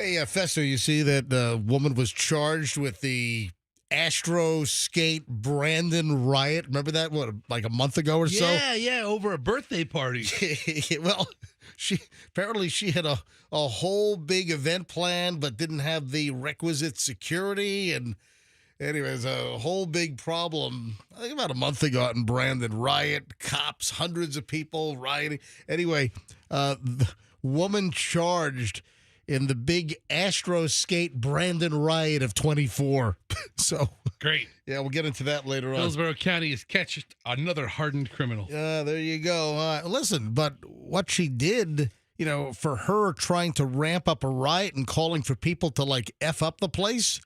Hey, Fester, you see that woman was charged with the Astro Skate Brandon riot? Remember that, like a month ago or so? Yeah, over a birthday party. Well, she had a whole big event planned, but didn't have the requisite security. And anyways, a whole big problem, I think about a month ago out in Brandon. Riot, cops, hundreds of people rioting. Anyway, the woman charged in the big Astro Skate Brandon riot of 24. So Great. yeah, we'll get into that later on. Hillsborough County has catched another hardened criminal. There you go. Listen, but what she did, for her trying to ramp up a riot and calling for people to like F up the place,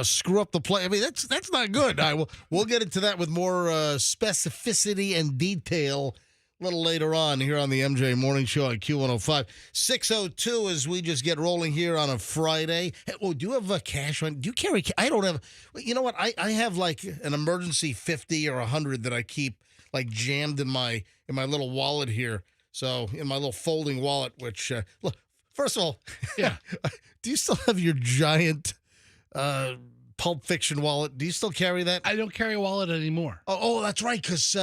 screw up the place. I mean, that's not good. We'll get into that with more specificity and detail a little later on here on the MJ Morning Show on Q105. 6:02 as we just get rolling here on a Friday. Hey, do you have a cash on? Do you carry? I don't have. You know what? I have like an emergency 50 or 100 that I keep like jammed in my little wallet here. So in my little folding wallet, which look, first of all, Yeah. Do you still have your giant Pulp Fiction wallet? Do you still carry that? I don't carry a wallet anymore. Oh, that's right, because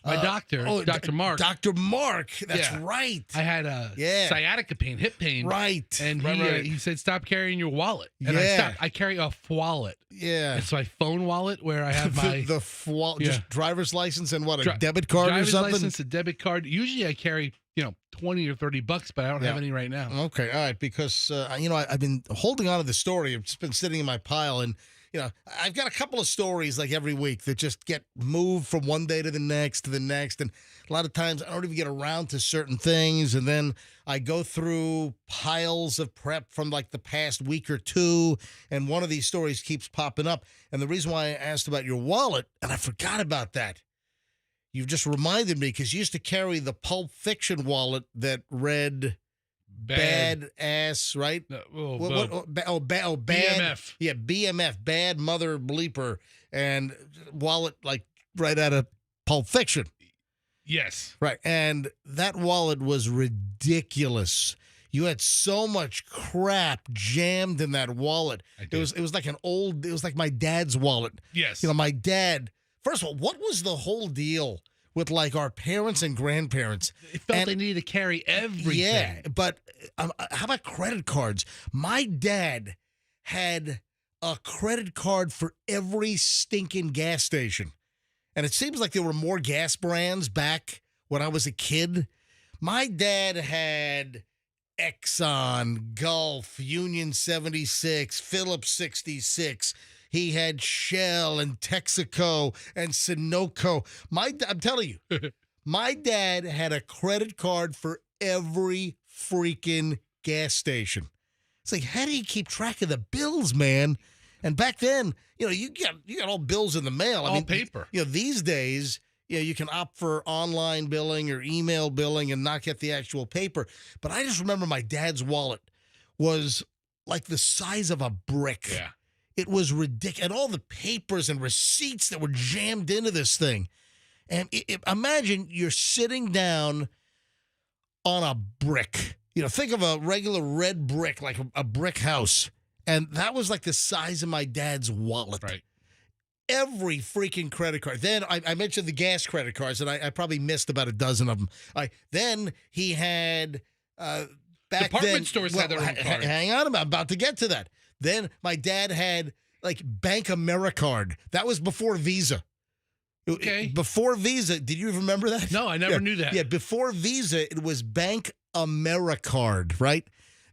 My doctor, Dr. Mark. Dr. Mark, that's Yeah. right. I had a sciatica pain, hip pain. Right. And right. he said, stop carrying your wallet. And I Yeah. stopped. I carry a wallet. Yeah. It's my phone wallet where I have my just driver's license and what, a debit card or driver's something? license, a debit card. Usually I carry, $20 or $30, but I don't have any right now. Okay, all right, because, I've been holding on to the story. It's just been sitting in my pile, and, I've got a couple of stories like every week that just get moved from one day to the next, and a lot of times I don't even get around to certain things, and then I go through piles of prep from like the past week or two, and one of these stories keeps popping up. And the reason why I asked about your wallet, and I forgot about that, you've just reminded me, because you used to carry the Pulp Fiction wallet that read bad ass, right? Bad. BMF. Yeah, BMF, bad mother bleeper, and wallet like right out of Pulp Fiction. Yes. Right, and that wallet was ridiculous. You had so much crap jammed in that wallet. It was like my dad's wallet. Yes. My dad. First of all, what was the whole deal with like our parents and grandparents? It felt they needed to carry everything. Yeah, but how about credit cards? My dad had a credit card for every stinking gas station. And it seems like there were more gas brands back when I was a kid. My dad had Exxon, Gulf, Union 76, Phillips 66. He had Shell and Texaco and Sunoco. I'm telling you, my dad had a credit card for every freaking gas station. It's like, how do you keep track of the bills, man? And back then, you got all bills in the mail. All paper. These days, you can opt for online billing or email billing and not get the actual paper. But I just remember my dad's wallet was like the size of a brick. Yeah. It was ridiculous. And all the papers and receipts that were jammed into this thing. And imagine you're sitting down on a brick. Think of a regular red brick, like a brick house. And that was like the size of my dad's wallet. Right. Every freaking credit card. Then I mentioned the gas credit cards, and I probably missed about a dozen of them. Then he had back Department stores had their own cards. Hang on, I'm about to get to that. Then my dad had like Bank Americard. That was before Visa. Okay. Before Visa, did you remember that? No, I never knew that. Yeah, before Visa, it was Bank Americard, right?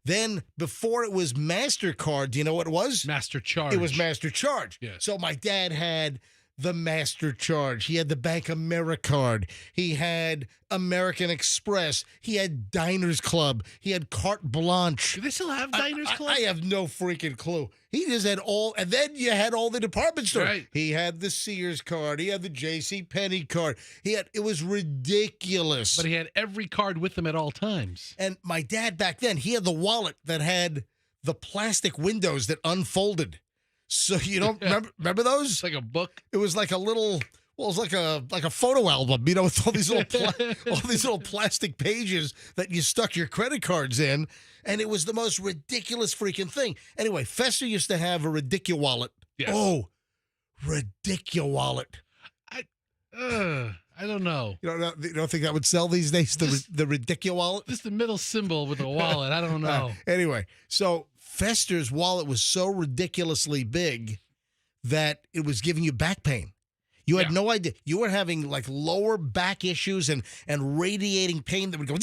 Then before it was MasterCard, do you know what it was? Master Charge. It was Master Charge. Yes. So my dad had the Master Charge. He had the Bank Americard. He had American Express. He had Diners Club. He had Carte Blanche. Do they still have Diners Club? I have no freaking clue. He just had all, and then you had all the department stores. Right. He had the Sears card. He had the J.C. Penney card. It was ridiculous. But he had every card with him at all times. And my dad back then, he had the wallet that had the plastic windows that unfolded. So you don't remember those? It's like a book. It was like a little Well, it's like a photo album, with all these little plastic pages that you stuck your credit cards in, and it was the most ridiculous freaking thing. Anyway, Fester used to have a ridiculous wallet. Yes. Oh, ridiculous wallet. I don't know. You don't think that would sell these days? The ridiculous wallet. Just the middle symbol with a wallet. I don't know. Anyway, so Fester's wallet was so ridiculously big that it was giving you back pain. You had no idea. You were having like lower back issues and radiating pain that would go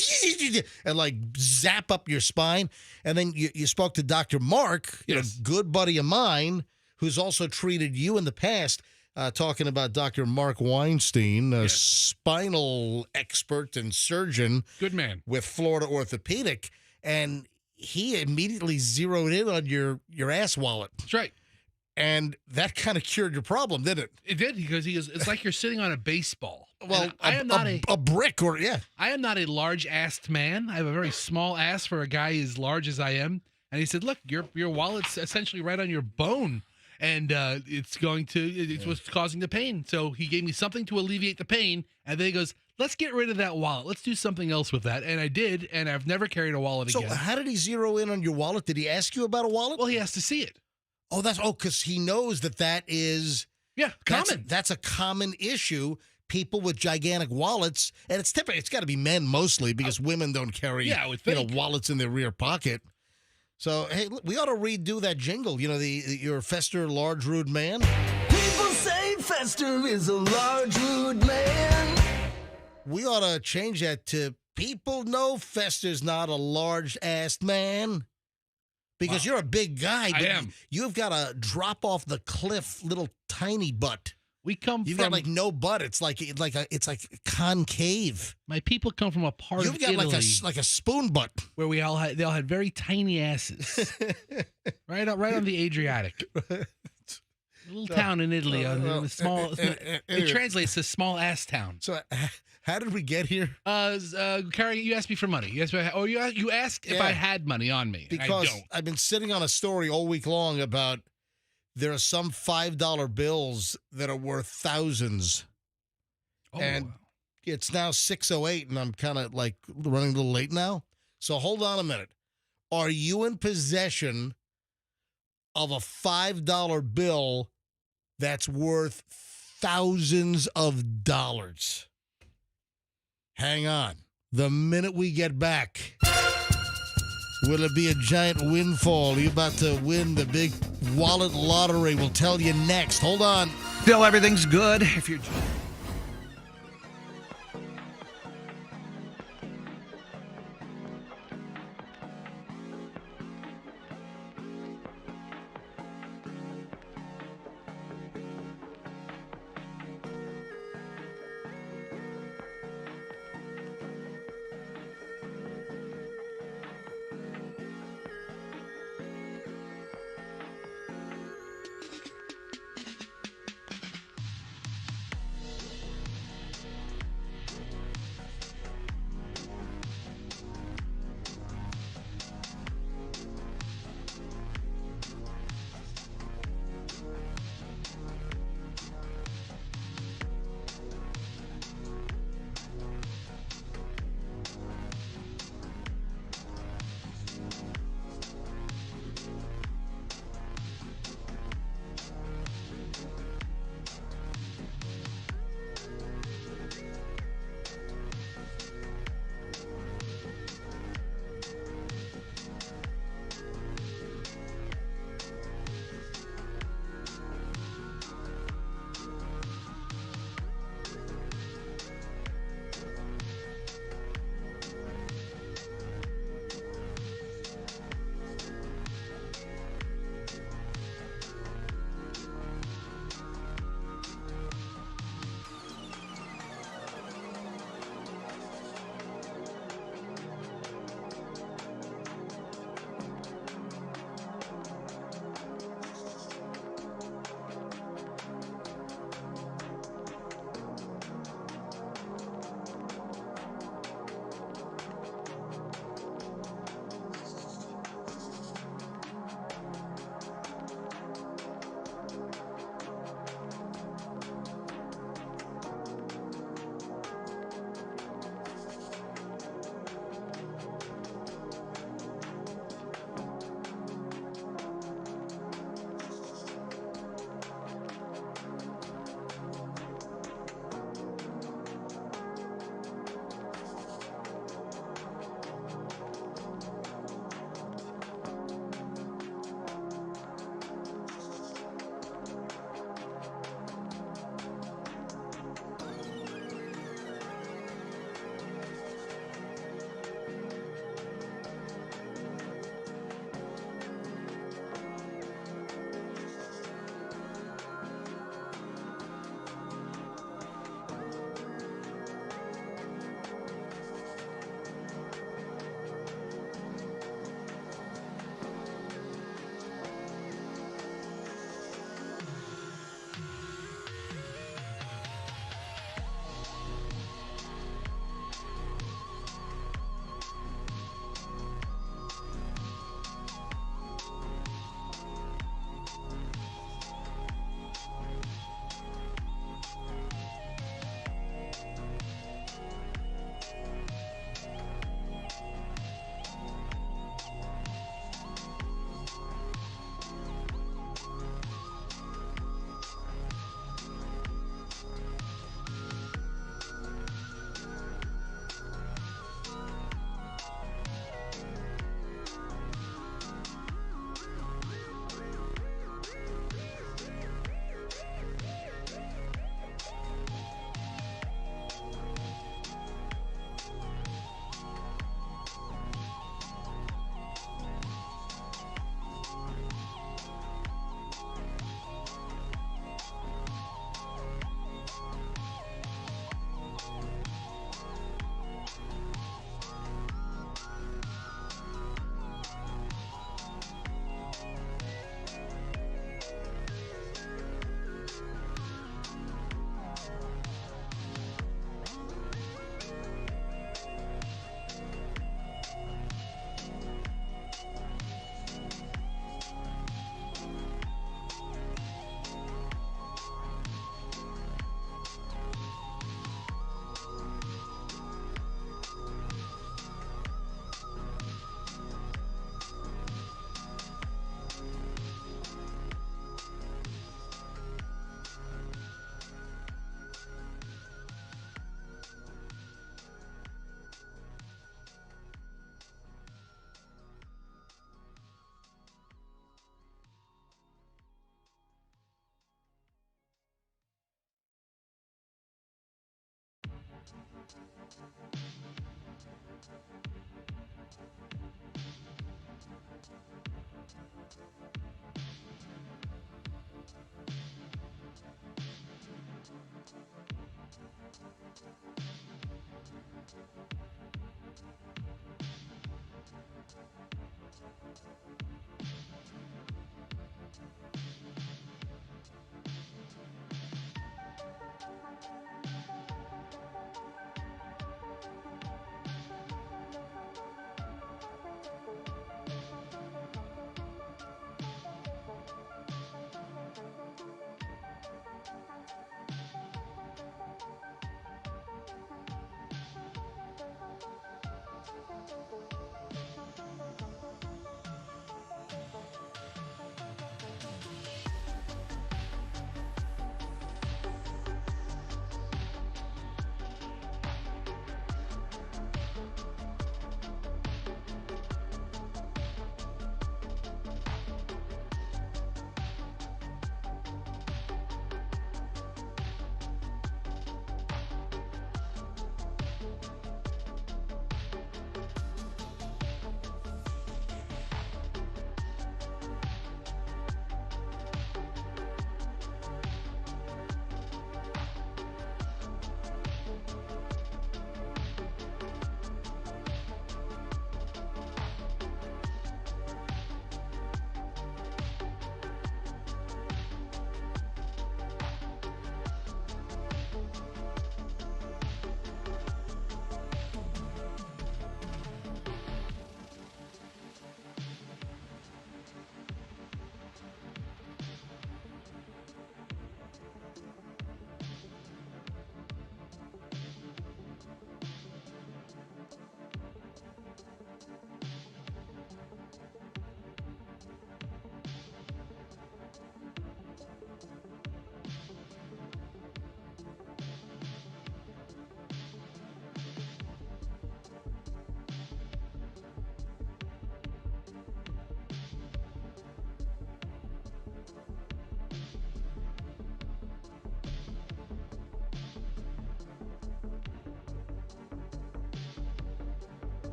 and like zap up your spine. And then you spoke to Dr. Mark, a good buddy of mine, who's also treated you in the past, talking about Dr. Mark Weinstein, a spinal expert and surgeon. Good man. With Florida Orthopedic. And he immediately zeroed in on your ass wallet. That's right. And that kind of cured your problem, didn't it? It did, because it's like you're sitting on a baseball. Well, I am not a brick, or I am not a large-assed man. I have a very small ass for a guy as large as I am. And he said, "Look, your wallet's essentially right on your bone, and it's what's causing the pain." So he gave me something to alleviate the pain, and then he goes, "Let's get rid of that wallet. Let's do something else with that." And I did, and I've never carried a wallet again. So how did he zero in on your wallet? Did he ask you about a wallet? Well, he has to see it. Because he knows that is common. That's a common issue. People with gigantic wallets, and it's got to be men mostly, because women don't carry wallets in their rear pocket. So hey, we ought to redo that jingle. Your Fester large rude man. People say Fester is a large rude man. We ought to change that to people know Fester's not a large-assed man. Because you're a big guy. I am. You've got a drop off the cliff little tiny butt. You've got like no butt. It's like concave. My people come from a part of Italy. You've got like a spoon butt. Where they all had very tiny asses. right on the Adriatic. A little town in Italy. It translates to small ass town. So how did we get here? Carrie, you asked me for money. You asked if I had money on me. Because I don't. I've been sitting on a story all week long about there are some $5 bills that are worth thousands. Oh. And it's now 6:08, and I'm kind of like running a little late now. So hold on a minute. Are you in possession of a $5 bill that's worth thousands of dollars? Hang on. The minute we get back, will it be a giant windfall? Are you about to win the big wallet lottery? We'll tell you next. Hold on. Still, everything's good if you're...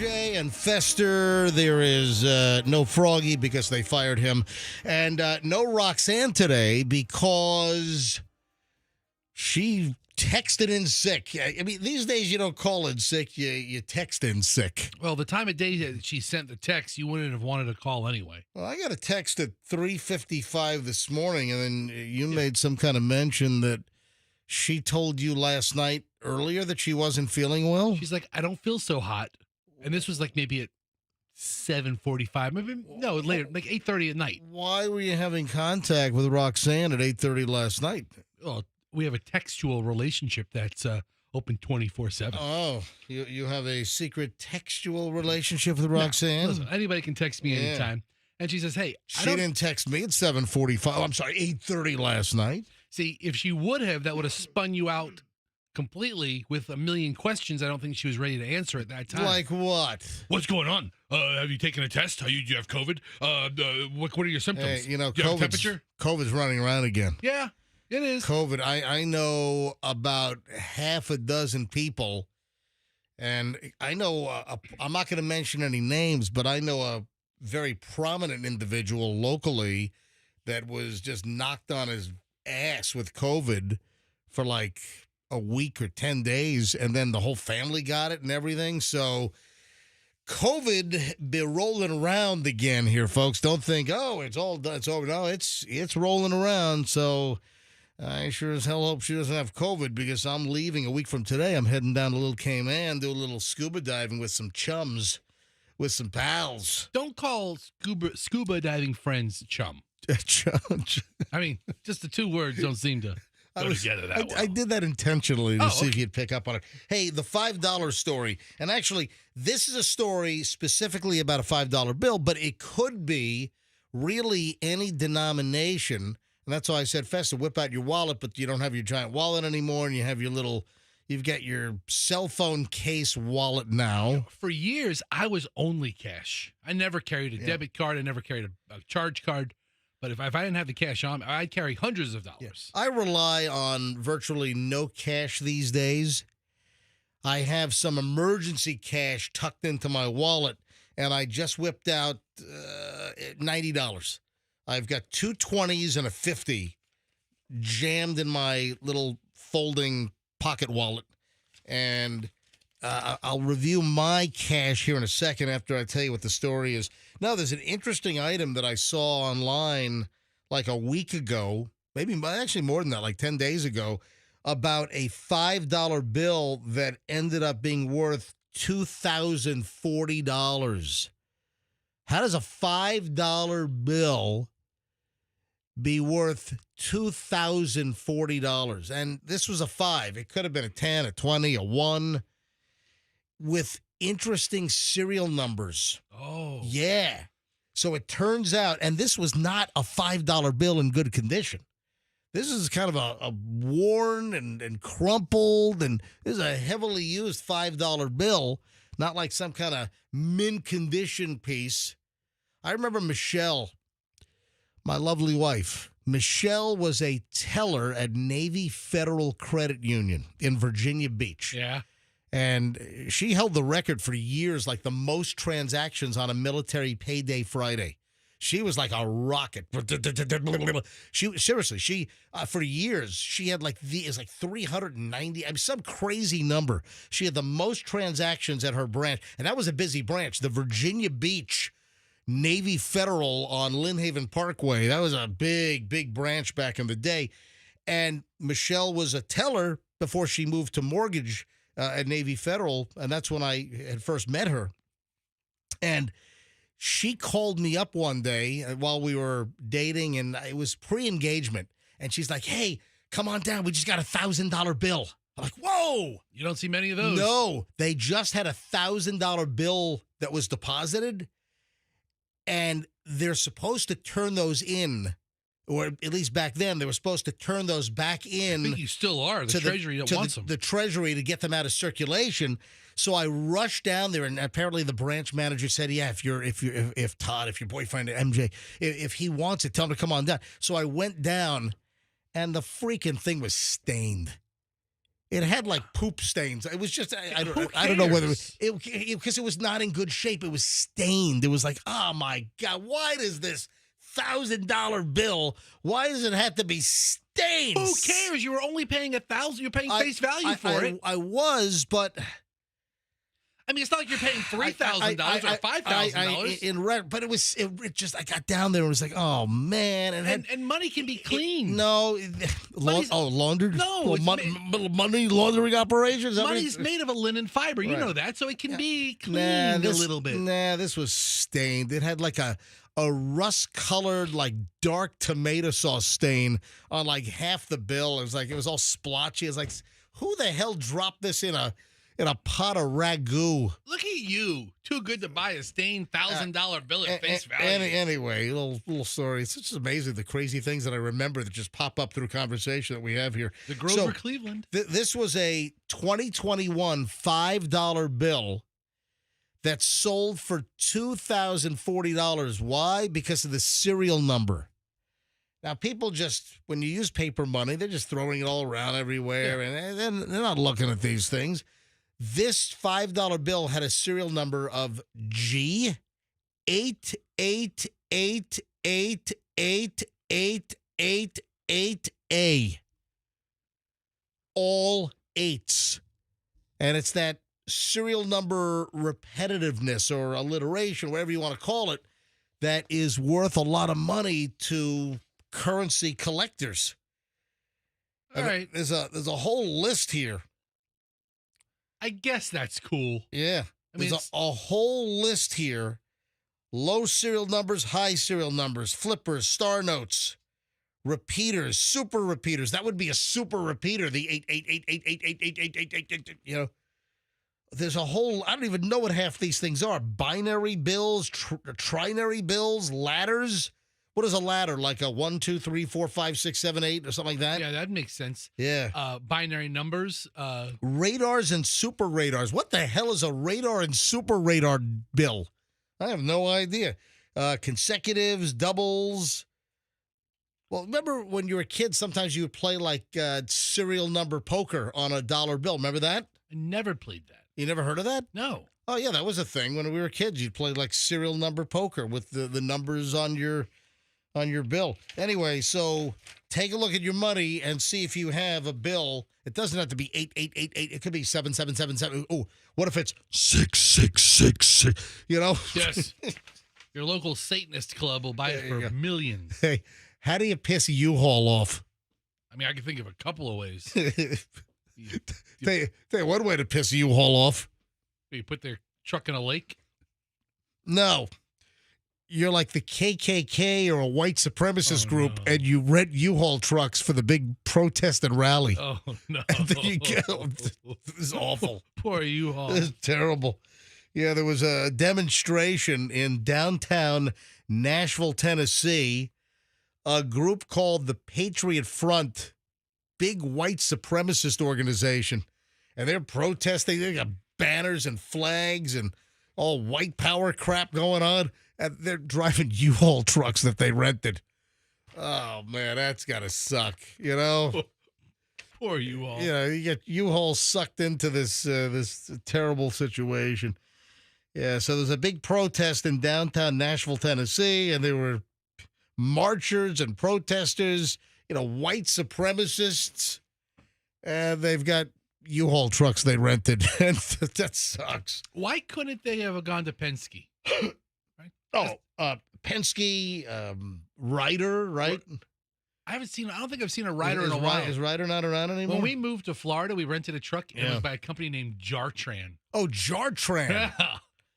MJ and Fester. There is no Froggy because they fired him. And no Roxanne today because she texted in sick. I mean, these days you don't call in sick, you text in sick. Well, the time of day that she sent the text, you wouldn't have wanted to call anyway. Well, I got a text at 3:55 this morning, and then you made some kind of mention that she told you last night earlier that she wasn't feeling well. She's like, I don't feel so hot. And this was like maybe at 7:45, maybe no, later, like 8:30 at night. Why were you having contact with Roxanne at 8:30 last night? Well, we have a textual relationship that's open 24/7. Oh, you have a secret textual relationship with Roxanne? No, listen, anybody can text me anytime. And she says, hey, she didn't text me at 7:45. I'm sorry, 8:30 last night. See, if she would have, that would have spun you out completely with a million questions I don't think she was ready to answer at that time. Like what? What's going on? Have you taken a test? Do you have COVID? What are your symptoms? Hey, you know, Do you have temperature? COVID's running around again. Yeah, it is. COVID. I know about half a dozen people, and I know, I'm not going to mention any names, but I know a very prominent individual locally that was just knocked on his ass with COVID for like a week or 10 days, and then the whole family got it and everything. So COVID be rolling around again here, folks. Don't think, oh, it's all done, it's over. No, it's rolling around. So I sure as hell hope she doesn't have COVID, because I'm leaving a week from today. I'm heading down to Little Cayman, do a little scuba diving with some chums, with some pals. Don't call scuba diving friends chum. I mean, just the two words don't seem to go together that well. I did that intentionally to see okay. if you'd pick up on it. Hey, the $5 story. And actually, this is a story specifically about a $5 bill, but it could be really any denomination. And that's why I said, Festa, whip out your wallet, but you don't have your giant wallet anymore, and you have you've got your cell phone case wallet now. For years, I was only cash. I never carried a debit card. I never carried a charge card. But if I didn't have the cash on, I'd carry hundreds of dollars. Yes. I rely on virtually no cash these days. I have some emergency cash tucked into my wallet, and I just whipped out $90. I've got two 20s and a 50 jammed in my little folding pocket wallet. And I'll review my cash here in a second after I tell you what the story is. Now, there's an interesting item that I saw online like a week ago, maybe actually more than that, like 10 days ago, about a $5 bill that ended up being worth $2,040. How does a $5 bill be worth $2,040? And this was a 5. It could have been a 10, a 20, a 1, with interesting serial numbers. Oh. Yeah. So it turns out, and this was not a $5 bill in good condition. This is kind of a worn and crumpled, and this is a heavily used $5 bill, not like some kind of mint condition piece. I remember Michelle, my lovely wife. Michelle was a teller at Navy Federal Credit Union in Virginia Beach. Yeah. And she held the record for years, like the most transactions on a military payday Friday. She was like a rocket. She seriously, for years, she had like 390, some crazy number. She had the most transactions at her branch, and that was a busy branch. The Virginia Beach Navy Federal on Lynnhaven Parkway. That was a big, big branch back in the day. And Michelle was a teller before she moved to mortgage at Navy Federal, and that's when I had first met her. And she called me up one day while we were dating, and it was pre-engagement. And she's like, hey, come on down. We just got a $1,000 bill. I'm like, whoa. You don't see many of those. No, they just had a $1,000 bill that was deposited, and they're supposed to turn those in, or at least back then, they were supposed to turn those back in. I think you still are. The Treasury wants them. The Treasury to get them out of circulation. So I rushed down there, and apparently the branch manager said, yeah, if Todd, if your boyfriend, MJ, if he wants it, tell him to come on down. So I went down, and the freaking thing was stained. It had like poop stains. It was just I Who don't know whether cares? it because it was not in good shape. It was stained. It was like, oh my God, why does this $1,000 bill? Why does it have to be stained? Who cares? You were only paying $1,000. You're paying face value for it. I was, but I mean, it's not like you're paying $3,000 or $5,000. But it just I got down there and it was like, oh man, And money can be clean. Laundered. No, well, it's money laundering operations. Money's made of a linen fiber. You know that, so it can be cleaned a little bit. Nah, this was stained. It had like a rust-colored, like dark tomato sauce stain on like half the bill. It was all splotchy. It's like, who the hell dropped this in a pot of ragu? Look at you, too good to buy a stained $1,000 bill at face value. Anyway, little story. It's just amazing the crazy things that I remember that just pop up through conversation that we have here. The Grover Cleveland. This was a 2021 $5 bill that sold for $2,040. Why? Because of the serial number. Now, people just, when you use paper money, they're just throwing it all around everywhere, and they're not looking at these things. This $5 bill had a serial number of G 888888888A. All eights. And it's that serial number repetitiveness or alliteration, whatever you want to call it, that is worth a lot of money to currency collectors. All right. There's a whole list here. I guess that's cool. Yeah. I mean, there's a whole list here. Low serial numbers, high serial numbers, flippers, star notes, repeaters, super repeaters. That would be a super repeater, the 88888888888, you know. There's a whole, I don't even know what half these things are. Binary bills, trinary bills, ladders. What is a ladder? Like a 1, 2, 3, 4, 5, 6, 7, 8 or something like that? Yeah, that makes sense. Yeah. Binary numbers. Radars and super radars. What the hell is a radar and super radar bill? I have no idea. Consecutives, doubles. Well, remember when you were a kid, sometimes you would play like serial number poker on a dollar bill. Remember that? I never played that. You never heard of that? No. Oh, yeah, that was a thing when we were kids. You'd play like serial number poker with the numbers on your bill. Anyway, so take a look at your money and see if you have a bill. It doesn't have to be 8888. It could be 7777. Oh, what if it's 6666? You know? Yes. Your local Satanist club will buy it for millions. Hey, how do you piss a U-Haul off? I mean, I can think of a couple of ways. Tell you one way to piss a U-Haul off. You put their truck in a lake? No. You're like the KKK or a white supremacist group, no. and you rent U-Haul trucks for the big protest and rally. Oh, no. And then you go, this is awful. Poor U-Haul. This is terrible. Yeah, there was a demonstration in downtown Nashville, Tennessee. A group called the Patriot Front, big white supremacist organization, and they're protesting. They got banners and flags and all white power crap going on, and they're driving U-Haul trucks that they rented. Oh, man, that's got to suck, you know? Poor U-Haul. Yeah, you get U-Haul sucked into this terrible situation. Yeah, so there's a big protest in downtown Nashville, Tennessee, and there were marchers and protesters, you know, white supremacists, and they've got U-Haul trucks they rented, and that sucks. Why couldn't they have gone to Penske? Right? Penske, Ryder, right? I don't think I've seen a Ryder in a while. Is Ryder not around anymore? When we moved to Florida, we rented a truck, and it was by a company named Jartran. Oh, Jartran. Yeah.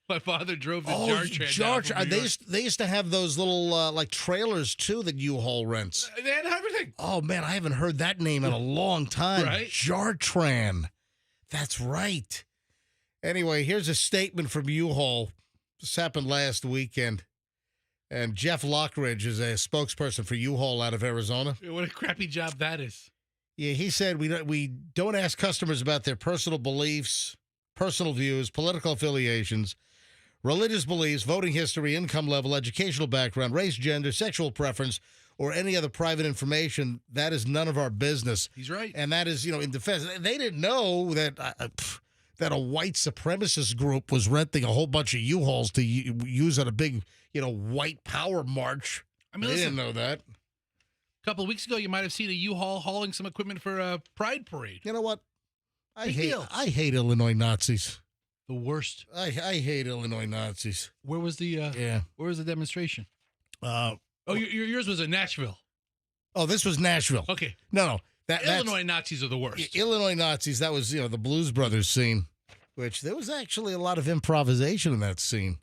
My father drove the Jartran. They used to have those little like trailers too that U-Haul rents. They had everything. Oh man, I haven't heard that name in a long time. Right? Jartran. That's right. Anyway, here's a statement from U-Haul. This happened last weekend. And Jeff Lockridge is a spokesperson for U-Haul out of Arizona. What a crappy job that is. Yeah, he said we don't ask customers about their personal beliefs, personal views, political affiliations, religious beliefs, voting history, income level, educational background, race, gender, sexual preference, or any other private information, that is none of our business. He's right. And that is, in defense. They didn't know that that a white supremacist group was renting a whole bunch of U-Hauls to use at a big, white power march. I mean, they listen, didn't know that. a couple of weeks ago, you might have seen a U-Haul hauling some equipment for a Pride Parade. You know what? I Big deal. hate Illinois Nazis. The worst. I hate Illinois Nazis. Where was the Where was the demonstration? Yours was in Nashville. Oh, this was Nashville. Okay. No. Illinois Nazis are the worst. Illinois Nazis, that was, the Blues Brothers scene, which there was actually a lot of improvisation in that scene.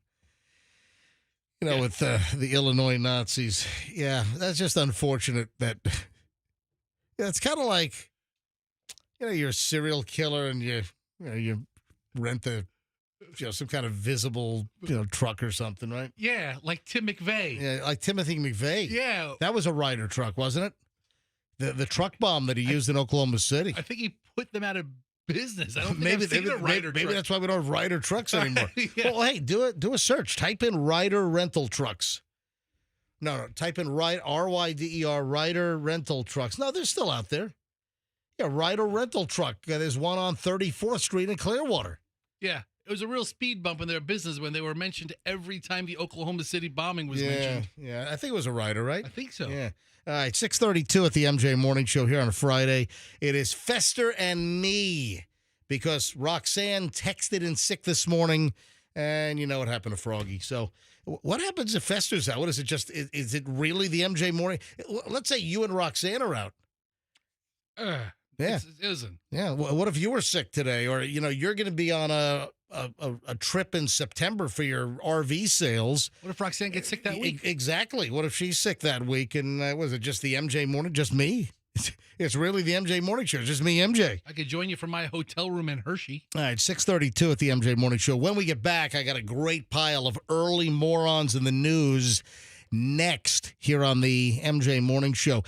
With the Illinois Nazis. Yeah, that's just unfortunate that it's kind of like, you're a serial killer and you rent some kind of visible, truck or something, right? Yeah, like Tim McVeigh. Yeah, like Timothy McVeigh. Yeah. That was a Ryder truck, wasn't it? The truck bomb that he used in Oklahoma City. I think he put them out of business. I don't think I've seen a Ryder truck. Maybe that's why we don't have Ryder trucks anymore. Yeah. Well, hey, do a search. Type in Ryder rental trucks. No, type in RYDER, Ryder rental trucks. No, they're still out there. Yeah, Ryder rental truck. There's one on 34th Street in Clearwater. Yeah. It was a real speed bump in their business when they were mentioned every time the Oklahoma City bombing was mentioned. Yeah, I think it was a Ryder, right? I think so. Yeah. All right, 6:32 at the MJ Morning Show here on a Friday. It is Fester and me because Roxanne texted in sick this morning, and you know what happened to Froggy. So what happens if Fester's out? What is it just, is it really the MJ Morning? Let's say you and Roxanne are out. Yeah. It isn't. Yeah. What if you were sick today? Or, you're going to be on a trip in September for your RV sales. What if Roxanne gets sick that week? Exactly. What if she's sick that week? And was it just the MJ Morning? Just me? It's really the MJ Morning Show. Just me, MJ. I could join you from my hotel room in Hershey. All right, 6:32 at the MJ Morning Show. When we get back, I got a great pile of early morons in the news next here on the MJ Morning Show.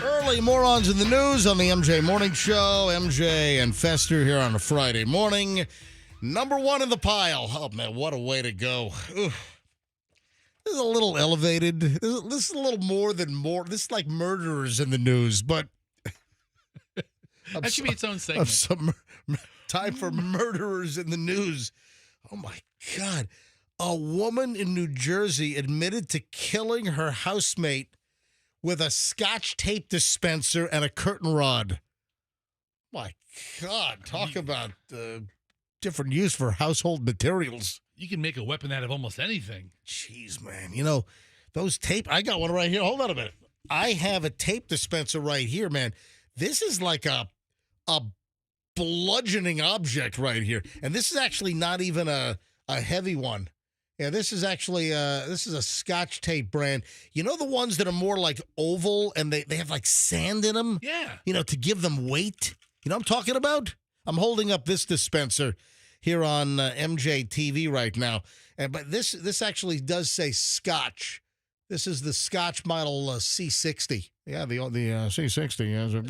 Early morons in the news on the MJ Morning Show. MJ and Fester here on a Friday morning. Number one in the pile. Oh, man, what a way to go. Ugh. This is a little elevated. This is a little more than more. This is like murderers in the news, but... That should be its own segment. Time for murderers in the news. Oh, my God. A woman in New Jersey admitted to killing her housemate with a Scotch tape dispenser and a curtain rod. My God, talk about different use for household materials. You can make a weapon out of almost anything. Jeez, man. You know, those tape, I got one right here. Hold on a minute. I have a tape dispenser right here, man. This is like a bludgeoning object right here. And this is actually not even a heavy one. Yeah, this is actually this is a Scotch tape brand. You know the ones that are more like oval and they have like sand in them? Yeah. You know, to give them weight? You know what I'm talking about? I'm holding up this dispenser. here on MJTV right now. But this actually does say Scotch. This is the Scotch model C60. Yeah, the C60 has a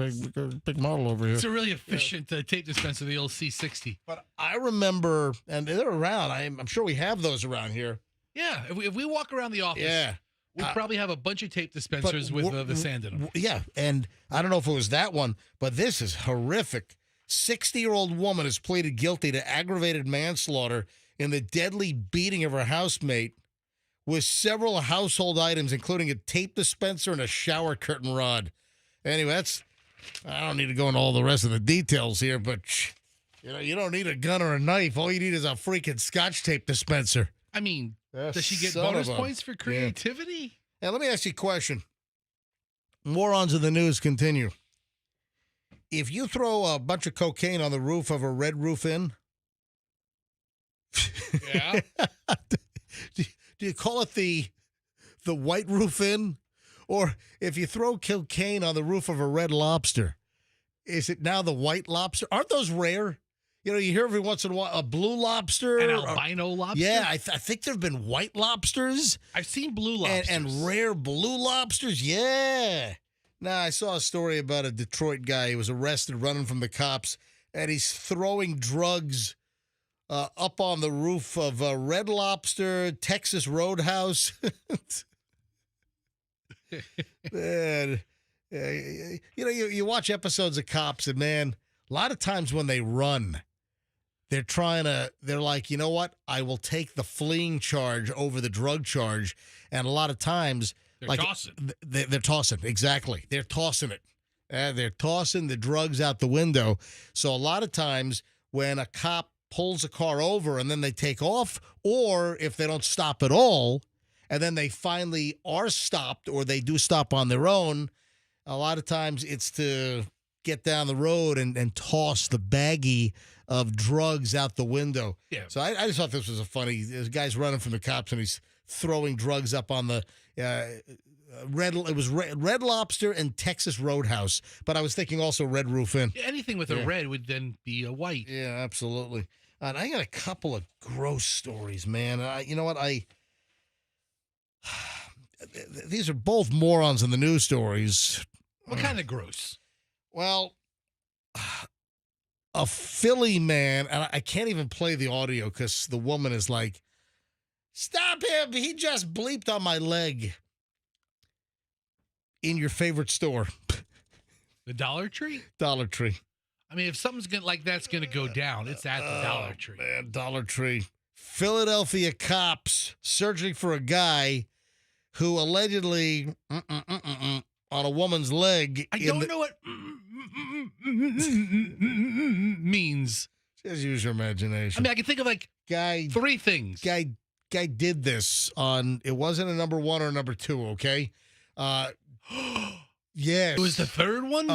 big model over here. It's a really efficient tape dispenser, the old C60. But I remember, and they're around. I'm sure we have those around here. Yeah, if we walk around the office, we probably have a bunch of tape dispensers with the sand in them. Yeah, and I don't know if it was that one, but this is horrific. 60-year-old woman has pleaded guilty to aggravated manslaughter in the deadly beating of her housemate with several household items, including a tape dispenser and a shower curtain rod. Anyway, I don't need to go into all the rest of the details here, but you don't need a gun or a knife. All you need is a freaking Scotch tape dispenser. I mean, does she get bonus points for creativity? Yeah, let me ask you a question. Morons in the news continue. If you throw a bunch of cocaine on the roof of a Red Roof Inn, yeah. Do you call it the White Roof Inn? Or if you throw cocaine on the roof of a Red Lobster, is it now the White Lobster? Aren't those rare? You hear every once in a while a blue lobster. An albino lobster? Yeah, I think there have been white lobsters. I've seen blue lobsters. And rare blue lobsters, yeah. Now, I saw a story about a Detroit guy who was arrested running from the cops, and he's throwing drugs up on the roof of Red Lobster, Texas Roadhouse. Man, you watch episodes of Cops, and man, a lot of times when they run, they're like, you know what? I will take the fleeing charge over the drug charge. And a lot of times, they're tossing. They're tossing. Exactly. They're tossing it. They're tossing the drugs out the window. So a lot of times when a cop pulls a car over and then they take off, or if they don't stop at all, and then they finally are stopped or they do stop on their own, a lot of times it's to get down the road and toss the baggie of drugs out the window. Yeah. So I just thought this was a funny. This guy's running from the cops and he's throwing drugs up on the Red Lobster and Texas Roadhouse, but I was thinking also Red Roof Inn. Yeah, anything with a red would then be a white. Yeah, absolutely. And I got a couple of gross stories, man. You know what? These are both morons in the news stories. What kind of gross? Well, a Philly man, and I can't even play the audio because the woman is like, "Stop him! He just bleeped on my leg." In your favorite store. The Dollar Tree? Dollar Tree. I mean, if something's like that's going to go down, it's at the Dollar Tree. Man, Dollar Tree. Philadelphia cops searching for a guy who allegedly on a woman's leg. I don't know what means. Just use your imagination. I mean, I can think of three things. Guy did this on, it wasn't a number 1 or number 2, okay? Yes. It was the third one?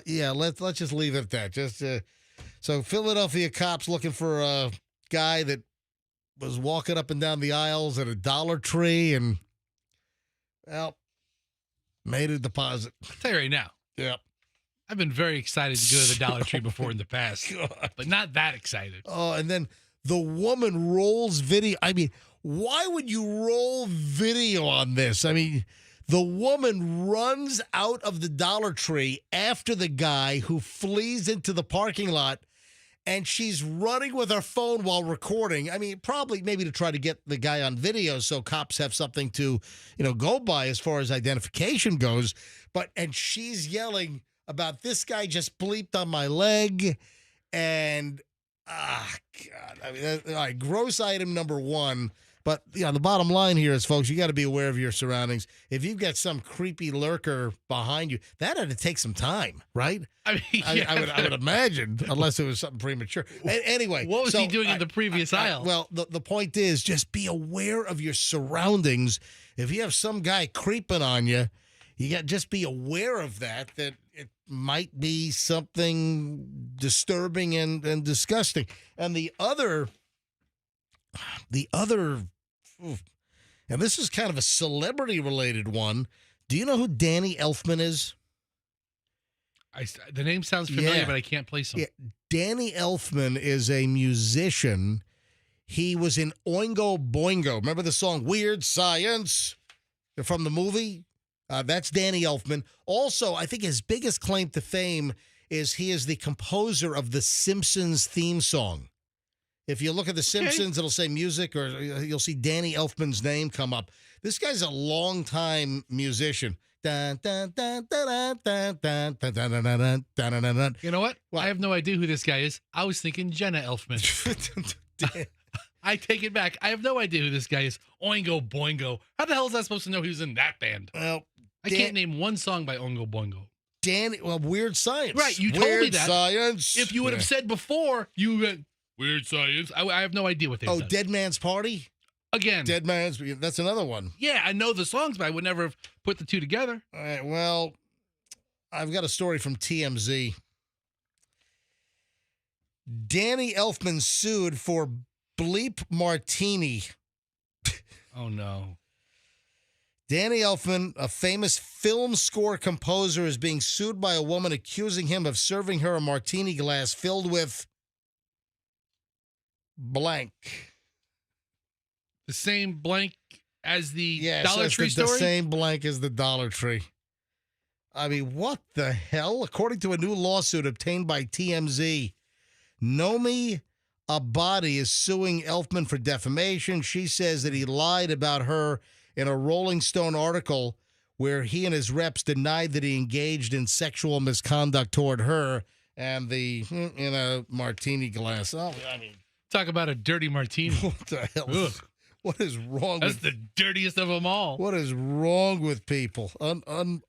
Yeah, let's just leave it at that. So Philadelphia cops looking for a guy that was walking up and down the aisles at a Dollar Tree and, well, made a deposit. I'll tell you right now. Yep. I've been very excited to go to the Dollar Tree before in the past, but not that excited. Oh, and then the woman rolls video. I mean, why would you roll video on this? I mean, the woman runs out of the Dollar Tree after the guy who flees into the parking lot, and she's running with her phone while recording. I mean, probably maybe to try to get the guy on video so cops have something to, go by as far as identification goes. And she's yelling about this guy just bleeped on my leg. And, God. I mean, all right, gross item number 1. But the bottom line here is, folks, you got to be aware of your surroundings. If you've got some creepy lurker behind you, that had to take some time, right? I mean, I would imagine, unless it was something premature. Anyway, what was he doing in the previous aisle? Well, the point is, just be aware of your surroundings. If you have some guy creeping on you, you got just be aware of that it might be something disturbing and disgusting. And the other, and this is kind of a celebrity-related one. Do you know who Danny Elfman is? The name sounds familiar, but I can't place him. Yeah, Danny Elfman is a musician. He was in Oingo Boingo. Remember the song Weird Science from the movie? That's Danny Elfman. Also, I think his biggest claim to fame is he is the composer of the Simpsons theme song. If you look at The Simpsons, it'll say music, or you'll see Danny Elfman's name come up. This guy's a longtime musician. You know what? I have no idea who this guy is. I was thinking Jenna Elfman. I take it back. I have no idea who this guy is. Oingo Boingo. How the hell is I supposed to know he was in that band? Well, I can't name one song by Oingo Boingo. Weird Science. Right, you told me that. Weird Science. If you would have said before, you went, Weird Science. I have no idea what they've done. Dead Man's Party? Again. Dead Man's, that's another one. Yeah, I know the songs, but I would never have put the two together. All right, well, I've got a story from TMZ. Danny Elfman sued for Bleep Martini. Oh, no. Danny Elfman, a famous film score composer, is being sued by a woman accusing him of serving her a martini glass filled with blank. The same blank as the Dollar Tree story? The same blank as the Dollar Tree. I mean, what the hell? According to a new lawsuit obtained by TMZ, Nomi Abadi is suing Elfman for defamation. She says that he lied about her in a Rolling Stone article where he and his reps denied that he engaged in sexual misconduct toward her and the in a martini glass. Oh, I mean, talk about a dirty martini. What the hell? What is wrong? That's the dirtiest of them all. What is wrong with people?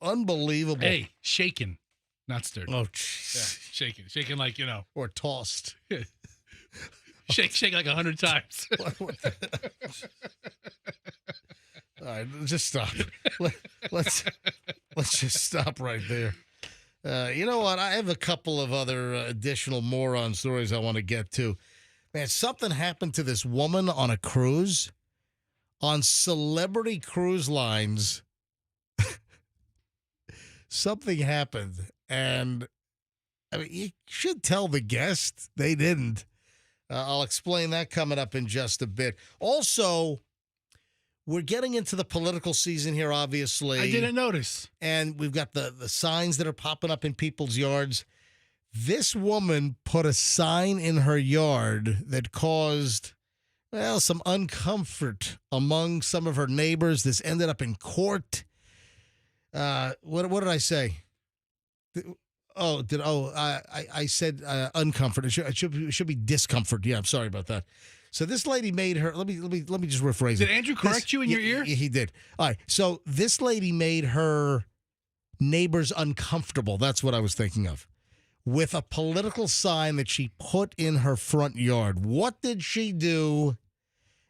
Unbelievable. Hey, shaken, not stirred. Oh, jeez. Yeah, shaken like or tossed. shake like 100 times. All right, just stop. Let's just stop right there. You know what? I have a couple of other additional moron stories I want to get to. Man, something happened to this woman on a cruise. On Celebrity Cruise Lines, something happened. And, I mean, you should tell the guest. They didn't. I'll explain that coming up in just a bit. Also, we're getting into the political season here, obviously. I didn't notice. And we've got the signs that are popping up in people's yards. This woman put a sign in her yard that caused, well, some uncomfort among some of her neighbors. This ended up in court. What did I say? I said uncomfort. It should be discomfort. Yeah, I'm sorry about that. So this lady made her. Let me just rephrase it. Did Andrew correct you in your ear? He did. All right. So this lady made her neighbors uncomfortable. That's what I was thinking of. With a political sign that she put in her front yard. What did she do,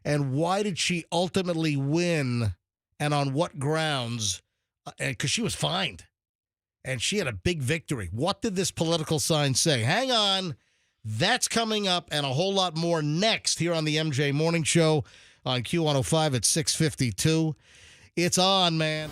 and why did she ultimately win, and on what grounds? Because she was fined, and she had a big victory. What did this political sign say? Hang on. That's coming up and a whole lot more next here on the MJ Morning Show on Q105 at 6:52. It's on, man.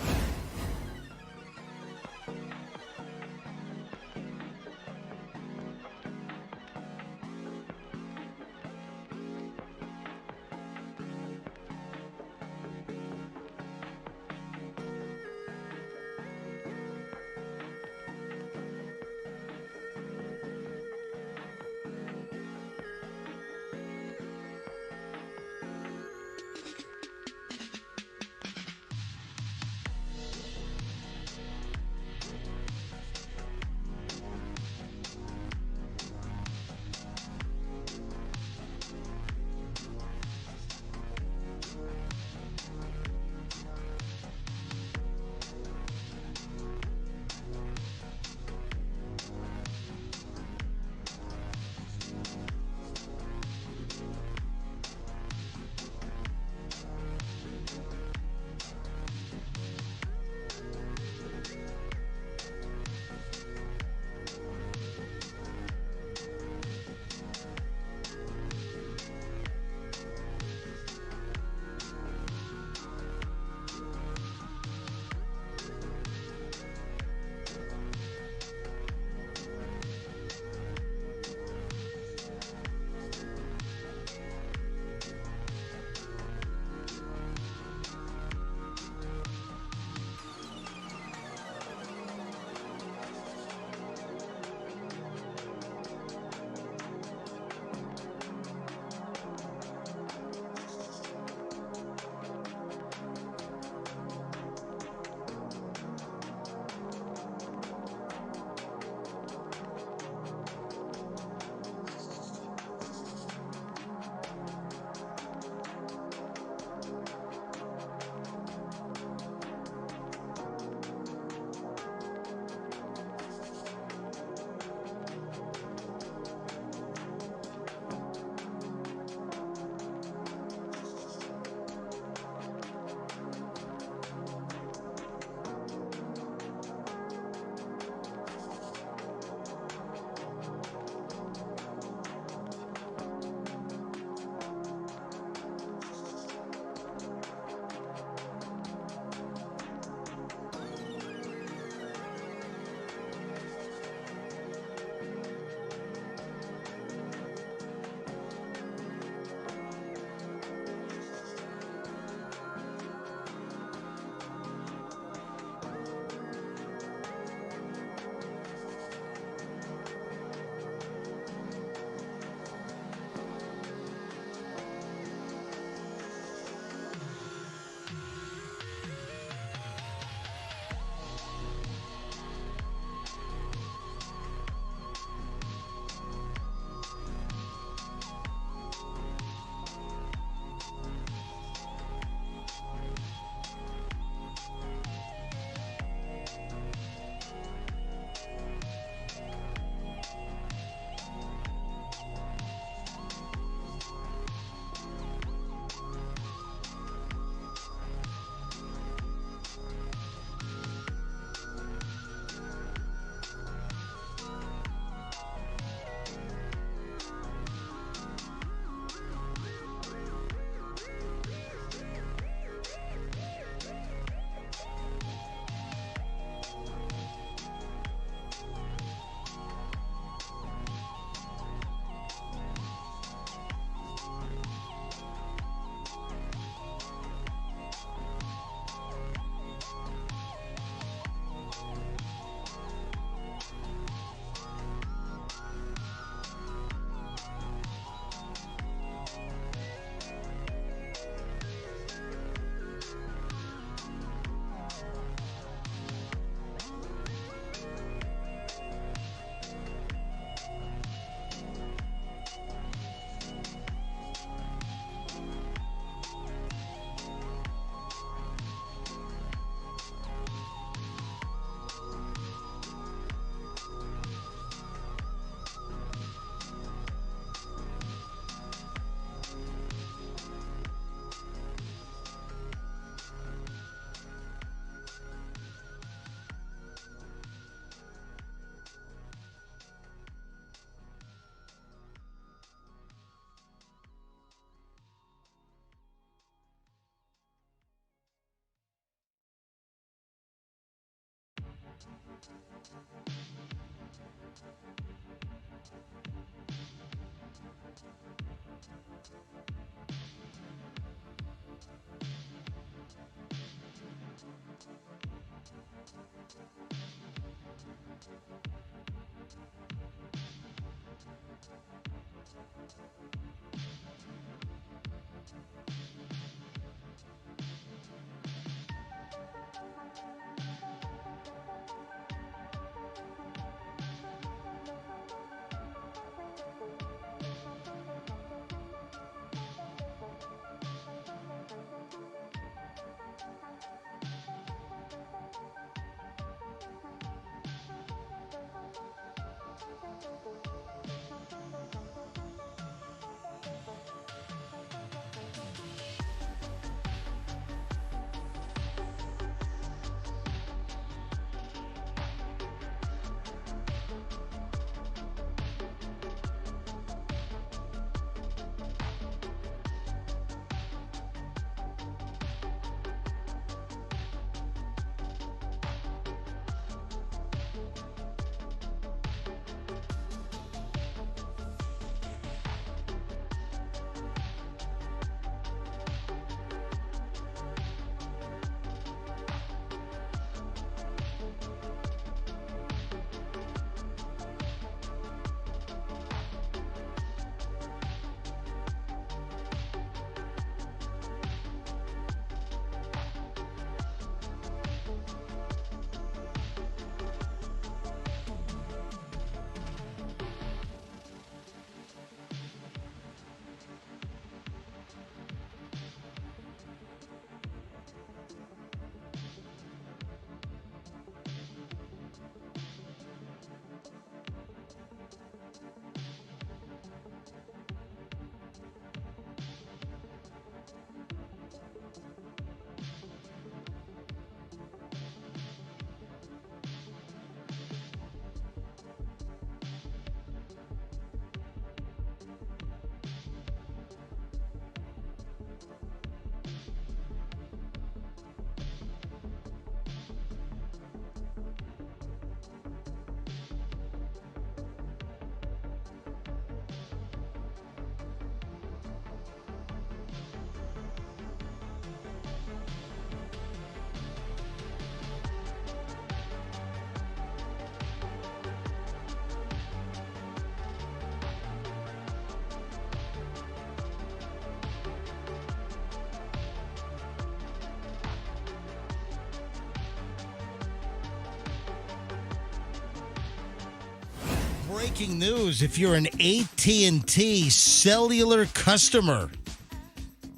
Breaking news, if you're an AT&T cellular customer.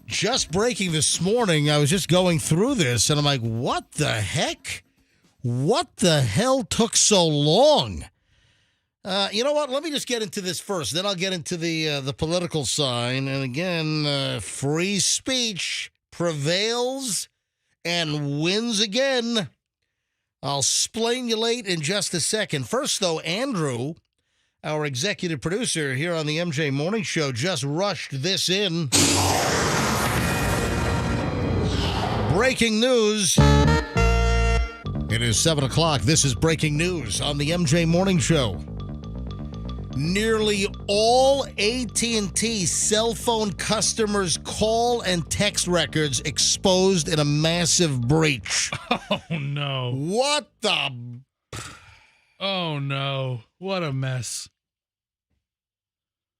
Just breaking this morning, I was just going through this, and I'm like, what the heck? What the hell took so long? You know what? Let me just get into this first. Then I'll get into the political side. And again, free speech prevails and wins again. I'll explain you late in just a second. First, though, Andrew, our executive producer here on the MJ Morning Show, just rushed this in. Breaking news. It is 7 o'clock. This is breaking news on the MJ Morning Show. Nearly all AT&T cell phone customers' call and text records exposed in a massive breach. Oh, no. What the... Oh, no. What a mess.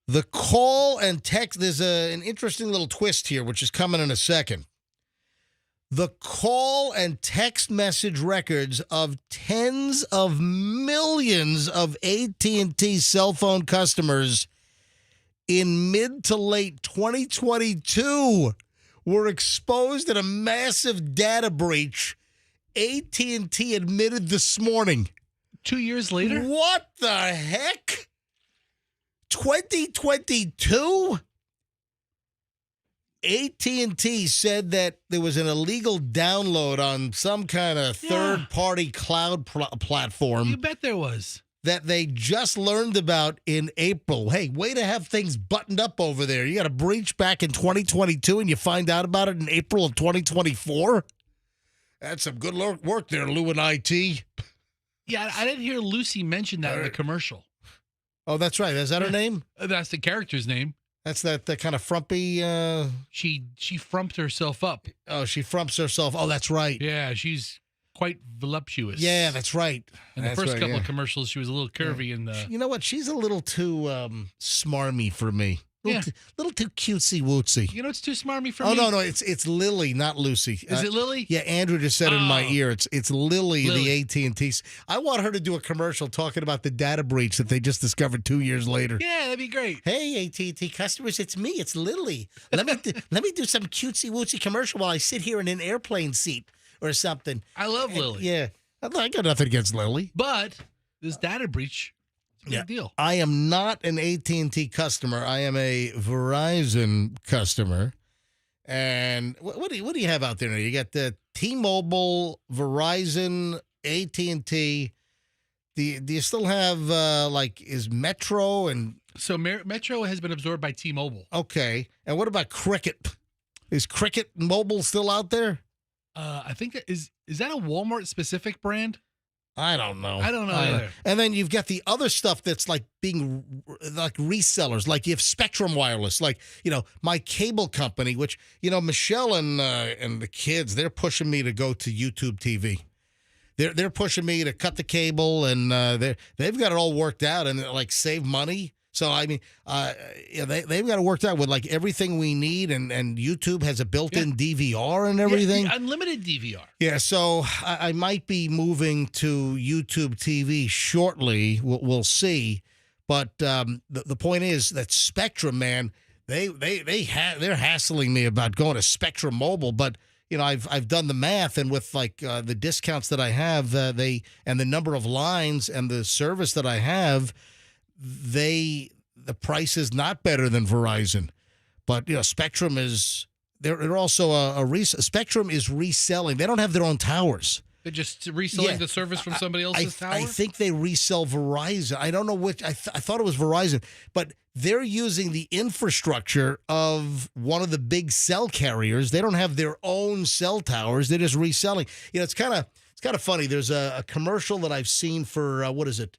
The call and text, there's an interesting little twist here, which is coming in a second. The call and text message records of tens of millions of AT&T cell phone customers in mid to late 2022 were exposed in a massive data breach. AT&T admitted this morning. 2 years later? What the heck? 2022? AT&T said that there was an illegal download on some kind of third-party cloud platform. You bet there was. That they just learned about in April. Hey, way to have things buttoned up over there. You got a breach back in 2022 and you find out about it in April of 2024? That's some good work there, Lou and IT. Yeah, I didn't hear Lucy mention that in the commercial. Oh, that's right. Is that her name? That's the character's name. That's that kind of frumpy... She frumped herself up. Oh, she frumps herself. Oh, that's right. Yeah, she's quite voluptuous. Yeah, that's right. In the That's first right, couple yeah. of commercials, she was a little curvy and You know what? She's a little too smarmy for me. Little too cutesy wootsy. you know it's too smarmy for Oh me. no, it's Lily, not Lucy. Is it Lily? Yeah, Andrew just said in my Oh. ear, it's Lily, Lily. the AT&T. I want her to do a commercial talking about the data breach that they just discovered 2 years later. Yeah, that'd be great. Hey, AT&T customers, it's me, it's Lily. Let me do some cutesy wootsy commercial while I sit here in an airplane seat or something. I love Lily. Yeah, I got nothing against Lily. But this data breach, big deal. I am not an AT&T customer. I am a Verizon customer. And what do you have out there now? You got the T-Mobile, Verizon, AT&T. Do you still have is Metro and So Metro has been absorbed by T-Mobile. okay? And what about Cricket? Is Cricket Mobile still out there? I think that is that a Walmart specific brand? I don't know. I don't know either. And then you've got the other stuff that's like being like resellers. Like you have Spectrum Wireless. Like, my cable company, which, Michelle and the kids, they're pushing me to go to YouTube TV. They're pushing me to cut the cable, and they've got it all worked out and like save money. So I mean, they've got it worked out with like everything we need, and YouTube has a built-in DVR and everything. Yeah, unlimited DVR. Yeah, so I might be moving to YouTube TV shortly. We'll see, but the point is that Spectrum, man, they're hassling me about going to Spectrum Mobile, but. I've done the math, and with like the discounts that I have, and the number of lines and the service that I have, the price is not better than Verizon. But Spectrum is they're also Spectrum is reselling. They don't have their own towers. They're just reselling the service from somebody else's tower? I think they resell Verizon. I don't know which. I thought it was Verizon, but they're using the infrastructure of one of the big cell carriers. They don't have their own cell towers. They're just reselling. It's kind of funny. There's a commercial that I've seen for what is it?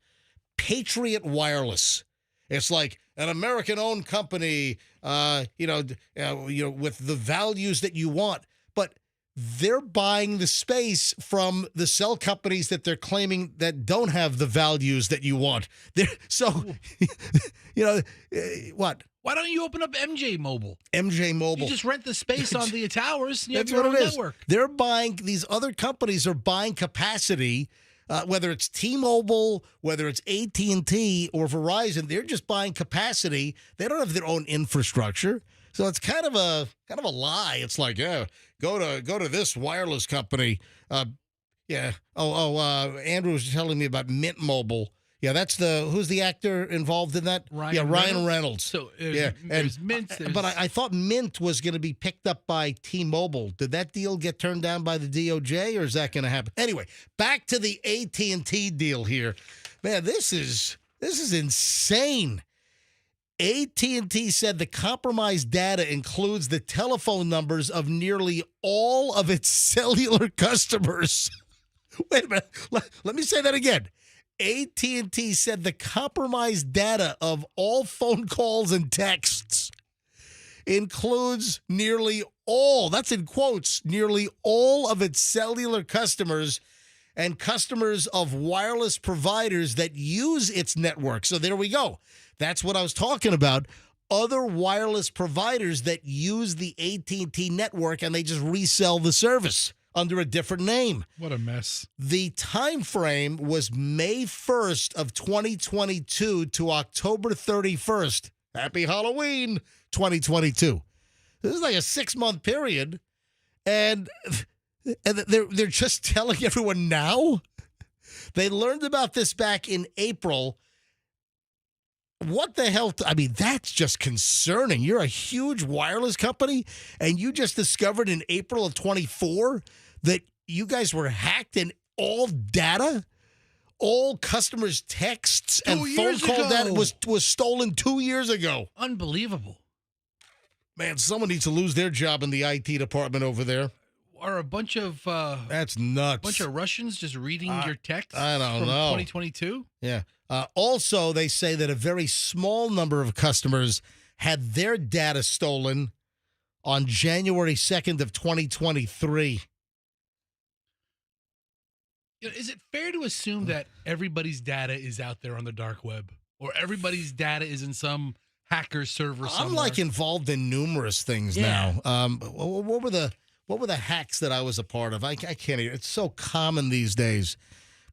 Patriot Wireless. It's like an American-owned company, with the values that you want, but they're buying the space from the cell companies that they're claiming that don't have the values that you want. What? Why don't you open up MJ Mobile? MJ Mobile. You just rent the space on the towers, and you have That's your what own it is. network. They're buying, these other companies are buying capacity, whether it's T-Mobile, whether it's AT&T or Verizon. They're just buying capacity. They don't have their own infrastructure. So it's kind of a lie. It's like, go to this wireless company. Andrew was telling me about Mint Mobile. Yeah, that's who's the actor involved in that? Ryan Reynolds. So there's Mint. But I thought Mint was going to be picked up by T-Mobile. Did that deal get turned down by the DOJ, or is that going to happen? Anyway, back to the AT&T deal here. Man, this is insane. AT&T said the compromised data includes the telephone numbers of nearly all of its cellular customers. Wait a minute. Let me say that again. AT&T said the compromised data of all phone calls and texts includes nearly all, that's in quotes, nearly all of its cellular customers and customers of wireless providers that use its network. So there we go. That's what I was talking about. Other wireless providers that use the AT&T network, and they just resell the service under a different name. What a mess. The time frame was May 1st of 2022 to October 31st. Happy Halloween 2022. This is like a 6-month period, and they're just telling everyone now. They learned about this back in April. What the hell? I mean, that's just concerning. You're a huge wireless company, and you just discovered in April of 24 that you guys were hacked and all data, all customers' texts and phone call data was stolen 2 years ago. Unbelievable. Man, someone needs to lose their job in the IT department over there. Are a bunch of that's nuts. A bunch of Russians just reading your texts I don't from know. 2022? Yeah. Also, they say that a very small number of customers had their data stolen on January 2nd of 2023. Is it fair to assume that everybody's data is out there on the dark web, or everybody's data is in some hacker server somewhere? I'm like involved in numerous things now. What were the hacks that I was a part of? I can't even. It's so common these days.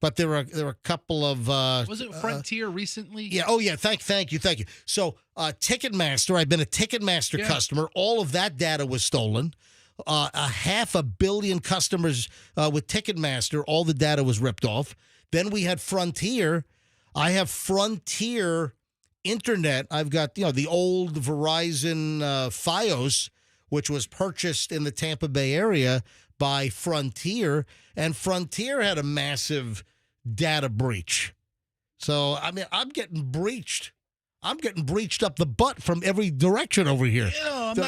But there were a couple of was it Frontier recently? Yeah. Oh yeah. Thank you. So Ticketmaster. I've been a Ticketmaster customer. All of that data was stolen. 500 million customers with Ticketmaster. All the data was ripped off. Then we had Frontier. I have Frontier Internet. I've got the old Verizon FiOS, which was purchased in the Tampa Bay area by Frontier, and Frontier had a massive data breach. So, I mean, I'm getting breached. I'm getting breached up the butt from every direction over here.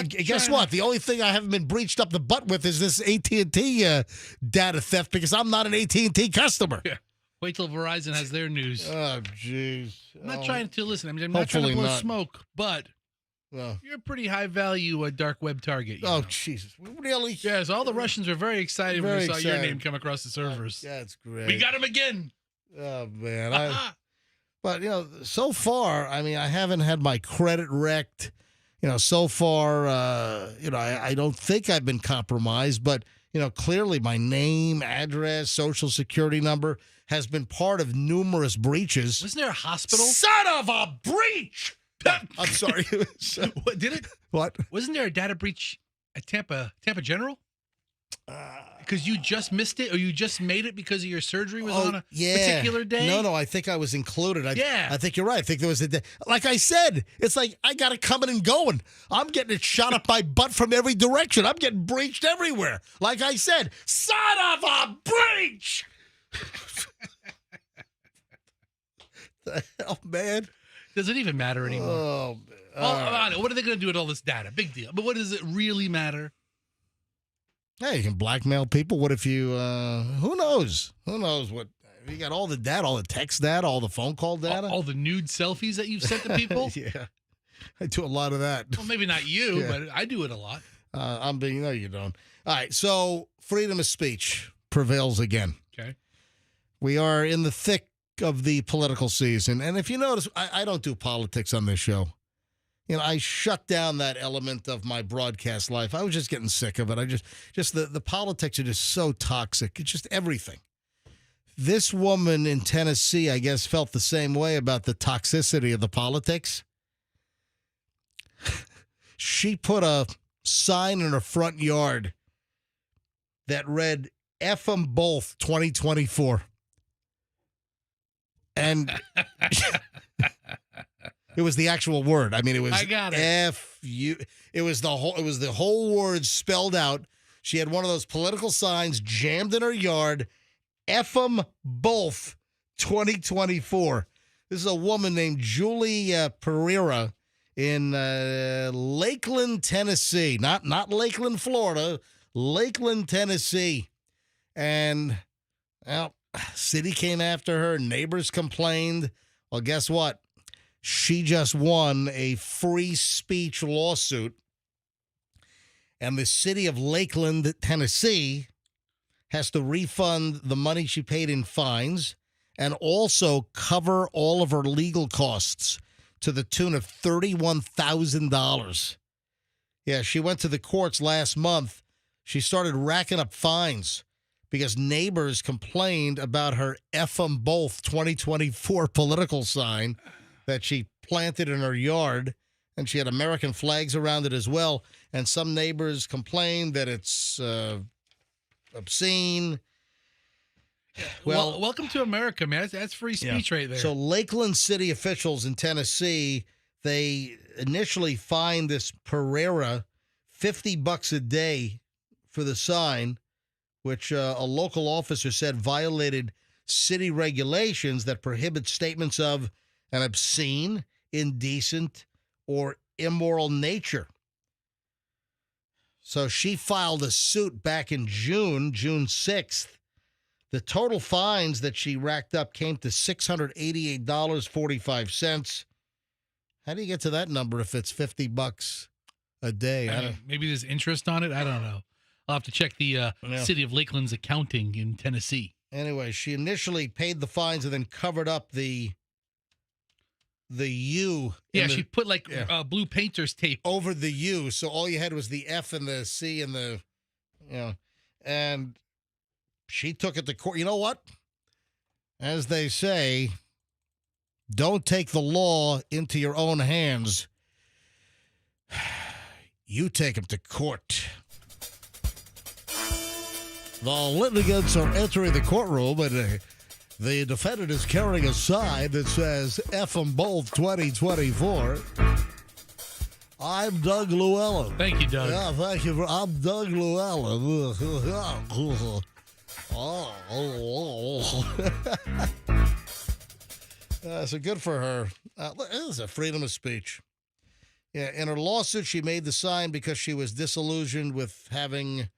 Guess what? The only thing I haven't been breached up the butt with is this AT&T data theft because I'm not an AT&T customer. Yeah. Wait till Verizon has their news. Oh, jeez. I'm not trying to listen. I'm not trying to blow smoke, but well, you're a pretty high-value dark web target. Oh, Jesus. Really? Yes, all the Russians were very excited when they saw your name come across the servers. That's great. We got him again. Oh, man. But, so far, I mean, I haven't had my credit wrecked. So far, I don't think I've been compromised. But, clearly my name, address, social security number has been part of numerous breaches. Wasn't there a hospital? Son of a breach! I'm sorry. What, did it? What? Wasn't there a data breach at Tampa General? Because you just missed it, or you just made it because of your surgery was on a particular day? No, I think I was included. I think you're right. I think there was a day. Like I said, it's like I got it coming and going. I'm getting it shot up my butt from every direction. I'm getting breached everywhere. Like I said, son of a breach! The hell, man? Does it even matter anymore? Oh, man. What are they going to do with all this data? Big deal. But what does it really matter? Hey, you can blackmail people. What if you, who knows? Who knows what? You got all the data, all the text data, all the phone call data. All the nude selfies that you've sent to people? Yeah. I do a lot of that. Well, maybe not you, but I do it a lot. No, you don't. All right. So freedom of speech prevails again. Okay. We are in the thick of the political season. And if you notice, I don't do politics on this show. I shut down that element of my broadcast life. I was just getting sick of it. The politics are just so toxic. It's just everything. This woman in Tennessee, I guess, felt the same way about the toxicity of the politics. She put a sign in her front yard that read, F 'em both 2024. And it was the actual word. I mean, it was I got it. F-U. It was the whole word spelled out. She had one of those political signs jammed in her yard. F 'em both 2024. This is a woman named Julie Pereira in Lakeland, Tennessee. Not Lakeland, Florida. Lakeland, Tennessee. And, well, city came after her. Neighbors complained. Well, guess what? She just won a free speech lawsuit. And the city of Lakeland, Tennessee, has to refund the money she paid in fines and also cover all of her legal costs to the tune of $31,000. Yeah, she went to the courts last month. She started racking up fines because neighbors complained about her F 'em both 2024 political sign that she planted in her yard, and she had American flags around it as well. And some neighbors complained that it's obscene. Well, welcome to America, man. That's free speech right there. So Lakeland city officials in Tennessee, they initially fined this Pereira $50 a day for the sign, which a local officer said violated city regulations that prohibit statements of an obscene, indecent, or immoral nature. So she filed a suit back in June 6th. The total fines that she racked up came to $688.45. How do you get to that number if it's $50 a day? Maybe there's interest on it. I don't know. I'll have to check the City of Lakeland's accounting in Tennessee. Anyway, she initially paid the fines and then covered up the U. Yeah, she put like blue painter's tape over the U, so all you had was the F and the C and the, and she took it to court. You know what? As they say, don't take the law into your own hands. You take them to court. The litigants are entering the courtroom, and the defendant is carrying a sign that says F them both 2024. I'm Doug Llewellyn. Thank you, Doug. Yeah, thank you. I'm Doug Llewellyn. So good for her. This is a freedom of speech. Yeah, in her lawsuit, she made the sign because she was disillusioned with having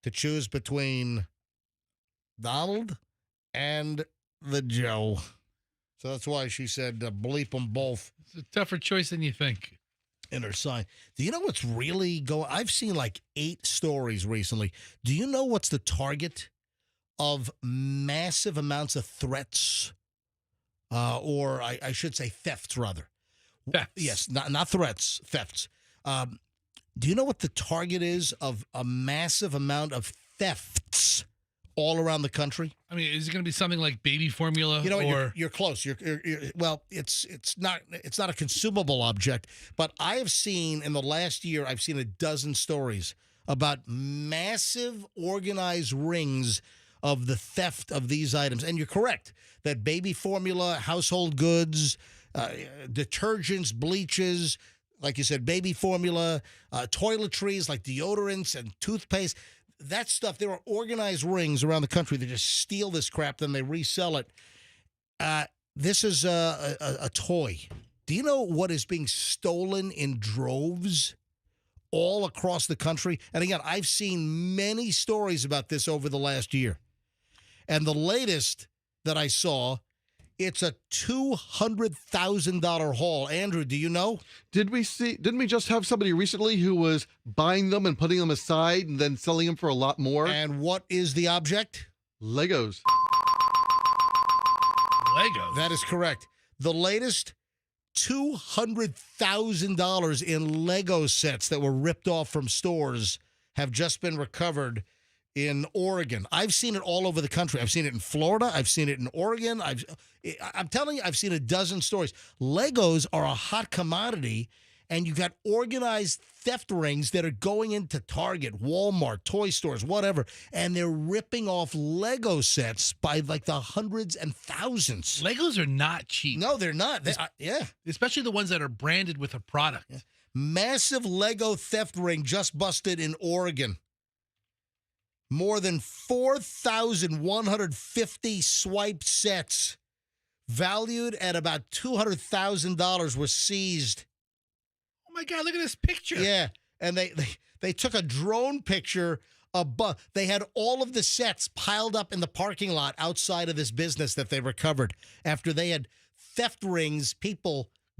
to choose between Donald and the Joe. So that's why she said bleep them both. It's a tougher choice than you think. In her sign. Do you know what's really going? I've seen like 8 stories recently. Do you know what's the target of massive amounts of threats? Or I should say thefts, rather. Thefts. Yes, not threats, thefts. Do you know what the target is of a massive amount of thefts all around the country? I mean, is it going to be something like baby formula? You know, or you're close. Well, it's not a consumable object, but I have seen in the last year, I've seen a dozen stories about massive organized rings of the theft of these items. And you're correct that baby formula, household goods, detergents, bleaches, like you said, baby formula, toiletries like deodorants and toothpaste, that stuff, there are organized rings around the country that just steal this crap, then they resell it. This is a toy. Do you know what is being stolen in droves all across the country? And again, I've seen many stories about this over the last year. And the latest that I saw, it's a $200,000 haul. Andrew, do you know? Didn't we just have somebody recently who was buying them and putting them aside and then selling them for a lot more? And what is the object? Legos. Legos. That is correct. The latest, $200,000 in Lego sets that were ripped off from stores have just been recovered in Oregon. I've seen it all over the country. I've seen it in Florida. I've seen it in Oregon. I'm telling you, I've seen a dozen stories. Legos are a hot commodity, and you got organized theft rings that are going into Target, Walmart, toy stores, whatever, and they're ripping off Lego sets by like the hundreds and thousands. Legos are not cheap. No, they're not. Yeah. Especially the ones that are branded with a product. Yeah. Massive Lego theft ring just busted in Oregon. More than 4,150 swipe sets valued at about $200,000 were seized. Oh my God, look at this picture. Yeah, and they took a drone picture above. They had all of the sets piled up in the parking lot outside of this business that they recovered after they had theft rings,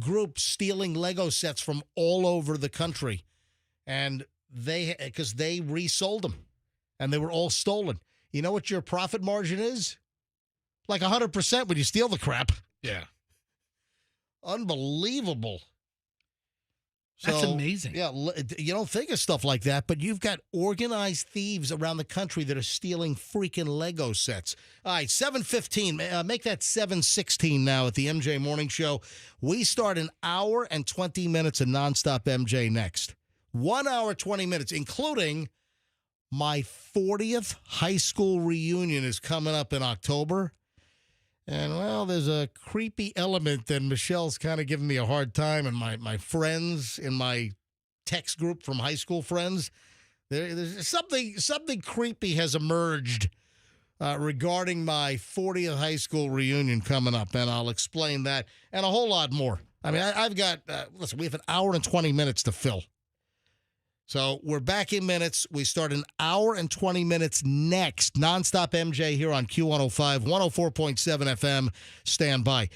groups stealing Lego sets from all over the country. And because they resold them. And they were all stolen. You know what your profit margin is? Like 100% when you steal the crap. Yeah. Unbelievable. That's amazing. Yeah, you don't think of stuff like that, but you've got organized thieves around the country that are stealing freaking Lego sets. All right, 7:15. Make that 7:16 now at the MJ Morning Show. We start an hour and 20 minutes of nonstop MJ next. 1 hour, 20 minutes, including my 40th high school reunion is coming up in October. And, well, there's a creepy element, and Michelle's kind of giving me a hard time, and my friends in my text group from high school friends. There's something creepy has emerged regarding my 40th high school reunion coming up, and I'll explain that and a whole lot more. I mean, I've got, listen, we have an hour and 20 minutes to fill. So we're back in minutes. We start an hour and 20 minutes next. Nonstop MJ here on Q105, 104.7 FM. Stand by.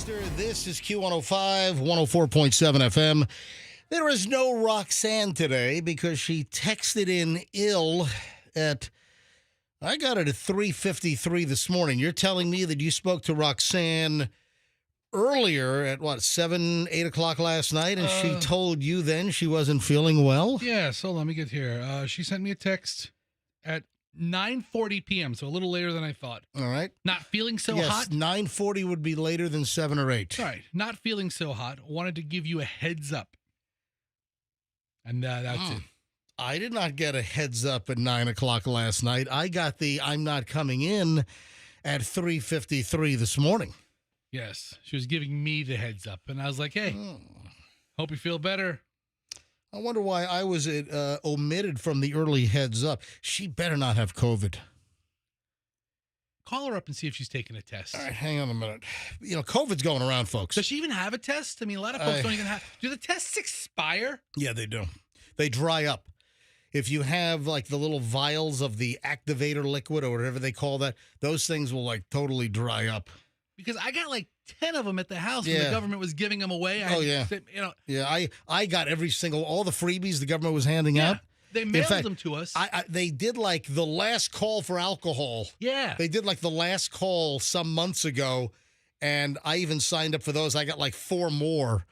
Fester. This is Q105, 104.7 FM. There is no Roxanne today because she texted in ill I got it at 3:53 this morning. You're telling me that you spoke to Roxanne earlier at 7, 8 o'clock last night, and she told you then she wasn't feeling well? Yeah, so let me get here. She sent me a text at 9:40 p.m., so a little later than I thought. All right. Not feeling so Yes, hot. 9:40 would be later than 7 or 8. All right, not feeling so hot. Wanted to give you a heads up. And that's it. I did not get a heads up at 9 o'clock last night. I got the I'm not coming in at 3:53 this morning. Yes, she was giving me the heads up, and I was like, hey, hope you feel better. I wonder why I was omitted from the early heads up. She better not have COVID. Call her up and see if she's taking a test. All right, hang on a minute. You know, COVID's going around, folks. Does she even have a test? I mean, a lot of folks don't even have. Do the tests expire? Yeah, they do. They dry up. If you have like the little vials of the activator liquid or whatever they call that, those things will like totally dry up. Because I got like 10 of them at the house when Yeah. the government was giving them away. Yeah. Yeah, I got all the freebies the government was handing out. They mailed fact, them to us. They did like the last call for alcohol. Yeah. They did like the last call some months ago, and I even signed up for those. I got like 4 more.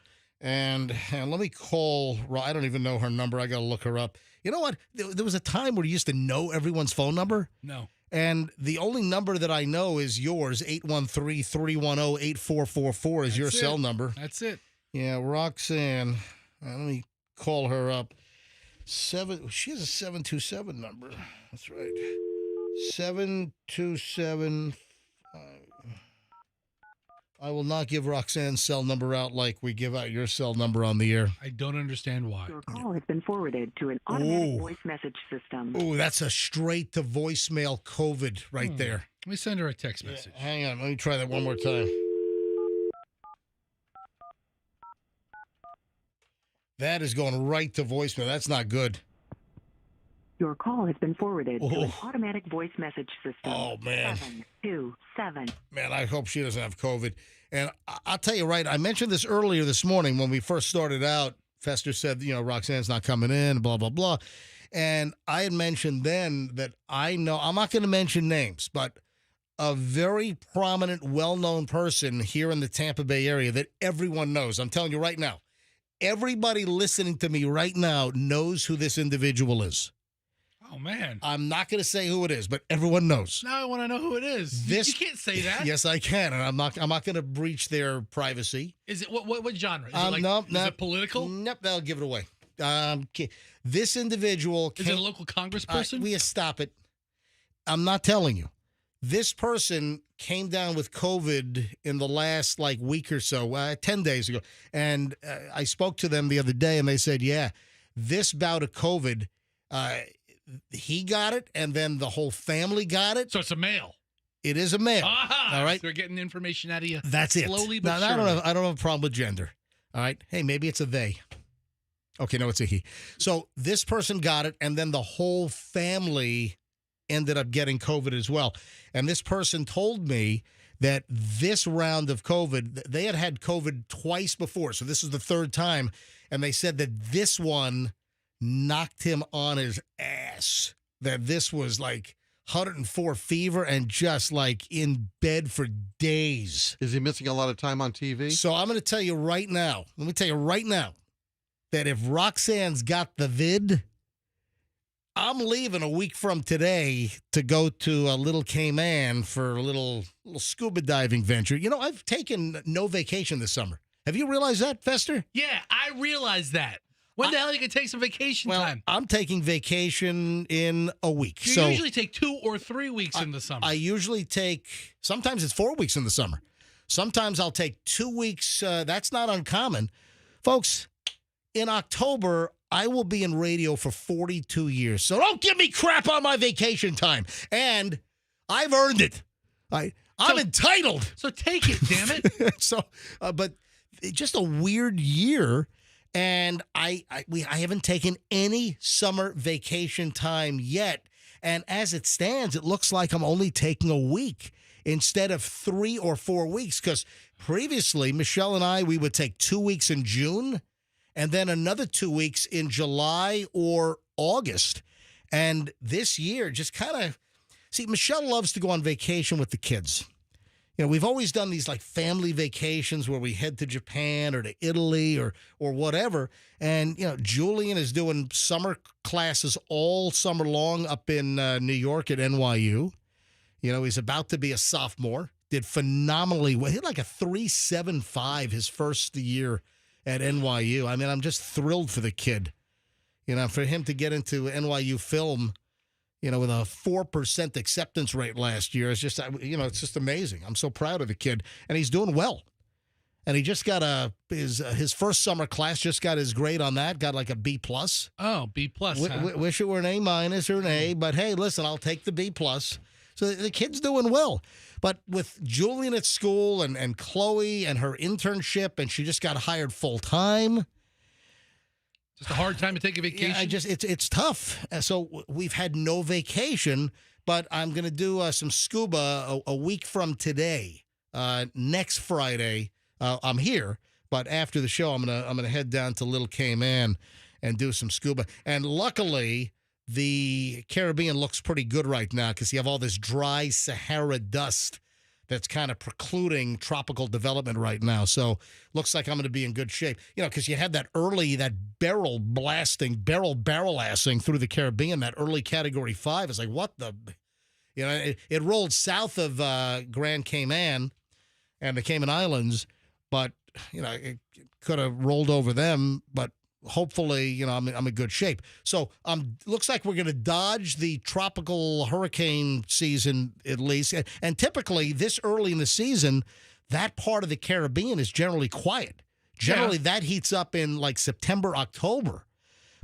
And let me call, I don't even know her number. I got to look her up. You know what? There was a time where you used to know everyone's phone number. No. And the only number that I know is yours, 813-310-8444 is your cell number. That's it. Yeah, Roxanne. Let me call her up. She has a 727 number. That's right. 727. I will not give Roxanne's cell number out like we give out your cell number on the air. I don't understand why. Your call has been forwarded to an automatic voice message system. Oh, that's a straight to voicemail COVID right there. Let me send her a text message. Hang on, let me try that one more time. That is going right to voicemail. That's not good. Your call has been forwarded to an automatic voice message system. Oh, man. 727. Man, I hope she doesn't have COVID. And I'll tell you right, I mentioned this earlier this morning when we first started out. Fester said, Roxanne's not coming in, blah, blah, blah. And I had mentioned then that I'm not going to mention names, but a very prominent, well-known person here in the Tampa Bay area that everyone knows. I'm telling you right now, everybody listening to me right now knows who this individual is. Oh, man. I'm not going to say who it is, but everyone knows. Now I want to know who it is. You can't say that. Yes, I can, and I'm not going to breach their privacy. Is it what genre? Is it No, is it political? Nope, that'll give it away. This individual Is it a local congressperson? We stop it. I'm not telling you. This person came down with COVID in the last week or so, 10 days ago, and I spoke to them the other day, and they said, yeah, this bout of COVID. He got it, and then the whole family got it. So it's a male. It is a male. Aha! All right. So they're getting information out of you. That's it. Slowly but now, surely. I don't have a problem with gender. All right. Hey, maybe it's a they. Okay, no, it's a he. So this person got it, and then the whole family ended up getting COVID as well. And this person told me that this round of COVID, they had COVID twice before. So this is the third time. And they said that this one knocked him on his ass, that this was 104 fever and just in bed for days. Is he missing a lot of time on TV? So I'm going to tell you right now, that if Roxanne's got the vid, I'm leaving a week from today to go to a Little Cayman for a little scuba diving venture. I've taken no vacation this summer. Have you realized that, Fester? Yeah, I realized that. When the hell are you going to take some vacation time? I'm taking vacation in a week. You usually take 2 or 3 weeks in the summer. I usually take, sometimes it's 4 weeks in the summer. Sometimes I'll take 2 weeks. That's not uncommon. Folks, in October, I will be in radio for 42 years. So don't give me crap on my vacation time. And I've earned it. I'm entitled. So take it, damn it. But just a weird year. And I haven't taken any summer vacation time yet. And as it stands, it looks like I'm only taking a week. instead of 3 or 4 weeks. Because previously, Michelle and I, we would take 2 weeks in June and then another 2 weeks in July or August. And this year, just kind of, see, Michelle loves to go on vacation with the kids. You know, we've always done these like family vacations where we head to Japan or to Italy or whatever. And, you know, Julian is doing summer classes all summer long up in New York at NYU. You know, he's about to be a sophomore. Did phenomenally well. He had like a 3.75 his first year at NYU. I mean, I'm just thrilled for the kid. You know, for him to get into NYU film, you know, with a 4% acceptance rate last year, it's just, you know, it's just amazing. I'm so proud of the kid, and he's doing well. And he just got his first summer class, just got his grade on that, got like a B+. Oh, B+. Huh? Wish it were an A- or an A, but hey, listen, I'll take the B+. So the kid's doing well. But with Julian at school and Chloe and her internship, and she just got hired full time. Just a hard time to take a vacation. Yeah, it's tough. So we've had no vacation, but I'm going to do some scuba a week from today. Next Friday, I'm here, but after the show, I'm gonna head down to Little Cayman and do some scuba. And luckily, the Caribbean looks pretty good right now because you have all this dry Sahara dust that's kind of precluding tropical development right now. So looks like I'm going to be in good shape. You know, because you had that barrel assing through the Caribbean, that early Category 5. It's like, what the, you know, it rolled south of Grand Cayman and the Cayman Islands, but, you know, it could have rolled over them, but hopefully, you know, I'm in good shape. So looks like we're going to dodge the tropical hurricane season at least. And typically this early in the season, that part of the Caribbean is generally quiet. Generally, that heats up in like September, October.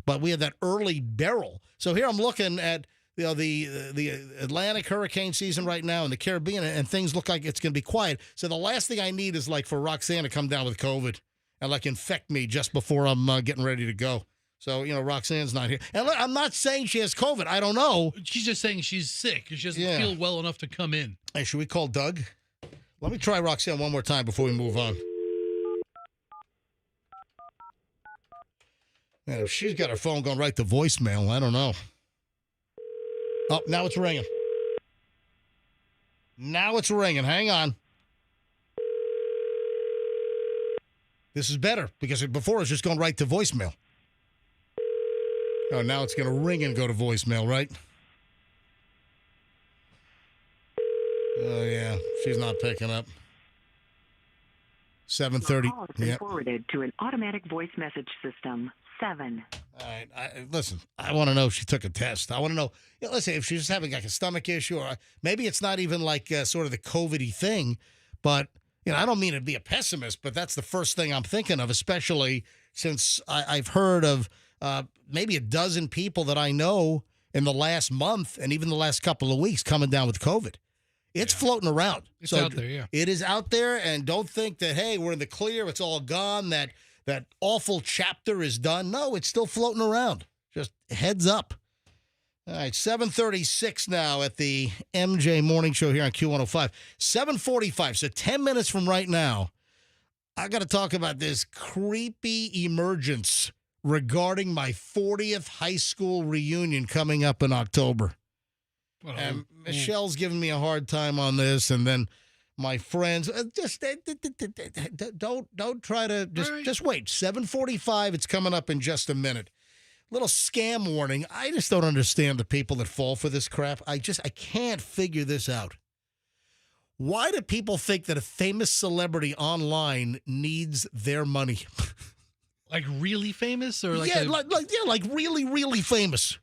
But we have that early barrel. So here I'm looking at, you know, the Atlantic hurricane season right now in the Caribbean, and things look like it's going to be quiet. So the last thing I need is like for Roxanne to come down with COVID and like infect me just before I'm getting ready to go. So, you know, Roxanne's not here. And I'm not saying she has COVID. I don't know. She's just saying she's sick. She doesn't feel well enough to come in. Hey, should we call Doug? Let me try Roxanne one more time before we move on. Man, if she's got her phone going right to voicemail, I don't know. Oh, now it's ringing. Now it's ringing. Hang on. This is better because before it was just going right to voicemail. Oh, now it's going to ring and go to voicemail, right? Oh, yeah. She's not picking up. 7:30. Your call has been forwarded to an automatic voice message system. 7. All right. Listen, I want to know if she took a test. I want to know, you know, listen, if she's just having like a stomach issue, or maybe it's not even like sort of the COVID-y thing, but, you know, I don't mean to be a pessimist, but that's the first thing I'm thinking of, especially since I've heard of maybe a dozen people that I know in the last month and even the last couple of weeks coming down with COVID. It's floating around. It's out there, yeah. It is out there, and don't think that, hey, we're in the clear, it's all gone, that awful chapter is done. No, it's still floating around. Just heads up. All right, 7:36 now at the MJ Morning Show here on Q105. 7:45, so 10 minutes from right now, I got to talk about this creepy emergence regarding my 40th high school reunion coming up in October. And Michelle's giving me a hard time on this, and then my friends just don't try to just wait. 7:45. It's coming up in just a minute. Little scam warning. I just don't understand the people that fall for this crap. I can't figure this out. Why do people think that a famous celebrity online needs their money? Like really famous, or like like really, really famous.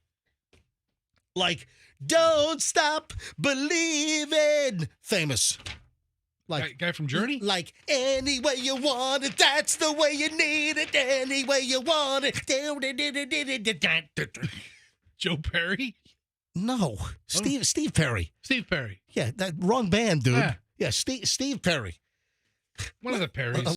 Like, don't stop believing. Famous. Like guy from Journey? Like, any way you want it, that's the way you need it. Any way you want it. Joe Perry? No. Steve Perry. Steve Perry. Yeah, that wrong band, dude. Yeah, Steve Perry. One of the Perrys.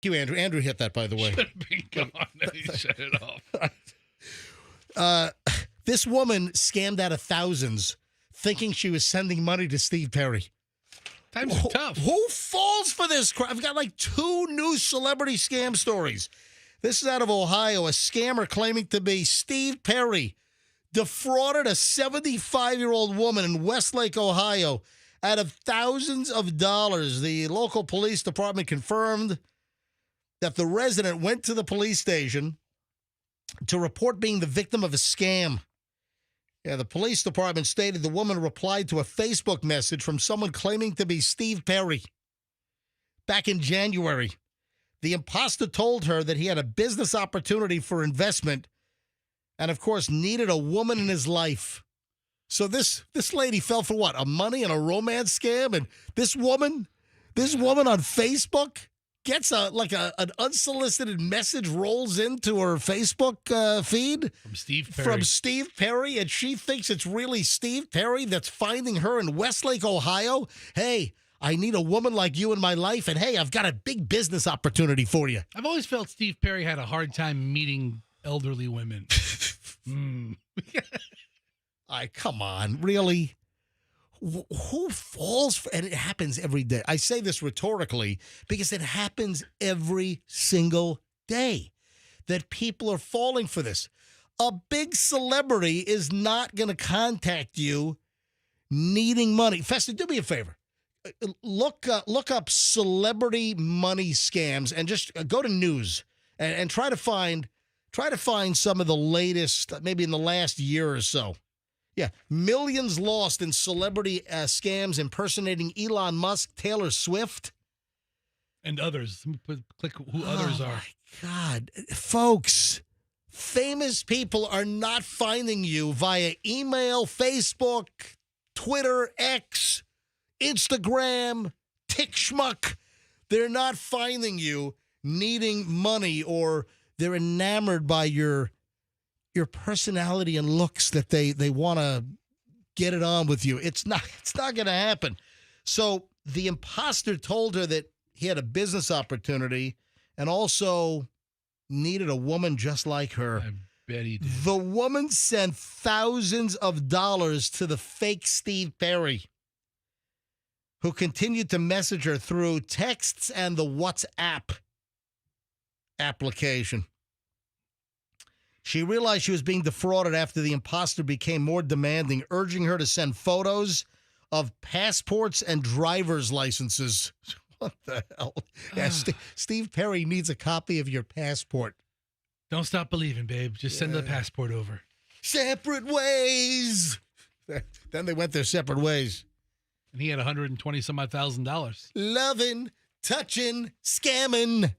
you, Andrew. Andrew hit that, by the way. Should have been gone. He shut it off. This woman scammed out of thousands, thinking she was sending money to Steve Perry. Times are tough. Who falls for this crap? I've got like 2 new celebrity scam stories. This is out of Ohio. A scammer claiming to be Steve Perry defrauded a 75-year-old woman in Westlake, Ohio, out of thousands of dollars. The local police department confirmed that the resident went to the police station to report being the victim of a scam. Yeah, the police department stated the woman replied to a Facebook message from someone claiming to be Steve Perry. Back in January, the imposter told her that he had a business opportunity for investment and, of course, needed a woman in his life. So this lady fell for what? A money and a romance scam? And this woman on Facebook gets an unsolicited message rolls into her Facebook feed From Steve Perry. And she thinks it's really Steve Perry that's finding her in Westlake, Ohio. Hey, I need a woman like you in my life, and hey, I've got a big business opportunity for you. I've always felt Steve Perry had a hard time meeting elderly women. Come on, really? Who falls for, and it happens every day. I say this rhetorically because it happens every single day that people are falling for this. A big celebrity is not going to contact you needing money. Fester, do me a favor. Look up celebrity money scams and just go to news and try to find some of the latest, maybe in the last year or so. Yeah, millions lost in celebrity scams impersonating Elon Musk, Taylor Swift, and others. Click who others are. Oh, my God. Folks, famous people are not finding you via email, Facebook, Twitter, X, Instagram, TikShmuck. They're not finding you needing money, or they're enamored by your personality and looks that they want to get it on with you. It's not going to happen. So the imposter told her that he had a business opportunity and also needed a woman just like her. I bet he did. The woman sent thousands of dollars to the fake Steve Perry, who continued to message her through texts and the WhatsApp application. She realized she was being defrauded after the imposter became more demanding, urging her to send photos of passports and driver's licenses. What the hell? Yeah, Steve Perry needs a copy of your passport. Don't stop believing, babe. Just send the passport over. Separate ways. Then they went their separate ways. And he had $120,000. Loving, touching, scamming.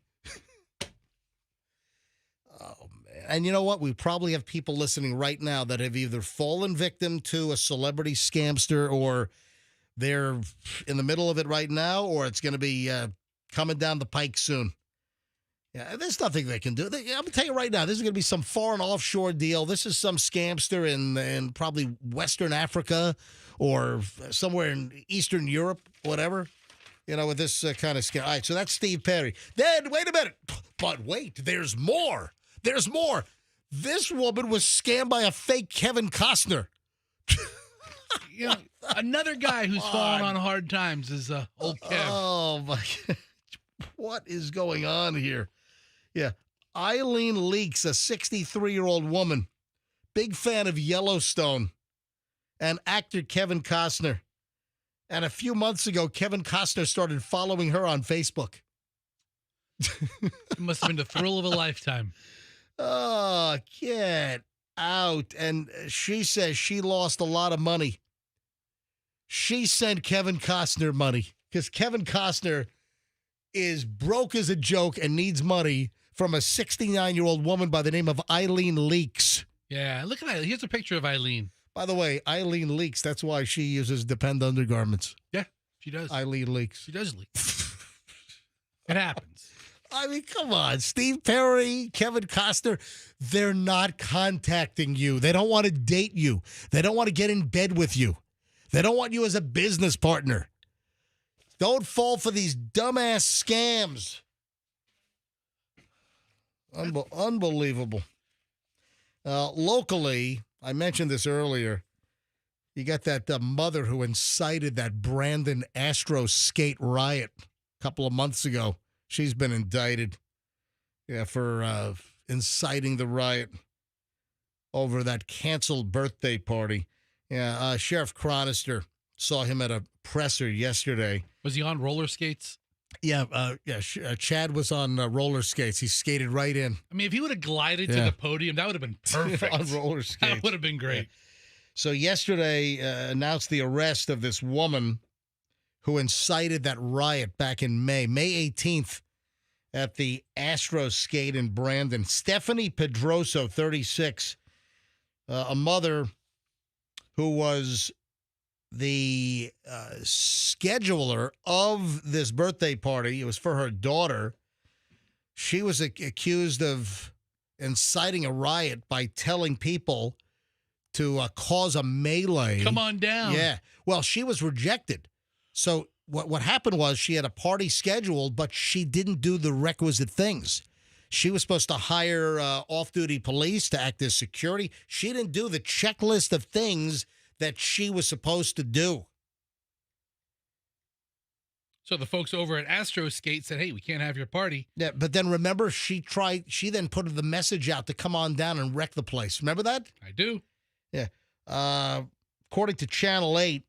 Oh, man. And you know what? We probably have people listening right now that have either fallen victim to a celebrity scamster, or they're in the middle of it right now, or it's going to be coming down the pike soon. Yeah, there's nothing they can do. I'm going to tell you right now, this is going to be some foreign offshore deal. This is some scamster in probably Western Africa or somewhere in Eastern Europe, whatever, with this kind of scam. All right, so that's Steve Perry. Then, wait a minute. But wait, there's more. There's more. This woman was scammed by a fake Kevin Costner. Another guy who's fallen on hard times is old Kev. Oh, my God. What is going on here? Yeah. Eileen Leaks, a 63-year-old woman, big fan of Yellowstone, and actor Kevin Costner. And a few months ago, Kevin Costner started following her on Facebook. It must have been the thrill of a lifetime. Oh, get out. And she says she lost a lot of money. She sent Kevin Costner money because Kevin Costner is broke as a joke and needs money from a 69-year-old woman by the name of Eileen Leaks. Yeah, look at that. Here's a picture of Eileen. By the way, Eileen Leaks, that's why she uses Depend undergarments. Yeah, she does. Eileen Leaks. She does leak. It happens. I mean, come on. Steve Perry, Kevin Costner, they're not contacting you. They don't want to date you. They don't want to get in bed with you. They don't want you as a business partner. Don't fall for these dumbass scams. Unbelievable. Locally, I mentioned this earlier. You got that mother who incited that Brandon Astro skate riot a couple of months ago. She's been indicted, for inciting the riot over that canceled birthday party. Yeah, Sheriff Chronister saw him at a presser yesterday. Was he on roller skates? Yeah, Chad was on roller skates. He skated right in. I mean, if he would have glided to the podium, that would have been perfect. On roller skates. That would have been great. Yeah. So yesterday announced the arrest of this woman who incited that riot back in May 18th at the Astro Skate in Brandon. Stephanie Pedroso, 36, a mother who was the scheduler of this birthday party. It was for her daughter. She was accused of inciting a riot by telling people to cause a melee. Come on down. Yeah. Well, she was rejected. So what happened was she had a party scheduled, but she didn't do the requisite things. She was supposed to hire off-duty police to act as security. She didn't do the checklist of things that she was supposed to do. So the folks over at Astro Skate said, hey, we can't have your party. Yeah, but then remember, she then put the message out to come on down and wreck the place. Remember that? I do. Yeah. According to Channel 8,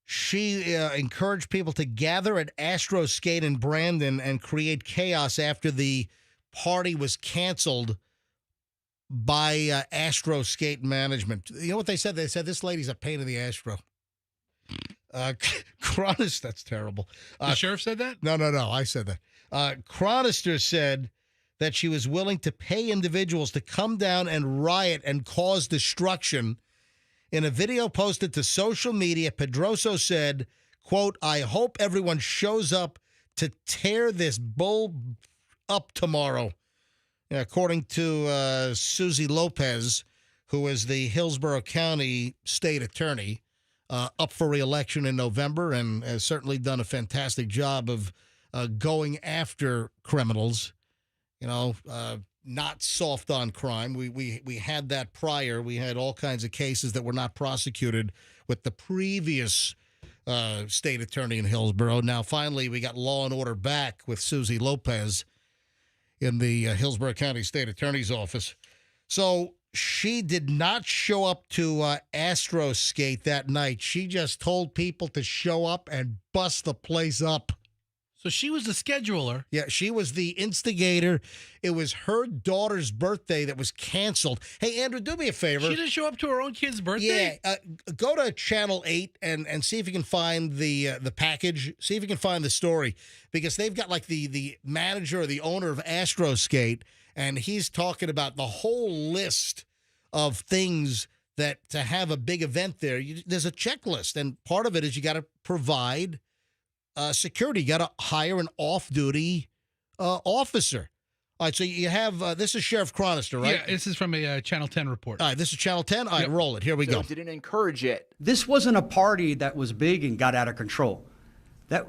she encouraged people to gather at Astro Skate in Brandon and create chaos after the party was canceled by Astro Skate management. You know what they said? They said, this lady's a pain in the Astro. Chronister, that's terrible. The sheriff said that? No, I said that. Chronister said that she was willing to pay individuals to come down and riot and cause destruction. In a video posted to social media, Pedroso said, quote, I hope everyone shows up to tear this bull up tomorrow. According to Susie Lopez, who is the Hillsborough County state attorney, up for re-election in November and has certainly done a fantastic job of going after criminals, not soft on crime. We had that prior. We had all kinds of cases that were not prosecuted with the previous state attorney in Hillsborough. Now, finally, we got law and order back with Susie Lopez in the Hillsborough County State Attorney's Office. So she did not show up to Astro Skate that night. She just told people to show up and bust the place up. So she was the scheduler. Yeah, she was the instigator. It was her daughter's birthday that was canceled. Hey, Andrew, do me a favor. She didn't show up to her own kid's birthday? Yeah, go to Channel 8 and see if you can find the package. See if you can find the story. Because they've got like the manager or the owner of Astro Skate, and he's talking about the whole list of things that to have a big event there, there's a checklist. And part of it is you got to provide security. You got to hire an off-duty officer. All right, so you have, this is Sheriff Chronister, right? Yeah, this is from a Channel 10 report. All right, this is Channel 10? All right, roll it. Here we go. Didn't encourage it. This wasn't a party that was big and got out of control.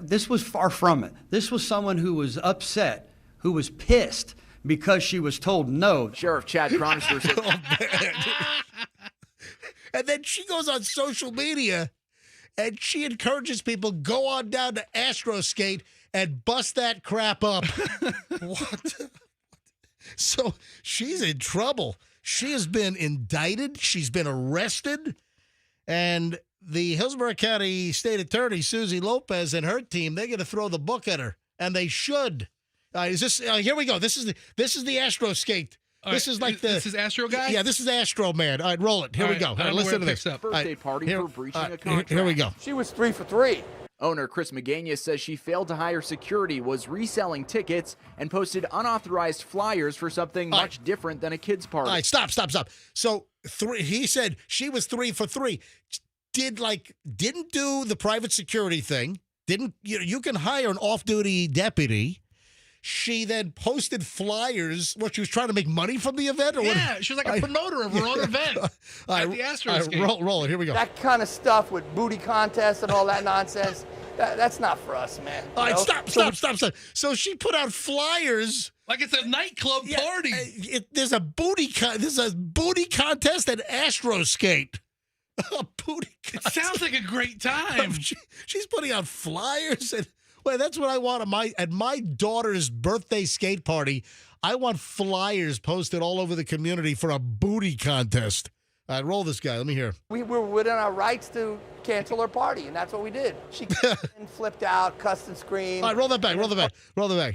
This was far from it. This was someone who was upset, who was pissed because she was told no. Sheriff Chad Chronister said, And then she goes on social media and she encourages people, go on down to Astro Skate and bust that crap up. What? So she's in trouble. She has been indicted. She's been arrested. And the Hillsborough County State Attorney, Susie Lopez, and her team, they're going to throw the book at her. And they should. Is this? Here we go. This is the Astro Skate. This is like this is Astro guy? Yeah, this is Astro Man. All right, roll it. Here we go. All right, listen to this. birthday party for breaching a contract. Here we go. She was 3 for 3. Owner Chris McGania says she failed to hire security, was reselling tickets, and posted unauthorized flyers for something much different than a kid's party. All right, stop. So he said she was 3 for 3. Didn't do the private security thing. You can hire an off-duty deputy. She then posted flyers. What, she was trying to make money from the event? Or yeah, what? she was like a promoter of her own event at the Astro Skate. Roll it. Here we go. That kind of stuff with booty contests and all that nonsense, That's not for us, man. All right, You know? stop. So she put out flyers. Like it's a nightclub party. There's a booty contest at Astro Skate. A booty It contest. sounds like a great time. She's putting out flyers, and well, that's what I want at my daughter's birthday skate party. I want flyers posted all over the community for a booty contest. All right, roll this guy. Let me hear. We were within our rights to cancel her party, and that's what we did. She came in, flipped out, cussed and screamed. All right, roll that back.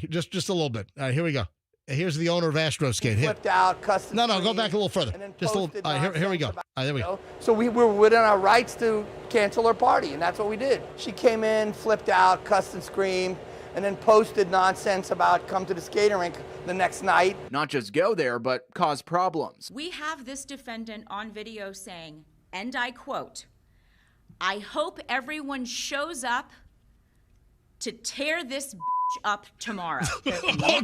Just a little bit. All right, here we go. Here's the owner of Astro Skate. Flipped out, cussed and No, screamed, go back a little further. and then Just a little. posted All right, here we go. All nonsense right, there we about, go. So we were within our rights to cancel her party, and that's what we did. She came in, flipped out, cussed and screamed, and then posted nonsense about come to the skating rink the next night. Not just go there, but cause problems. We have this defendant on video saying, and I quote, "I hope everyone shows up to tear this up tomorrow." Whoa.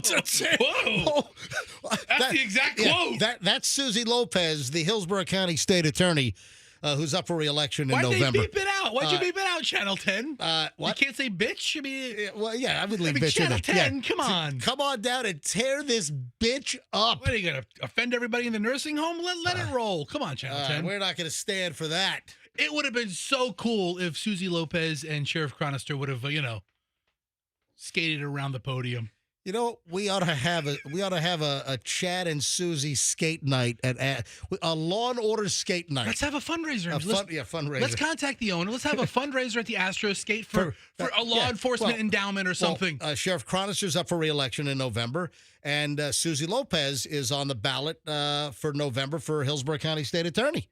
That's the exact quote. That's Susie Lopez, the Hillsborough County State Attorney, who's up for re-election in Why'd November. they beep it out? Why'd you beep it out, Channel 10? What? You can't say bitch? I mean, I would leave bitch Channel in there. 10, come on. Come on down and tear this bitch up. What, are you going to offend everybody in the nursing home? Let it roll. Come on, Channel 10. We're not going to stand for that. It would have been so cool if Susie Lopez and Sheriff Chronister would have, skated around the podium. You know, we ought to have a Chad and Susie skate night at a Law and Order skate night. Let's have a fundraiser. Fundraiser. Let's contact the owner. Let's have a fundraiser at the Astro Skate for a law enforcement endowment or something. Sheriff Chronister's up for re-election in November, and Susie Lopez is on the ballot for November for Hillsborough County State Attorney.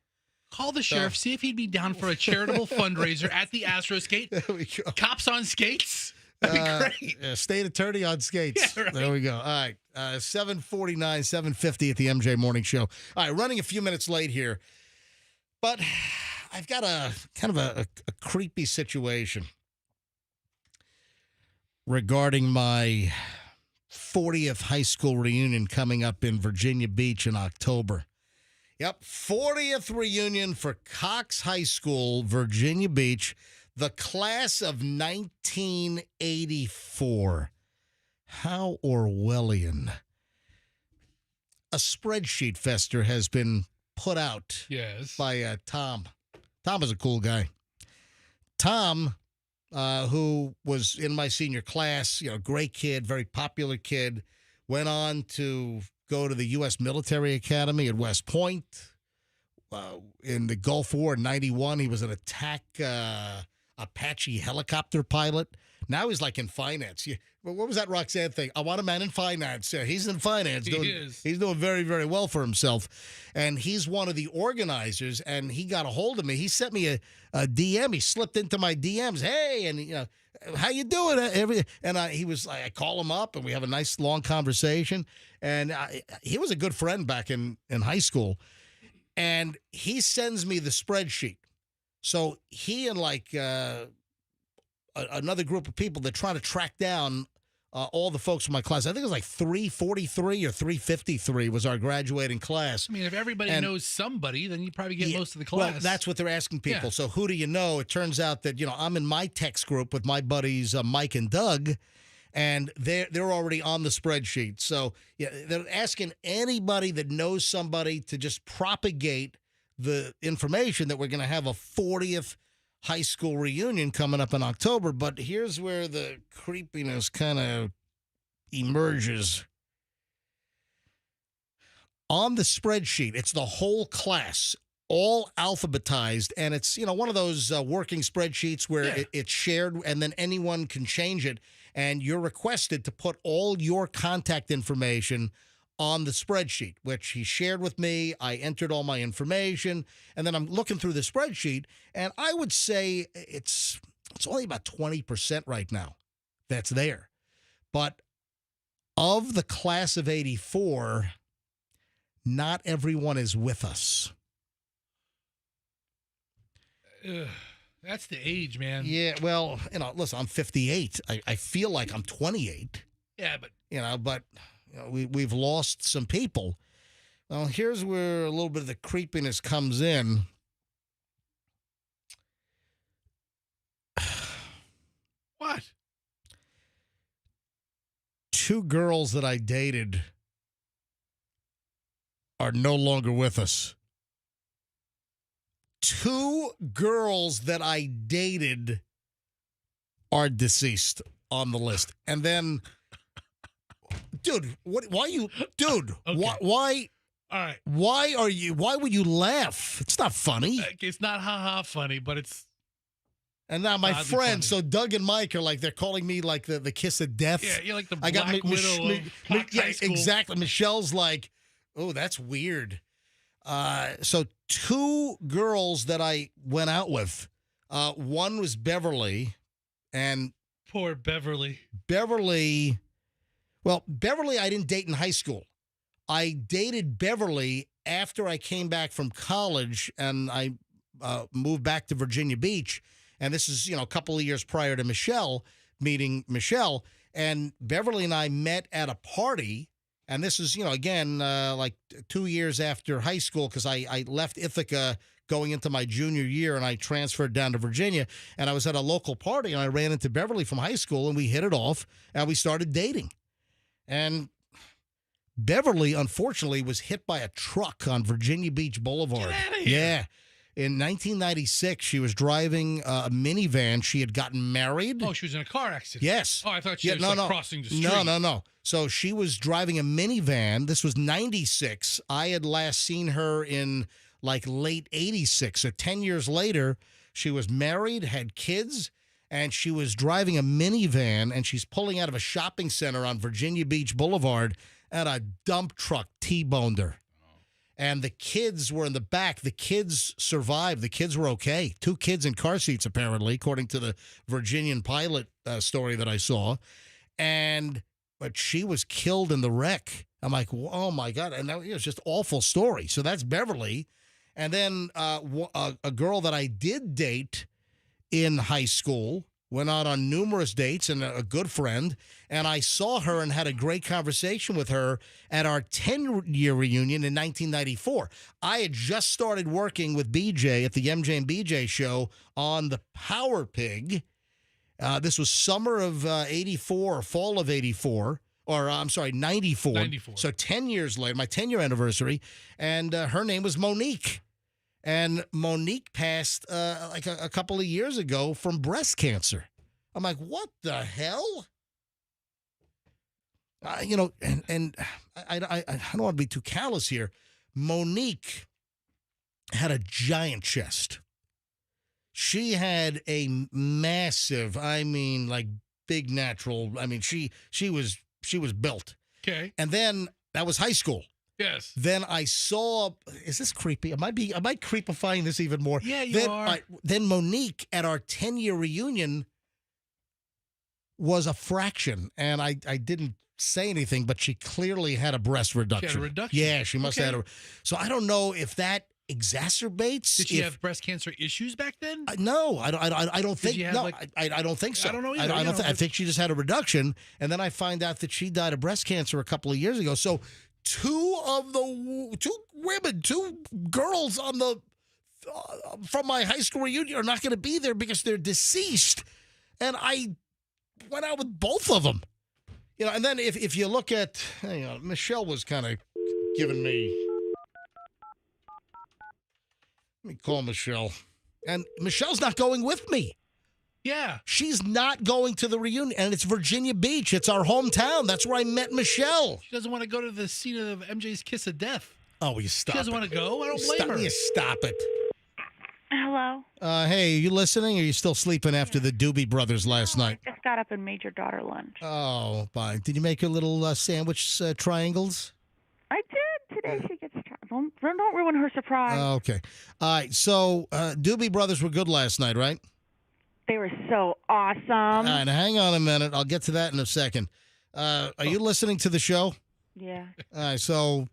Call the sheriff, see if he'd be down for a charitable fundraiser at the Astro Skate. There we go. Cops on skates. That'd be great. State Attorney on skates. Yeah, right. There we go. All right. 7:49, 7:50 at the MJ Morning Show. All right, running a few minutes late here. But I've got a kind of a creepy situation regarding my 40th high school reunion coming up in Virginia Beach in October. Yep, 40th reunion for Cox High School, Virginia Beach. The class of 1984. How Orwellian. A spreadsheet, Fester, has been put out by Tom. Tom is a cool guy. Tom, who was in my senior class, great kid, very popular kid, went on to go to the U.S. Military Academy at West Point. In the Gulf War in 91, he was an attack Apache helicopter pilot. Now he's like in finance. What was that Roxanne thing? I want a man in finance. Yeah, he's in finance. He's doing very, very well for himself. And he's one of the organizers, and he got a hold of me. He sent me a DM. He slipped into my DMs. Hey, and how you doing? And I call him up, and we have a nice long conversation. And he was a good friend back in high school. And he sends me the spreadsheet. So he and another group of people, they're trying to track down all the folks from my class. I think it was like 343 or 353 was our graduating class. I mean, if everybody knows somebody, then you probably get most of the class. Well, that's what they're asking people. Yeah. So who do you know? It turns out that, I'm in my text group with my buddies Mike and Doug, and they're already on the spreadsheet. So they're asking anybody that knows somebody to just propagate the information that we're going to have a 40th high school reunion coming up in October. But here's where the creepiness kind of emerges. On the spreadsheet, it's the whole class, all alphabetized, and it's, one of those working spreadsheets where it's shared and then anyone can change it, and you're requested to put all your contact information on the spreadsheet, which he shared with me. I entered all my information, and then I'm looking through the spreadsheet, and I would say it's only about 20% right now that's there. But of the class of 84, not everyone is with us. That's the age, man. Yeah, well, listen, I'm 58. I feel like I'm 28. Yeah, but we've lost some people. Well, here's where a little bit of the creepiness comes in. What? 2 girls that I dated are no longer with us. 2 girls that I dated are deceased on the list. And then, dude, why you, dude, Okay. why, All right. why would you laugh? It's not funny. It's not ha-ha funny, but it's... And now my oddly friends, funny. so Doug and Mike are like, they're calling me like the kiss of death. Yeah, you're like the I got Black Widow of Hawk High School. exactly. Michelle's like, oh, that's weird. So 2 girls that I went out with. One was Beverly, and Poor Beverly. Beverly I didn't date in high school. I dated Beverly after I came back from college, and I moved back to Virginia Beach. And this is, a couple of years prior to meeting Michelle. And Beverly and I met at a party. And this is, again, like 2 years after high school, because I left Ithaca going into my junior year, and I transferred down to Virginia. And I was at a local party, and I ran into Beverly from high school, and we hit it off, and we started dating. And Beverly, unfortunately, was hit by a truck on Virginia Beach Boulevard. Get outta here. Yeah. In 1996, she was driving a minivan. She had gotten married. Oh, she was in a car accident. Yes. Oh, I thought she was crossing the street. No. So she was driving a minivan. This was 96. I had last seen her in like late 86. So 10 years later, she was married, had kids, and she was driving a minivan, and she's pulling out of a shopping center on Virginia Beach Boulevard, and a dump truck T-boned her. And the kids were in the back. The kids survived. The kids were okay. 2 kids in car seats, apparently, according to the Virginian pilot story that I saw. But she was killed in the wreck. I'm like, oh, my God. And that was just an awful story. So that's Beverly. And then a girl that I did date in high school, went out on numerous dates, and a good friend. And I saw her and had a great conversation with her at our 10-year reunion in 1994. I had just started working with BJ at the MJ and BJ show on the Power Pig. This was summer of 84 or fall of 84. Or, I'm sorry, 94. 94. So 10 years later, my 10-year anniversary. And her name was Monique. And Monique passed like a couple of years ago from breast cancer. I'm like, what the hell? And I don't want to be too callous here. Monique had a giant chest. She had a massive, like big natural. She was built. Okay. And then that was high school. Yes. Then I saw, is this creepy? Am I creepifying this even more? Yeah, you are. Then Monique at our 10-year reunion was a fraction, and I didn't say anything, but she clearly had a breast reduction. She had a reduction? Yeah, she must have had so I don't know if that exacerbates. Did she have breast cancer issues back then? No, I don't think. No, I don't think so. I don't know either. I think she just had a reduction, and then I find out that she died of breast cancer a couple of years ago. So 2 girls on the from my high school reunion are not going to be there because they're deceased, and I went out with both of them. And then if you look at, Michelle was kind of giving me. Let me call Michelle, and Michelle's not going with me. Yeah. She's not going to the reunion, and it's Virginia Beach. It's our hometown. That's where I met Michelle. She doesn't want to go to the scene of MJ's Kiss of Death. Oh, will you stop She doesn't want to go. I don't blame her. You stop it. Hello? Hey, are you listening, or are you still sleeping after the Doobie Brothers last night? I just got up and made your daughter lunch. Oh, fine. Did you make her little sandwich triangles? I did. Today she gets don't ruin her surprise. Okay. All right. So, Doobie Brothers were good last night, right? They were so awesome. All right, hang on a minute. I'll get to that in a second. Are you listening to the show? Yeah. All right, so...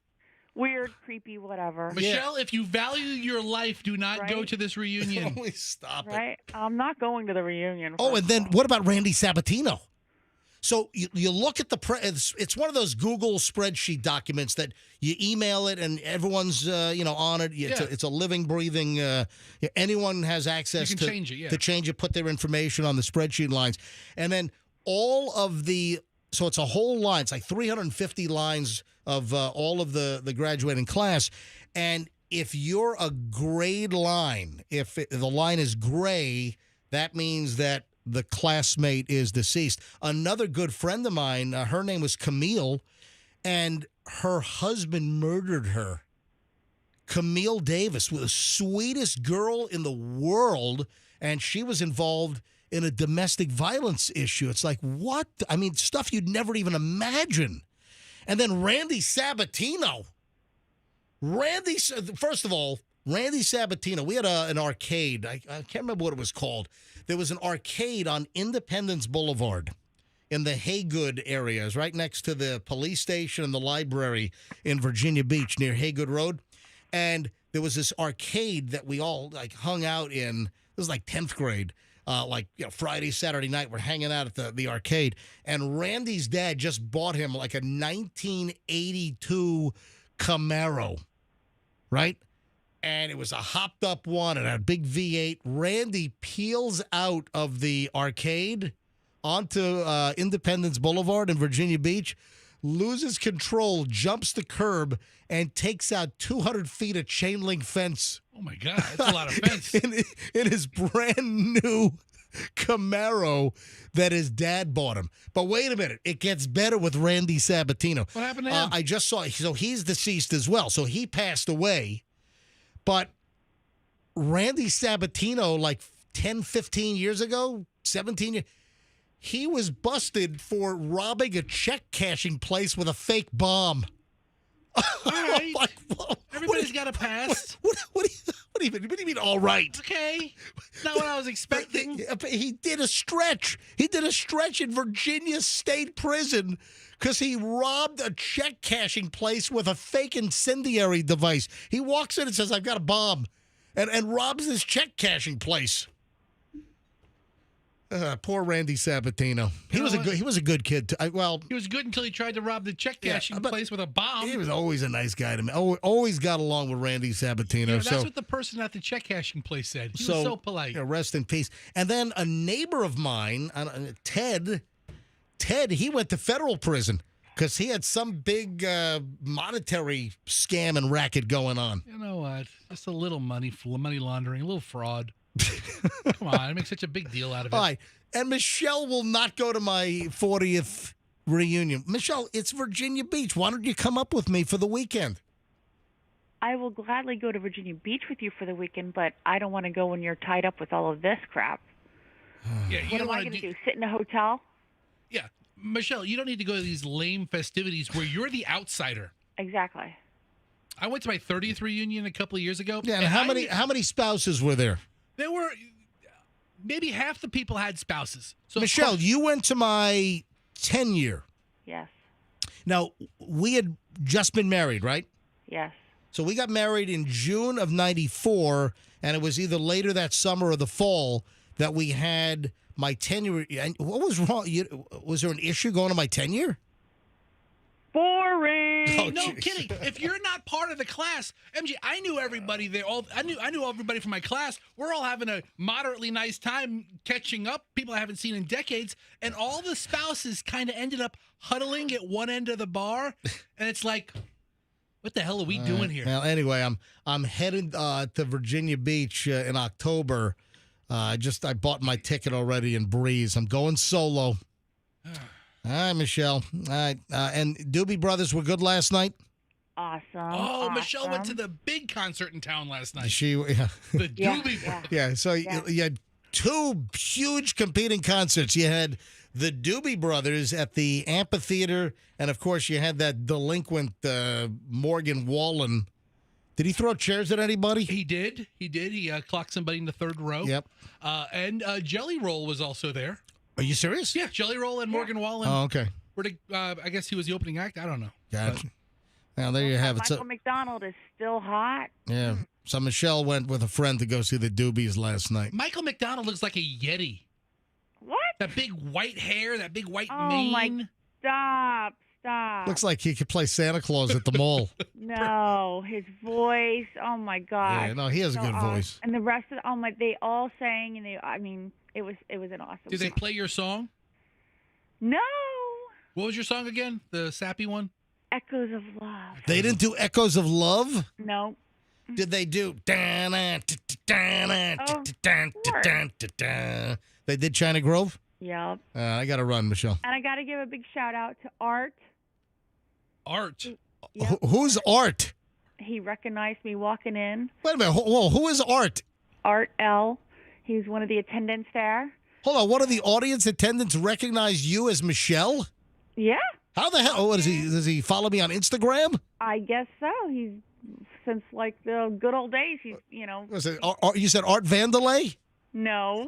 Weird, creepy, whatever. Michelle, if you value your life, do not go to this reunion. Please stop it. Right? I'm not going to the reunion. Oh, and then what about Randy Sabatino? So you look at it's one of those Google spreadsheet documents that you email it and everyone's on it. It's a living, breathing. Anyone has access you can change it, to change it, put their information on the spreadsheet lines, and then all of so it's a whole line. It's like 350 lines of all of the graduating class, and if you're a grade line, if the line is gray, that means that the classmate is deceased. Another good friend of mine, her name was Camille, and her husband murdered her. Camille Davis was the sweetest girl in the world, and she was involved in a domestic violence issue. It's like, what? I mean, stuff you'd never even imagine. And then Randy Sabatino. First of all, Randy Sabatino, we had an arcade. I can't remember what it was called. There was an arcade on Independence Boulevard in the Haygood areas, right next to the police station and the library in Virginia Beach near Haygood Road. And there was this arcade that we all hung out in. It was like 10th grade. Friday, Saturday night, we're hanging out at the arcade. And Randy's dad just bought him like a 1982 Camaro, right? And it was a hopped up one and a big V8. Randy peels out of the arcade onto Independence Boulevard in Virginia Beach, loses control, jumps the curb, and takes out 200 feet of chain link fence. Oh, my God. That's a lot of fence. in his brand new Camaro that his dad bought him. But wait a minute. It gets better with Randy Sabatino. What happened to him? I just saw. So he's deceased as well. So he passed away. But Randy Sabatino, like 10, 15 years ago, 17 years, he was busted for robbing a check cashing place with a fake bomb. All right. Everybody's got a pass. What do you mean, all right? Okay. Not what I was expecting. He did a stretch. He did a stretch in Virginia State Prison because he robbed a check cashing place with a fake incendiary device. He walks in and says, "I've got a bomb," and robs this check cashing place. Poor Randy Sabatino. He was a good kid. He was good until he tried to rob the check cashing place with a bomb. He was always a nice guy to me. Always got along with Randy Sabatino. That's what the person at the check cashing place said. He was so polite. Rest in peace. And then a neighbor of mine, Ted, he went to federal prison because he had some big monetary scam and racket going on. You know what? Just a little money laundering, a little fraud. Come on, I make such a big deal out of it. All right. And Michelle will not go to my 40th reunion. Michelle, it's Virginia Beach. Why don't you come up with me for the weekend? I will gladly go to Virginia Beach with you for the weekend, but I don't want to go when you're tied up with all of this crap. What am I going to do? Sit in a hotel? Yeah. Michelle, you don't need to go to these lame festivities where you're the outsider. Exactly. I went to my 30th reunion a couple of years ago. Yeah, and how many spouses were there? There were maybe half the people had spouses. So Michelle, you went to my 10-year. Yes. Now, we had just been married, right? Yes. So we got married in June of 94, and it was either later that summer or the fall that we had my 10-year. And what was wrong? Was there an issue going to my 10-year? Boring. Oh, no kidding. If you're not part of the class, MG, I knew everybody there. I knew everybody from my class. We're all having a moderately nice time catching up. People I haven't seen in decades, and all the spouses kind of ended up huddling at one end of the bar, and it's like, what the hell are we doing here? Well, anyway, I'm headed to Virginia Beach in October. I bought my ticket already in Breeze. I'm going solo. All right, Michelle. All right. And Doobie Brothers were good last night? Awesome. Oh, Michelle went to the big concert in town last night. The Doobie Brothers. Yeah, so you had two huge competing concerts. You had the Doobie Brothers at the amphitheater, and, of course, you had that delinquent Morgan Wallen. Did he throw chairs at anybody? He did. He clocked somebody in the third row. Yep. And Jelly Roll was also there. Are you serious? Yeah, Jelly Roll and Morgan Wallen. Oh, okay. I guess he was the opening act. I don't know. Gotcha. Now, there you have it. Michael McDonald is still hot. Yeah. So Michelle went with a friend to go see the Doobies last night. Michael McDonald looks like a Yeti. What? That big white hair, that big white Oh mane. my! Stop. Looks like he could play Santa Claus at the mall. No, his voice. Oh my gosh. Yeah, no, he has a good voice. And the rest of they all sang, and it was an awesome. Did they play your song? No. What was your song again? The sappy one? Echoes of Love. They didn't do Echoes of Love? No. Did they do? They did China Grove? Yep. I got to run, Michelle. And I got to give a big shout out to Art. Art? Yep. Who's Art? He recognized me walking in. Wait a minute. Whoa, who is Art? Art L. He's one of the attendants there. Hold on. One of the audience attendants recognize you as Michelle? Yeah. How the hell? Oh, does he follow me on Instagram? I guess so. He's since like the good old days. He's Was it? You said Art Vandelay? No.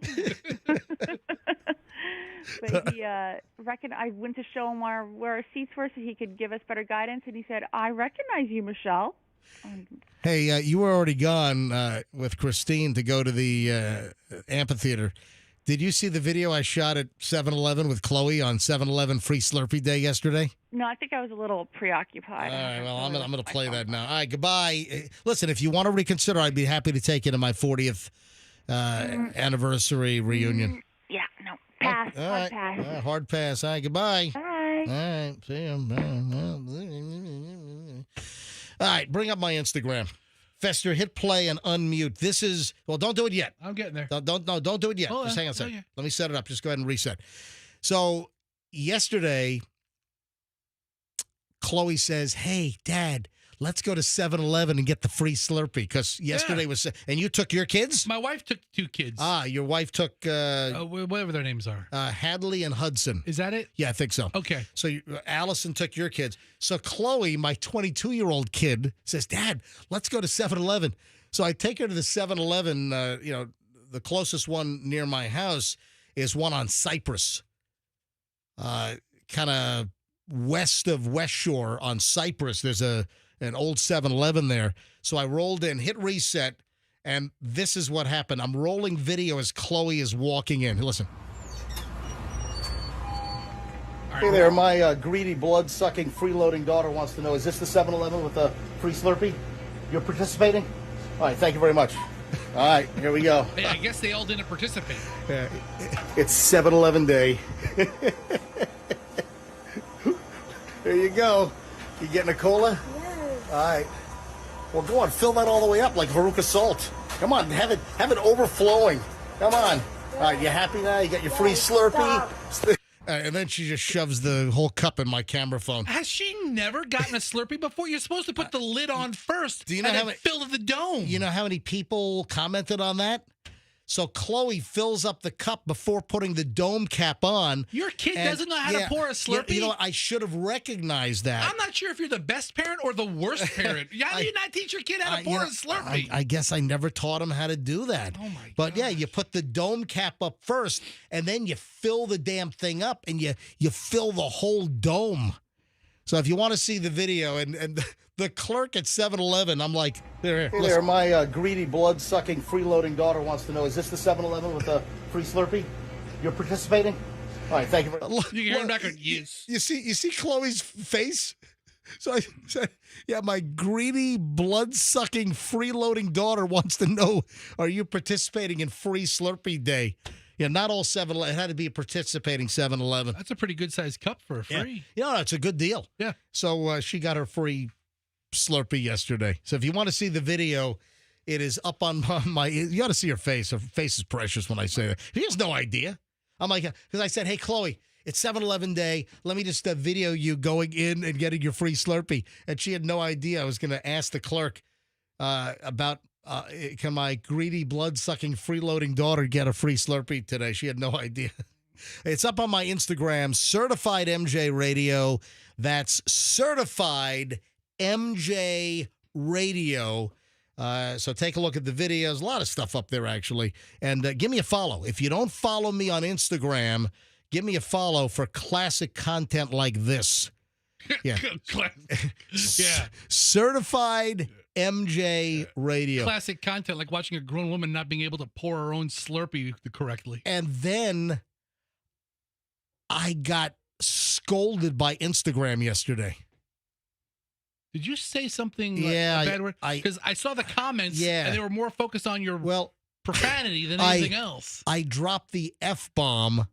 But he reckoned I went to show him where our seats were so he could give us better guidance, and he said, "I recognize you, Michelle." Hey, you were already gone with Christine to go to the amphitheater. Did you see the video I shot at 7-Eleven with Chloe on 7-Eleven Free Slurpee Day yesterday? No, I think I was a little preoccupied. All right, well, I'm going to play that now. All right, goodbye. Listen, if you want to reconsider, I'd be happy to take you to my 40th anniversary reunion. Yeah, no. Pass. All Hard right. pass. Hard pass. All right, goodbye. Bye. All right, see you. All right, bring up my Instagram. Fester, hit play and unmute. This is, well, don't do it yet. I'm getting there. Don't do it yet. Hold Just on. hang on a second. Okay. Let me set it up. Just go ahead and reset. So yesterday, Chloe says, "Hey, Dad, let's go to 7-Eleven and get the free Slurpee." Because yesterday was, and you took your kids? My wife took 2 kids. Your wife took whatever their names are. Hadley and Hudson. Is that it? Yeah, I think so. Okay. So Allison took your kids. So Chloe, my 22-year-old kid, says, "Dad, let's go to 7-Eleven." So I take her to the 7-Eleven. The closest one near my house is one on Cypress, kind of west of West Shore on Cypress. There's an old 7-Eleven there. So I rolled in, hit reset, and this is what happened. I'm rolling video as Chloe is walking in. Listen. Hey there, my greedy, blood-sucking, freeloading daughter wants to know, is this the 7-Eleven with the free Slurpee? You're participating? All right, thank you very much. All right, here we go. Hey, I guess they all didn't participate. It's 7-Eleven day. There you go. You getting a cola? Yes. All right. Well, go on, fill that all the way up like Veruca Salt. Come on, have it overflowing. Come on. All right, you happy now? You got your free Slurpee? And then she just shoves the whole cup in my camera phone. Has she never gotten a Slurpee before? You're supposed to put the lid on first. Do you know and how then many, fill the dome? You know how many people commented on that? So Chloe fills up the cup before putting the dome cap on. Your kid doesn't know how to pour a Slurpee? You know, I should have recognized that. I'm not sure if you're the best parent or the worst parent. How do you not teach your kid how to pour a Slurpee? I guess I never taught him how to do that. Oh, my But yeah, you put the dome cap up first, and then you fill the damn thing up, and you fill the whole dome. So if you want to see the video, and the clerk at 7-Eleven, I'm like, hey there, my greedy, blood-sucking, freeloading daughter wants to know, is this the 7-Eleven with the free Slurpee? You're participating? All right, thank you very much. You can hear him back on, yes. You see Chloe's face? So I said, yeah, my greedy, blood-sucking, freeloading daughter wants to know, are you participating in free Slurpee Day? Yeah, not all 7-Eleven. It had to be a participating 7-Eleven. That's a pretty good-sized cup for a free. Yeah, it's a good deal. Yeah. So she got her free Slurpee yesterday. So if you want to see the video, it is up on my you got to see her face. Her face is precious when I say that. She has no idea. I'm like, because I said, hey, Chloe, it's 7-Eleven day. Let me just video you going in and getting your free Slurpee. And she had no idea. I was going to ask the clerk about, can my greedy, blood-sucking, freeloading daughter get a free Slurpee today? She had no idea. It's up on my Instagram, Certified MJ Radio. That's Certified MJ Radio. So take a look at the videos. A lot of stuff up there, actually. And give me a follow. If you don't follow me on Instagram, give me a follow for classic content like this. Yeah. Yeah. Certified MJ Radio. Classic content, like watching a grown woman not being able to pour her own Slurpee correctly. And then I got scolded by Instagram yesterday. Did you say something like Yeah, a bad word? Because I saw the comments and they were more focused on your profanity than anything else. I dropped the F-bomb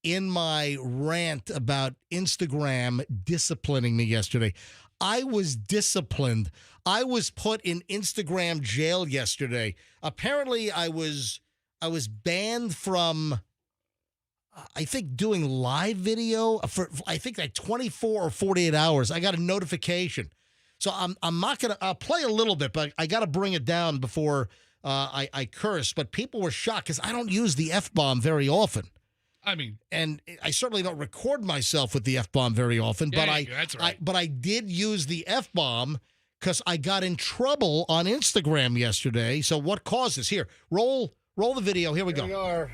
in my rant about Instagram disciplining me yesterday. I was disciplined. I was put in Instagram jail yesterday. Apparently, I was banned from, I think, doing live video for I think like 24 or 48 hours. I got a notification. So I'm not gonna. I'll play a little bit, but I got to bring it down before I curse. But people were shocked because I don't use the F-bomb very often. I mean, and I certainly don't record myself with the F-bomb very often, but that's right. but I did use the F-bomb because I got in trouble on Instagram yesterday. So what caused this? Here, roll the video. Here we go. We are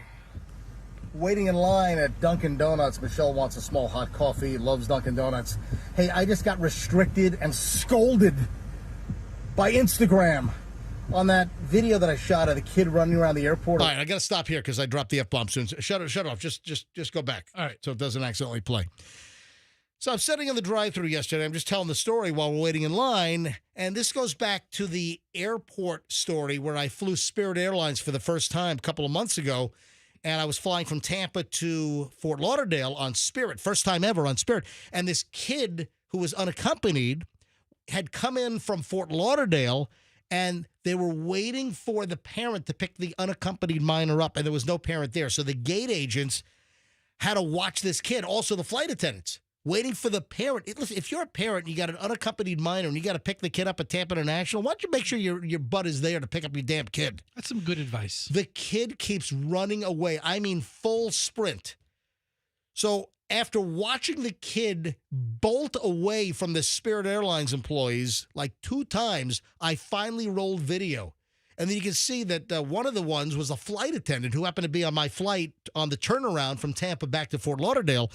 waiting in line at Dunkin' Donuts. Michelle wants a small hot coffee, loves Dunkin' Donuts. Hey, I just got restricted and scolded by Instagram on that video that I shot of the kid running around the airport. All right, I got to stop here because I dropped the F-bomb soon. Shut it off. Just go back. All right. So it doesn't accidentally play. So I'm sitting in the drive-thru yesterday. I'm just telling the story while we're waiting in line. And this goes back to the airport story where I flew Spirit Airlines for the first time a couple of months ago. And I was flying from Tampa to Fort Lauderdale on Spirit. First time ever on Spirit. And this kid who was unaccompanied had come in from Fort Lauderdale, and they were waiting for the parent to pick the unaccompanied minor up, and there was no parent there. So the gate agents had to watch this kid, also the flight attendants, waiting for the parent. Listen, if you're a parent and you got an unaccompanied minor and you got to pick the kid up at Tampa International, why don't you make sure your butt is there to pick up your damn kid? That's some good advice. The kid keeps running away. I mean, full sprint. So after watching the kid bolt away from the Spirit Airlines employees like 2 times, I finally rolled video. And then you can see that one of the ones was a flight attendant who happened to be on my flight on the turnaround from Tampa back to Fort Lauderdale.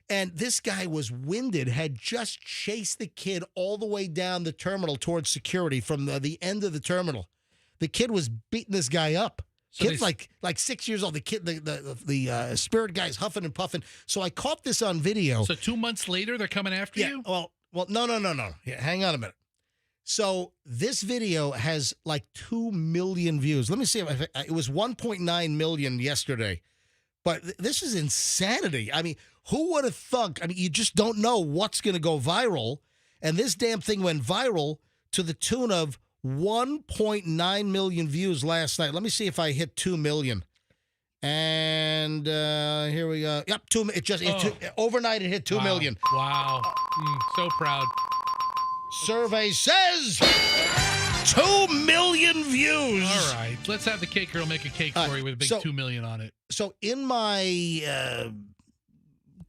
And this guy was winded, had just chased the kid all the way down the terminal towards security from the end of the terminal. The kid was beating this guy up. So Kid's like 6 years old. The kid, the Spirit guy's huffing and puffing. So I caught this on video. So 2 months later, they're coming after you? Well, no. Yeah, hang on a minute. So this video has like 2 million views. Let me see if it was 1.9 million yesterday. But this is insanity. I mean, who would have thunk? I mean, you just don't know what's going to go viral. And this damn thing went viral to the tune of 1.9 million views last night. Let me see if I hit 2 million. And here we go. Yep, overnight it hit 2 million. Wow. So proud. Survey says 2 million views. All right. Let's have the cake girl make a cake for you with a big 2 million on it. So in my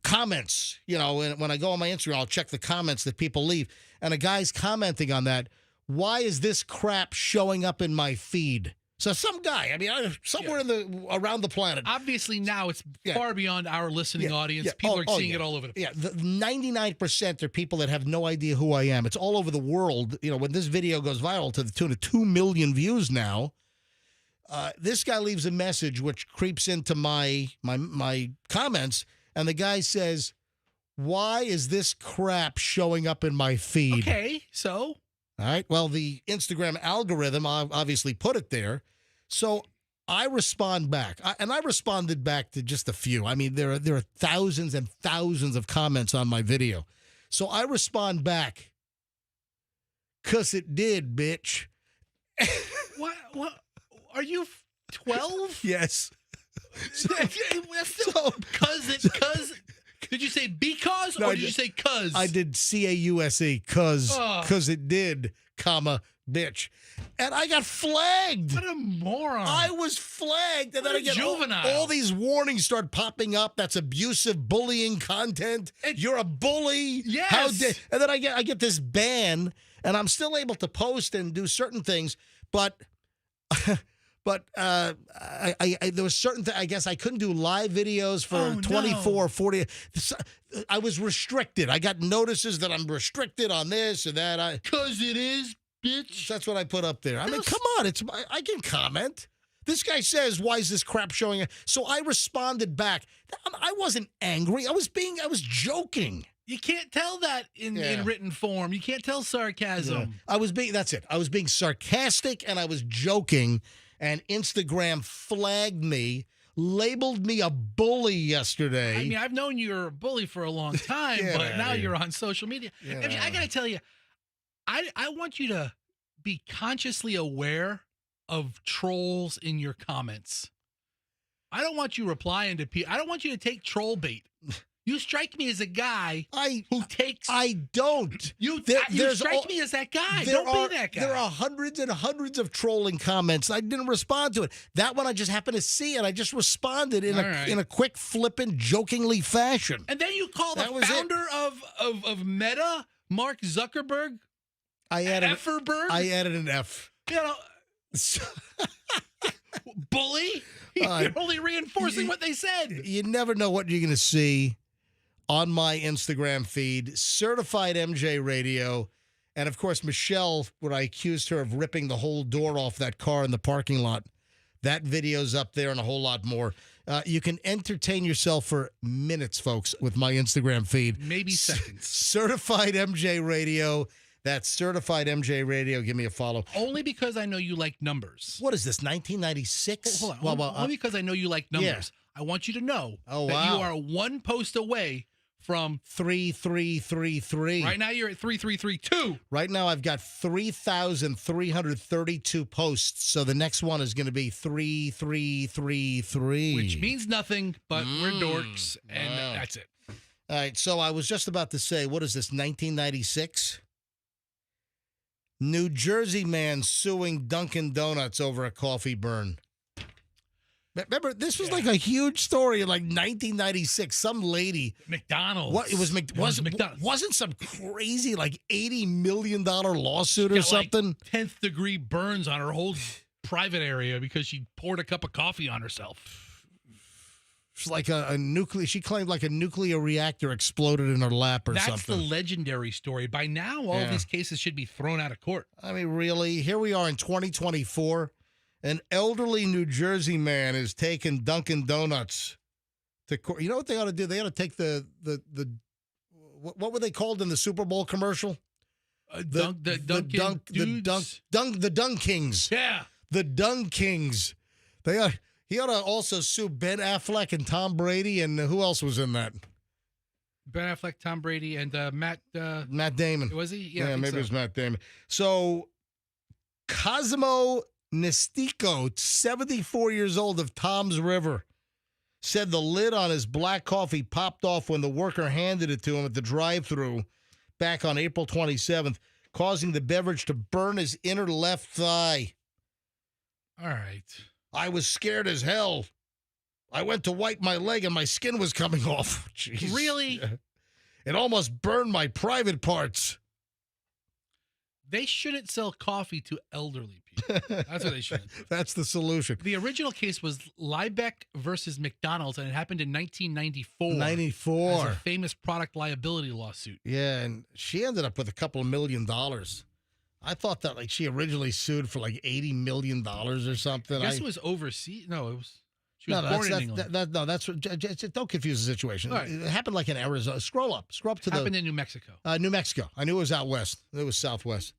comments, when I go on my Instagram, I'll check the comments that people leave. And a guy's commenting on that. Why is this crap showing up in my feed? So some guy, somewhere around the planet. Obviously now it's far beyond our listening audience. People are seeing it all over the place. Yeah, 99% are people that have no idea who I am. It's all over the world. When this video goes viral to the tune of 2 million views now, this guy leaves a message which creeps into my comments, and the guy says, "Why is this crap showing up in my feed?" Okay, so... All right. Well, the Instagram algorithm obviously put it there. So I respond back. And I responded back to just a few. I mean, there are thousands and thousands of comments on my video. So I respond back. 'Cause it did, bitch. What? Are you 12? Yes. Did you say because or did you say cuz? I did CAUSE, cause it did, bitch. And I got flagged. What a moron. I was flagged. And then I get juvenile. All these warnings start popping up. That's abusive bullying content. You're a bully. Yes. And then I get this ban, and I'm still able to post and do certain things, but there was certain I guess I couldn't do live videos for 24 or 40. I was restricted. I got notices that I'm restricted on this or that. 'Cause it is, bitch. That's what I put up there. I mean, come on. I can comment. This guy says, why is this crap showing up? So I responded back. I wasn't angry. I was joking. You can't tell that in written form. You can't tell sarcasm. Yeah. That's it. I was being sarcastic and I was joking, and Instagram flagged me, labeled me a bully yesterday. I mean, I've known you're a bully for a long time, but now you're on social media. I got to tell you, I want you to be consciously aware of trolls in your comments. I don't want you replying to people. I don't want you to take troll bait. You strike me as a guy who takes. I don't. You strike me as that guy. Don't be that guy. There are hundreds and hundreds of trolling comments. I didn't respond to it. That one I just happened to see, and I just responded in a quick, flippant, jokingly fashion. And then you call the founder of Meta, Mark Zuckerberg. I added an F. You know, bully. You're only reinforcing what they said. You never know what you're going to see on my Instagram feed. Certified MJ Radio. And, of course, Michelle, when I accused her of ripping the whole door off that car in the parking lot. That video's up there and a whole lot more. You can entertain yourself for minutes, folks, with my Instagram feed. Maybe seconds. Certified MJ Radio. That's Certified MJ Radio. Give me a follow. Only because I know you like numbers. What is this, 1996? Hold on. Only because I know you like numbers. Yeah. I want you to know that you are one post away from 3333. Right now you're at 3332. Right now I've got 3,332 posts. So the next one is going to be 3333. Which means nothing, but we're dorks, and that's it. All right, so I was just about to say, what is this, 1996? New Jersey man suing Dunkin' Donuts over a coffee burn. Remember, this was like a huge story in like 1996. Some lady. McDonald's. What, it was McDonald's. Wasn't some crazy like $80 million lawsuit or something? Like 10th degree burns on her whole private area because she poured a cup of coffee on herself. It's like she claimed like a nuclear reactor exploded in her lap or something. That's the legendary story. By now, all of these cases should be thrown out of court. I mean, really? Here we are in 2024. An elderly New Jersey man is taking Dunkin' Donuts to court. You know what they ought to do? They ought to take the what were they called in the Super Bowl commercial? The Dung Kings. Yeah. The Dung Kings. He ought to also sue Ben Affleck and Tom Brady, and who else was in that? Ben Affleck, Tom Brady, and Matt Damon. Was he? Yeah, maybe it was Matt Damon. So Cosimo Nestico, 74 years old, of Tom's River, said the lid on his black coffee popped off when the worker handed it to him at the drive-thru back on April 27th, causing the beverage to burn his inner left thigh. All right. I was scared as hell. I went to wipe my leg and my skin was coming off. Jeez. Really? It almost burned my private parts. They shouldn't sell coffee to elderly people. That's what they should. That's the solution. The original case was Liebeck versus McDonald's, and it happened in 1994. 94. As a famous product liability lawsuit. Yeah, and she ended up with a couple of $1 million. I thought that like she originally sued for like $80 million or something. I guess it was overseas. No, it was. She was born in England. Don't confuse the situation. Right. It happened like in Arizona. Scroll up to happened in New Mexico. New Mexico. I knew it was out west. It was southwest.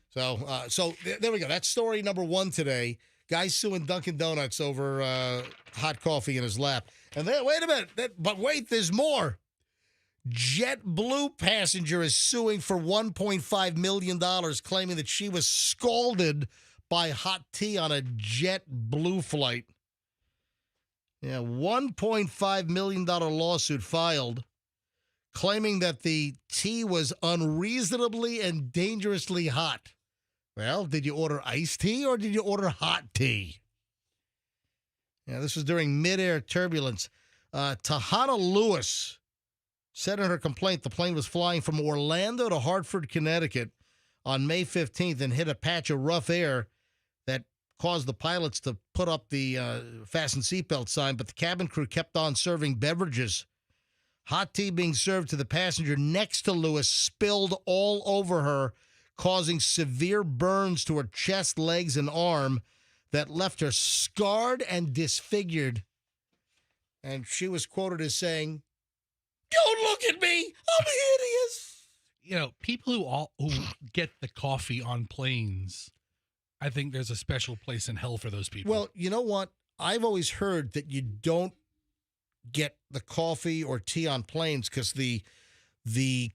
So there we go. That's story number one today. Guy suing Dunkin' Donuts over hot coffee in his lap. And then wait a minute. But wait, there's more. JetBlue passenger is suing for $1.5 million, claiming that she was scalded by hot tea on a JetBlue flight. Yeah, $1.5 million lawsuit filed, claiming that the tea was unreasonably and dangerously hot. Well, did you order iced tea or did you order hot tea? Yeah, this was during midair turbulence. Tahana Lewis said in her complaint the plane was flying from Orlando to Hartford, Connecticut on May 15th and hit a patch of rough air that caused the pilots to put up the fasten seatbelt sign, but the cabin crew kept on serving beverages. Hot tea being served to the passenger next to Lewis spilled all over her, causing severe burns to her chest, legs, and arm. that left her scarred and disfigured. And she was quoted as saying, "Don't look at me. I'm hideous." You know, people who get the coffee on planes, I think there's a special place in hell for those people. Well, you know what? I've always heard that you don't get the coffee or tea on planes because the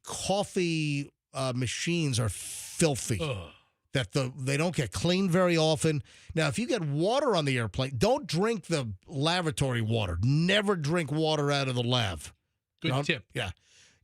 coffee machines are filthy. Ugh. That they don't get cleaned very often. Now, if you get water on the airplane, don't drink the lavatory water. Never drink water out of the lav. Good tip. Yeah.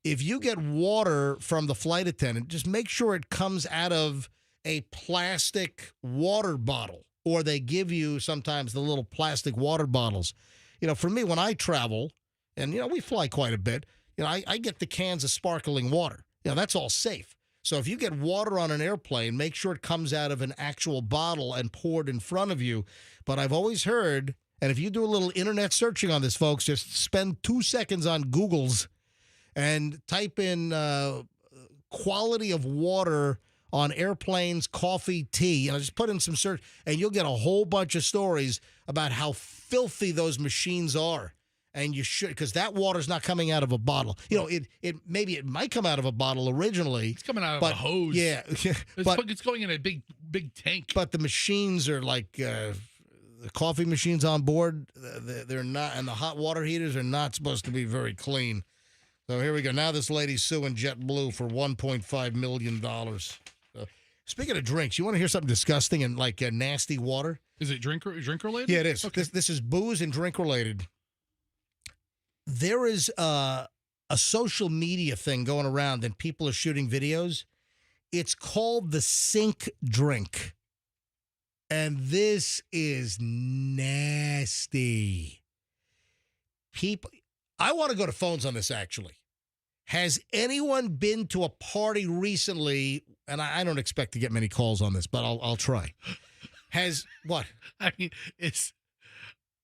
If you get water from the flight attendant, just make sure it comes out of a plastic water bottle, or they give you sometimes the little plastic water bottles. You know, for me, when I travel, and, you know, we fly quite a bit, you know, I get the cans of sparkling water. You know, that's all safe. So if you get water on an airplane, make sure it comes out of an actual bottle and poured in front of you. But I've always heard, and if you do a little internet searching on this, folks, just spend 2 seconds on Google's and type in quality of water on airplanes, coffee, tea. And I just put in some search, and you'll get a whole bunch of stories about how filthy those machines are. And you should, because that water's not coming out of a bottle. You know, maybe it might come out of a bottle originally. It's coming out of a hose. Yeah, it's going in a big tank. But the machines are like the coffee machines on board. They're not, and the hot water heaters are not supposed to be very clean. So here we go. Now this lady's suing JetBlue for $1.5 million. Speaking of drinks, you want to hear something disgusting and like nasty water? Is it drink related? Yeah, it is. Okay. This is booze and drink related. There is a social media thing going around and people are shooting videos. It's called the sink drink. And this is nasty. People, I want to go to phones on this actually. Has anyone been to a party recently? And I don't expect to get many calls on this, but I'll try. Has what? I mean, it's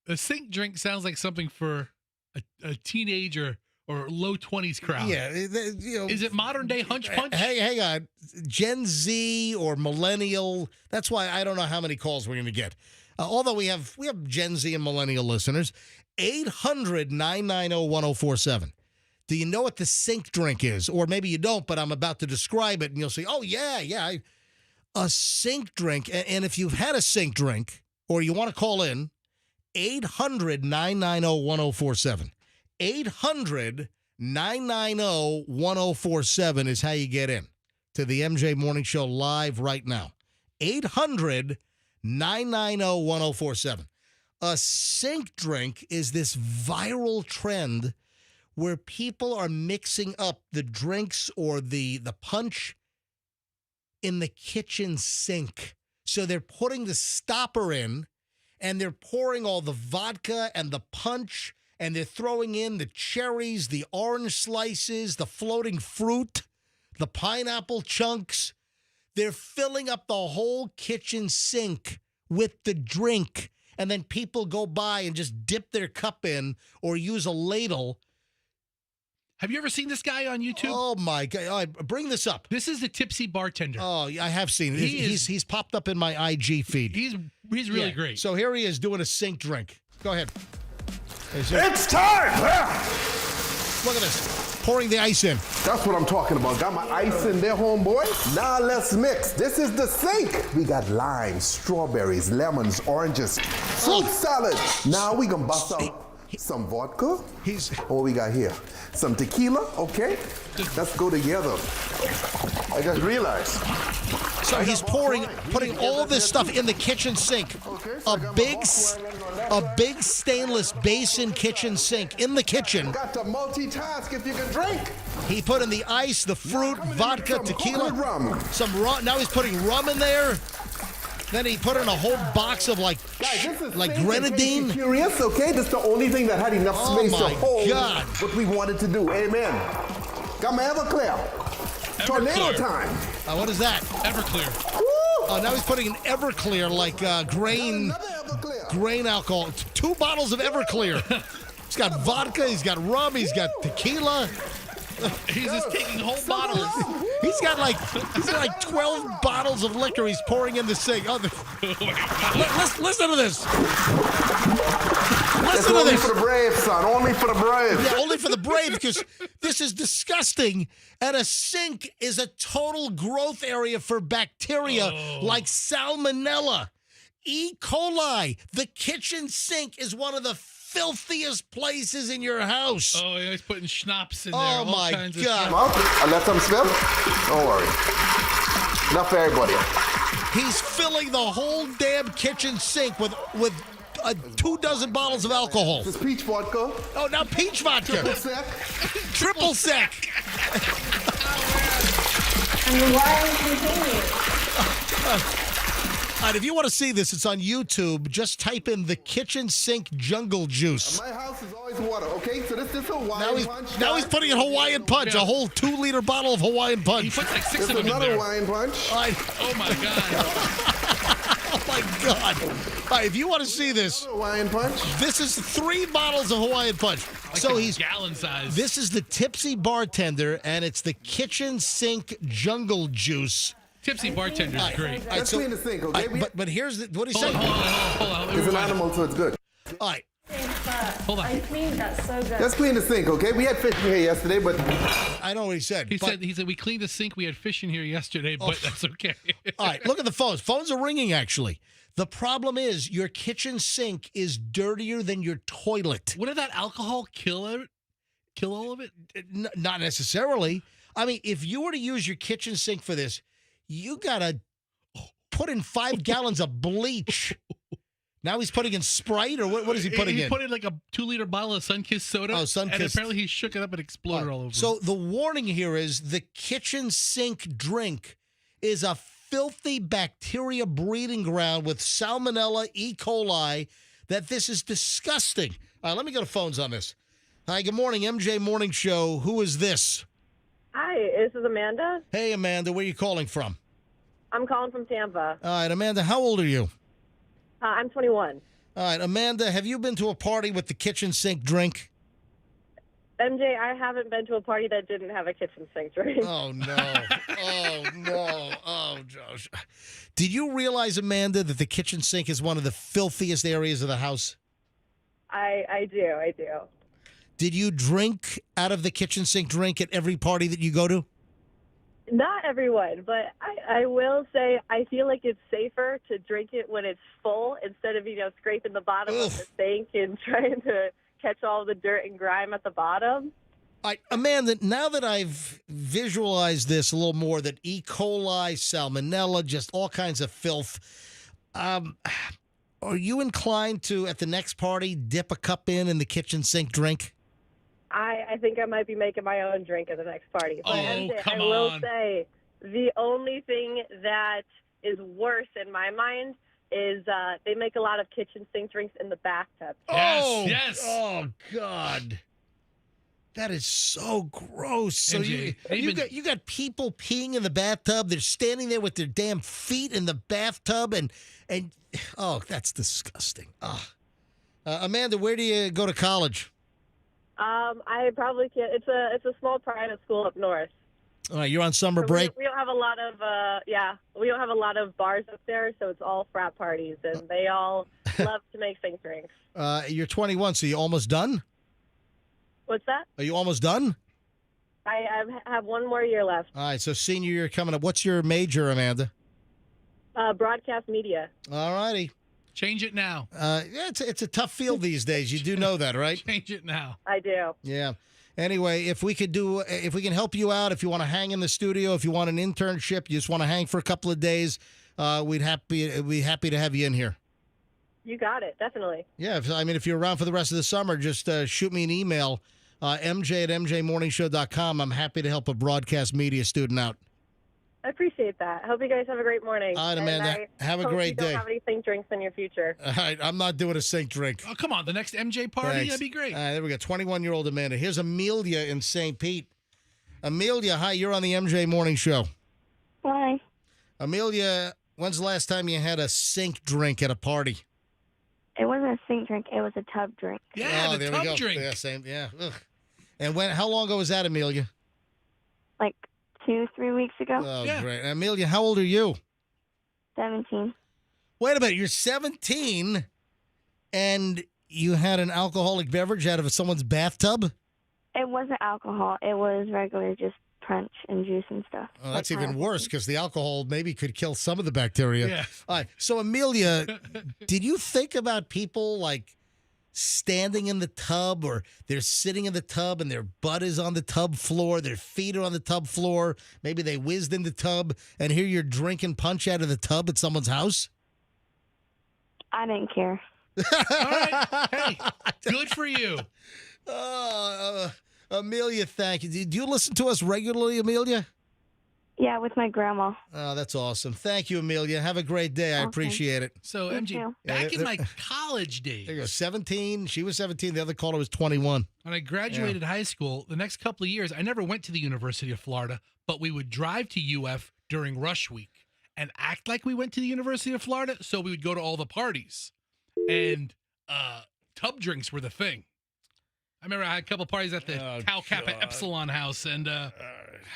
a sink drink sounds like something for a teenager or low 20s crowd. Yeah. You know, is it modern day hunch punch? Hey, hang on. Gen Z or millennial. That's why I don't know how many calls we're going to get. Although we have Gen Z and millennial listeners. 800-990-1047. Do you know what the sink drink is? Or maybe you don't, but I'm about to describe it and you'll say, oh, yeah. A sink drink. And if you've had a sink drink or you want to call in, 800-990-1047. 800-990-1047 is how you get in to the MJ Morning Show live right now. 800-990-1047. A sink drink is this viral trend where people are mixing up the drinks or the punch in the kitchen sink. So they're putting the stopper in, and they're pouring all the vodka and the punch, and they're throwing in the cherries, the orange slices, the floating fruit, the pineapple chunks. They're filling up the whole kitchen sink with the drink, and then people go by and just dip their cup in or use a ladle. Have you ever seen this guy on YouTube? Oh, my God. All right, bring this up. This is the tipsy bartender. Oh, I have seen it. He's popped up in my IG feed. He's really great. So here he is doing a sink drink. Go ahead. It's time! Look at this. Pouring the ice in. That's what I'm talking about. Got my ice in there, homeboy. Now let's mix. This is the sink. We got limes, strawberries, lemons, oranges, fruit salad. Now we gonna bust out some vodka. What we got here? Some tequila, okay? Let's go together. I just realized. So he's putting all this stuff in the kitchen sink. A big stainless basin kitchen sink in the kitchen. Got to multitask if you can drink. He put in the ice, the fruit, vodka, tequila, some rum. Now he's putting rum in there. Then he put in a whole box of like grenadine. Curious, okay? This is the only thing that had enough space to hold what we wanted to do. Amen. Got my Everclear. Tornado time. What is that? Everclear. Oh, now he's putting in Everclear like grain alcohol. 2 bottles of Everclear. He's got vodka. He's got rum. He's got tequila. He's just taking whole bottles. He's got like 12 bottles of liquor he's pouring in the sink. Oh, listen to this. Listen to only this. for the brave, son. Only for the brave. Yeah, only for the brave, because this is disgusting. And a sink is a total growth area for bacteria like salmonella, E. coli. The kitchen sink is one of the filthiest places in your house. Oh, yeah, he's putting schnapps in there. Oh, all my kinds of God. stuff. I'll let them swim. Don't worry. Enough for everybody. He's filling the whole damn kitchen sink with 24 bottles of alcohol. This peach vodka. Oh, now peach vodka. Triple sec. Triple sec. And why continue? All right, if you want to see this, it's on YouTube. Just type in the kitchen sink jungle juice. My house is always water, okay? So this is Hawaiian punch. Now he's putting in Hawaiian punch, a whole 2-liter bottle of Hawaiian punch. He puts like 6 There's of them in another there. Hawaiian punch. Oh, my God. Oh, my God. All right, if you want to see this, Hawaiian punch. This is 3 bottles of Hawaiian punch. So he's gallon size. This is the tipsy bartender, and it's the kitchen sink jungle juice. Tipsy bartender's great. Let's clean the sink, okay? But here's what he said. Hold on. It's an animal, so it's good. All right. Hold on. I cleaned that so good. Let's clean the sink, okay? We had fish in here yesterday, but I know what he said. He said we cleaned the sink. We had fish in here yesterday, but that's okay. All right, look at the phones. Phones are ringing, actually. The problem is your kitchen sink is dirtier than your toilet. Wouldn't that alcohol kill all of it? Not necessarily. I mean, if you were to use your kitchen sink for this, you got to put in 5 gallons of bleach. Now he's putting in Sprite, or what is he putting in? He put in like a 2-liter bottle of Sunkist soda. Oh, Sunkist. And apparently he shook it up and exploded all over. So the warning here is the kitchen sink drink is a filthy bacteria breeding ground with salmonella, E. coli, that this is disgusting. All right, let me go to phones on this. Hi, good morning, MJ Morning Show. Who is this? Hi, this is Amanda. Hey, Amanda, where are you calling from? I'm calling from Tampa. All right, Amanda, how old are you? I'm 21. All right, Amanda, have you been to a party with the kitchen sink drink? MJ, I haven't been to a party that didn't have a kitchen sink drink. Oh, no. Oh, no. Oh, Josh. Did you realize, Amanda, that the kitchen sink is one of the filthiest areas of the house? I do. Did you drink out of the kitchen sink drink at every party that you go to? Not everyone, but I will say I feel like it's safer to drink it when it's full instead of, scraping the bottom of the sink and trying to catch all the dirt and grime at the bottom. Amanda, now that I've visualized this a little more, that E. coli, salmonella, just all kinds of filth, are you inclined to, at the next party, dip a cup in the kitchen sink drink? I think I might be making my own drink at the next party. But MJ, come I will on. say the only thing that is worse in my mind is they make a lot of kitchen sink drinks in the bathtub. Yes. Oh, God. That is so gross. So MJ, you got people peeing in the bathtub. They're standing there with their damn feet in the bathtub, and oh, that's disgusting. Amanda, where do you go to college? I probably can't. It's a small private school up north. All right, you're on summer So break. we don't have a lot of we don't have a lot of bars up there, so it's all frat parties, and they all love to make sink drinks. You're 21, so you almost done? What's that? Are you almost done? I have one more year left. All right, so senior year coming up. What's your major, Amanda? Broadcast media. All righty. Change it now. Yeah, it's a tough field these days. You do know that, right? Change it now. I do. Yeah. Anyway, if we can help you out, if you want to hang in the studio, if you want an internship, you just want to hang for a couple of days, we'd be happy to have you in here. You got it, definitely. Yeah, if you're around for the rest of the summer, just shoot me an email, mj@mjmorningshow.com. I'm happy to help a broadcast media student out. I appreciate that. Hope you guys have a great morning. All right, Amanda. Have a hope great you day. Don't have any sink drinks in your future. All right, I'm not doing a sink drink. Oh, come on. The next MJ party? Thanks. That'd be great. All right, there we go. 21-year-old Amanda. Here's Amelia in St. Pete. Amelia, hi, you're on the MJ Morning Show. Hi. Amelia, when's the last time you had a sink drink at a party? It wasn't a sink drink. It was a tub drink. Yeah, there we go. drink. Yeah, same. Yeah. Ugh. And how long ago was that, Amelia? like 2-3 weeks ago. Oh, great. Amelia, how old are you? 17. Wait a minute. You're 17 and you had an alcoholic beverage out of someone's bathtub? It wasn't alcohol. It was regular, just punch and juice and stuff. Oh, that's even worse because the alcohol maybe could kill some of the bacteria. Yeah. All right. So, Amelia, did you think about people like standing in the tub, or they're sitting in the tub and their butt is on the tub floor, their feet are on the tub floor, maybe they whizzed in the tub, and here you're drinking punch out of the tub at someone's house? I didn't care. All right. Hey, good for you. Amelia, thank you. Do you listen to us regularly, Amelia? Yeah, with my grandma. Oh, that's awesome. Thank you, Amelia. Have a great day. I appreciate it. So, You MG, too. back in my college days, There you go. 17. She was 17. The other caller was 21. when I graduated high school, the next couple of years, I never went to the University of Florida, but we would drive to UF during rush week and act like we went to the University of Florida, so we would go to all the parties. And tub drinks were the thing. I remember I had a couple parties at the Tau Kappa Epsilon house, and it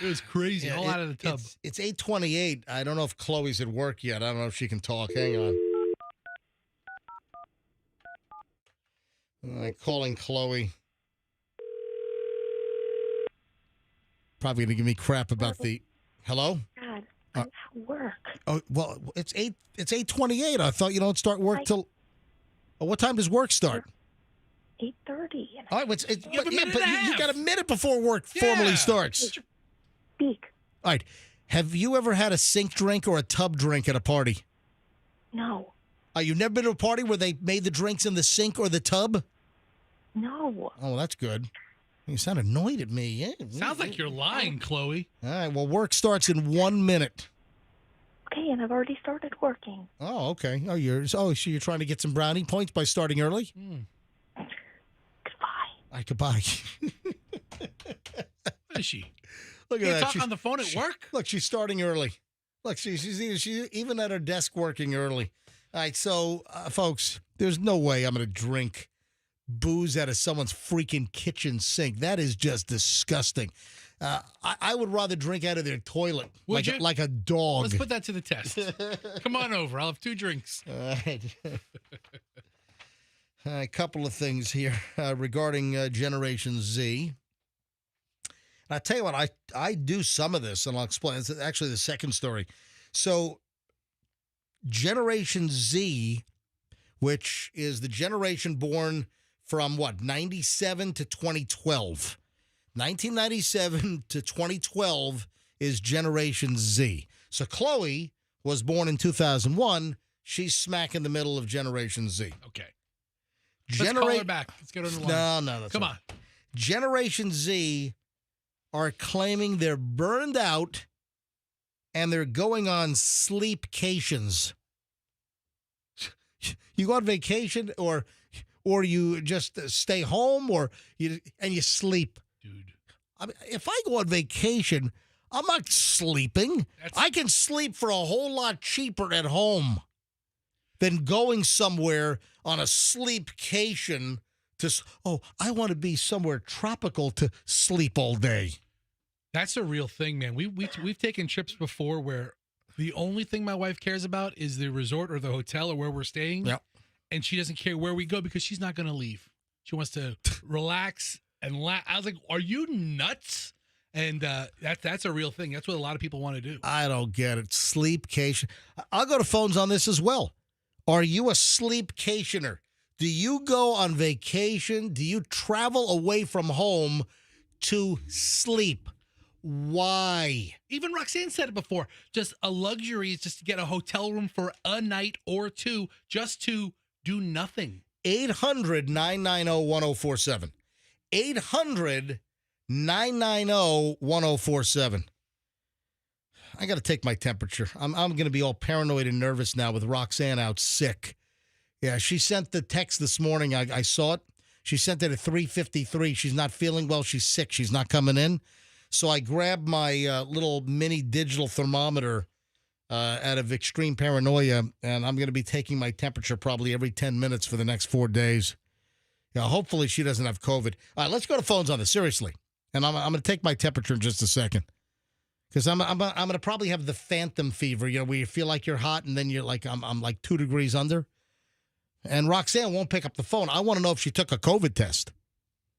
was crazy, all out of the tub. It's 8:28. I don't know if Chloe's at work yet. I don't know if she can talk. Hang on. Calling Chloe. Probably going to give me crap about the... Hello? God, I'm at work. Oh, well, it's 8:28. I thought you don't start work till... Oh, what time does work start? 8:30. All right, You have a minute and a half. you got a minute before work formally starts. Speak. All right. Have you ever had a sink drink or a tub drink at a party? No. You've never been to a party where they made the drinks in the sink or the tub? No. Oh, that's good. You sound annoyed at me. Yeah. Sounds like you're lying, Chloe. All right. Well, work starts in 1 minute. Okay, and I've already started working. Oh, okay. So you're trying to get some brownie points by starting early? Goodbye. What is she? Look at You that. talk on the phone at work? Look, she's starting early. Look, she's even at her desk working early. All right, so, folks, there's no way I'm going to drink booze out of someone's freaking kitchen sink. That is just disgusting. I would rather drink out of their toilet Would you? like a dog. Let's put that to the test. Come on over. I'll have 2 drinks. All right. A couple of things here regarding Generation Z. And I tell you what, I do some of this, and I'll explain. It's actually the second story. So, Generation Z, which is the generation born from 97 to 2012. 1997 to 2012 is Generation Z. So, Chloe was born in 2001. She's smack in the middle of Generation Z. Okay. Let's call her back. Let's get her on the line. No. Come on. Generation Z are claiming they're burned out and they're going on sleepcations. You go on vacation or you just stay home and you sleep. Dude. I mean, if I go on vacation, I'm not sleeping. I can sleep for a whole lot cheaper at home than going somewhere on a sleepcation I want to be somewhere tropical to sleep all day. That's a real thing, man. We've taken trips before where the only thing my wife cares about is the resort or the hotel or where we're staying. Yep. And she doesn't care where we go because she's not going to leave. She wants to relax and laugh. I was like, are you nuts? And that's a real thing. That's what a lot of people want to do. I don't get it. Sleepcation. I'll go to phones on this as well. Are you a sleepcationer? Do you go on vacation? Do you travel away from home to sleep? Why? Even Roxanne said it before. Just a luxury is just to get a hotel room for a night or two just to do nothing. 800-990-1047. 800-990-1047. I got to take my temperature. I'm going to be all paranoid and nervous now with Roxanne out sick. Yeah, she sent the text this morning. I saw it. She sent it at 3:53. She's not feeling well. She's sick. She's not coming in. So I grabbed my little mini digital thermometer out of extreme paranoia, and I'm going to be taking my temperature probably every 10 minutes for the next 4 days. Yeah, hopefully she doesn't have COVID. All right, let's go to phones on this, seriously. And I'm going to take my temperature in just a second. Because I'm going to probably have the phantom fever, where you feel like you're hot and then you're like, I'm like 2 degrees under. And Roxanne won't pick up the phone. I want to know if she took a COVID test.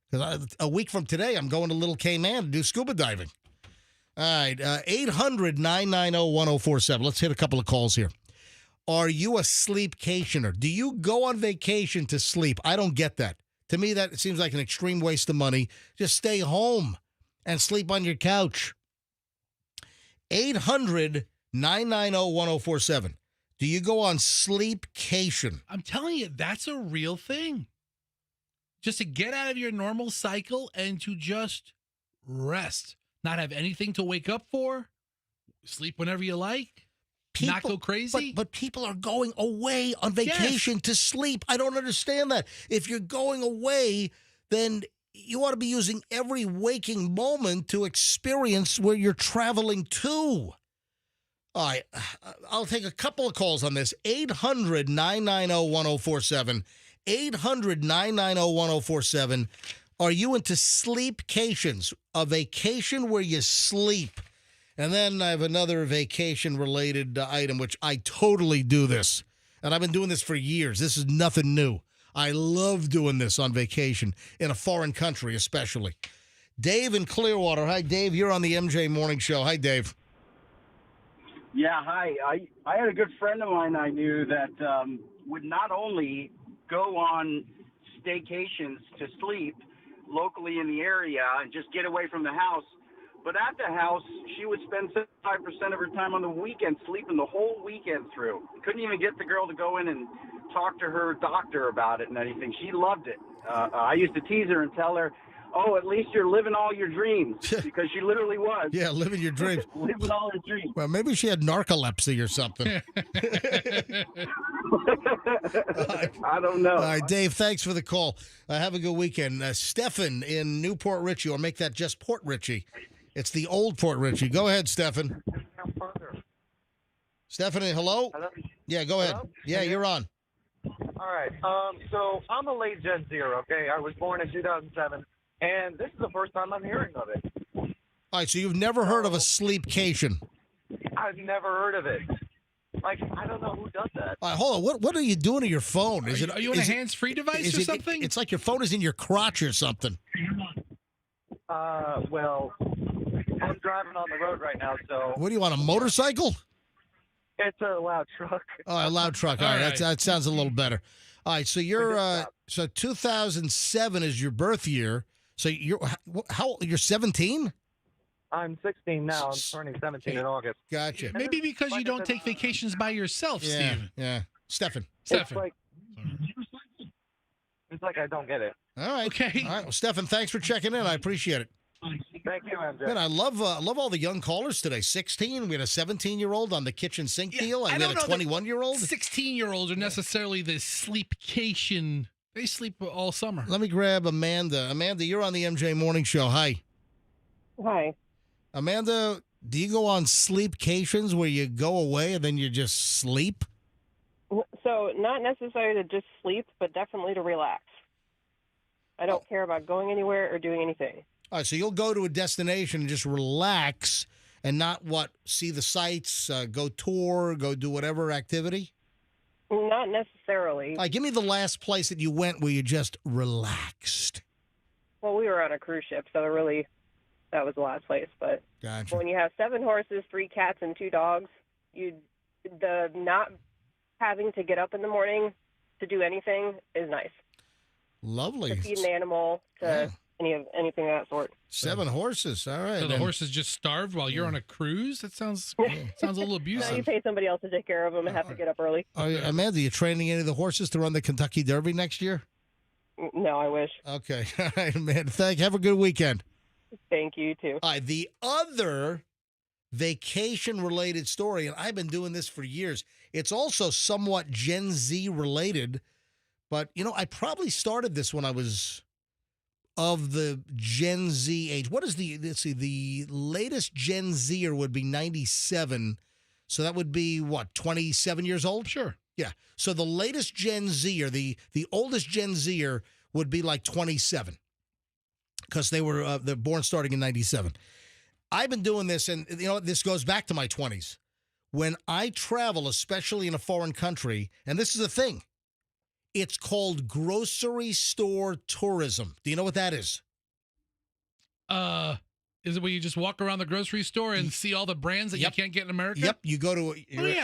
Because a week from today, I'm going to Little Cayman to do scuba diving. All right, 800-990-1047. Let's hit a couple of calls here. Are you a sleepcationer? Do you go on vacation to sleep? I don't get that. To me, that seems like an extreme waste of money. Just stay home and sleep on your couch. 800-990-1047. Do you go on sleepcation? I'm telling you, that's a real thing. Just to get out of your normal cycle and to just rest. Not have anything to wake up for. Sleep whenever you like. Not go crazy. But people are going away on vacation to sleep. I don't understand that. If you're going away, then you ought to be using every waking moment to experience where you're traveling to. All right, I'll take a couple of calls on this. 800-990-1047. 800-990-1047. Are you into sleepcations? A vacation where you sleep. And then I have another vacation-related item, which I totally do this. And I've been doing this for years. This is nothing new. I love doing this on vacation, in a foreign country especially. Dave in Clearwater. Hi, Dave. You're on the MJ Morning Show. Hi, Dave. Yeah, hi. I had a good friend of mine I knew that would not only go on staycations to sleep locally in the area and just get away from the house, but at the house, she would spend 75% of her time on the weekend sleeping the whole weekend through. Couldn't even get the girl to go in and talk to her doctor about it and anything. She loved it. I used to tease her and tell her, oh, at least you're living all your dreams, because she literally was. Yeah, living your dreams. Living all her dreams. Well, maybe she had narcolepsy or something. I don't know. All right, Dave, thanks for the call. Have a good weekend. Stefan in Newport Richey, or make that just Port Richey. It's the old Port Richey. Go ahead, Stefan. Stephanie, hello? Hello? Yeah, go ahead. Hello? Yeah, you're on. All right. So I'm a late Gen Zer, okay? I was born in 2007, and this is the first time I'm hearing of it. All right, so you've never heard of a sleepcation? I've never heard of it. Like, I don't know who does that. All right, hold on. What are you doing to your phone? Are you on a hands-free device or something? It's like your phone is in your crotch or something. Well, I'm driving on the road right now, so... What do you want, a motorcycle? It's a loud truck. Oh, a loud truck. All right, that sounds a little better. All right, so you're so 2007 is your birth year. So you're 17? I'm 16 now. I'm turning 17 in August. Gotcha. Maybe because you don't take vacations by yourself, Steve. Yeah. Stefan. It's like I don't get it. All right. Okay. All right. Well, Stefan, thanks for checking in. I appreciate it. Thank you, MJ. Man, I love all the young callers today. 16. We had a 17-year-old on the kitchen sink deal. We had a 21-year-old. 16-year-olds are necessarily the sleepcation. They sleep all summer. Let me grab Amanda. Amanda, you're on the MJ Morning Show. Hi. Hi. Amanda, do you go on sleepcations where you go away and then you just sleep? So not necessarily to just sleep, but definitely to relax. I don't care about going anywhere or doing anything. All right, so you'll go to a destination and just relax and not, see the sights, go tour, go do whatever activity? Not necessarily. All right, give me the last place that you went where you just relaxed. Well, we were on a cruise ship, so that was the last place. But Gotcha. When you have 7 horses, 3 cats, and 2 dogs, the not having to get up in the morning to do anything is nice. Lovely. To feed an animal, to anything of that sort. 7 horses. All right. So the horses just starved while you're on a cruise? That sounds a little abusive. No, you pay somebody else to take care of them and have to get up early. Amanda, you training any of the horses to run the Kentucky Derby next year? No, I wish. Okay. All right, man. Have a good weekend. Thank you, too. All right. The other vacation-related story, and I've been doing this for years, it's also somewhat Gen Z related, but, I probably started this when I was of the Gen Z age. What is the latest Gen Zer would be 97. So that would be 27 years old? Sure. Yeah. So the latest Gen Zer, the oldest Gen Zer would be like 27 because they're born starting in 97. I've been doing this, and this goes back to my 20s. When I travel, especially in a foreign country, and this is a thing, it's called grocery store tourism. Do you know what that is? Is it where you just walk around the grocery store and see all the brands that you can't get in America? Yep. You go to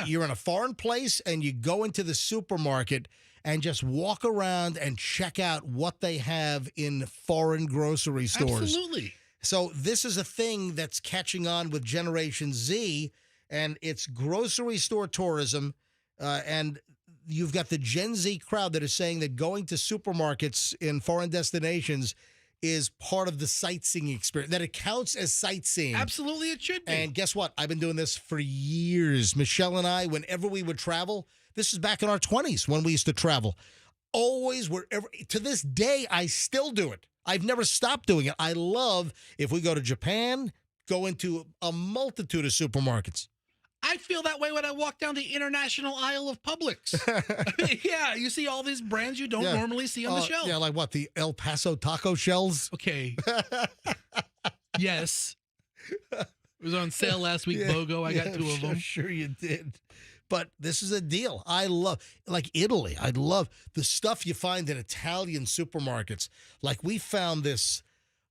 you're in a foreign place and you go into the supermarket and just walk around and check out what they have in foreign grocery stores. Absolutely. So this is a thing that's catching on with Generation Z, and it's grocery store tourism. And you've got the Gen Z crowd that is saying that going to supermarkets in foreign destinations is part of the sightseeing experience, that it counts as sightseeing. Absolutely, it should be. And guess what? I've been doing this for years. Michelle and I, whenever we would travel, this is back in our 20s when we used to travel. Always, wherever, to this day, I still do it. I've never stopped doing it. I love, if we go to Japan, go into a multitude of supermarkets. I feel that way when I walk down the international aisle of Publix. Yeah, you see all these brands you don't normally see on the shelf. Yeah, like what, the El Paso taco shells? Okay. Yes. It was on sale last week, BOGO. I got 2 of them. Sure you did. But this is a deal. I love, like Italy, I love the stuff you find in Italian supermarkets. Like we found this,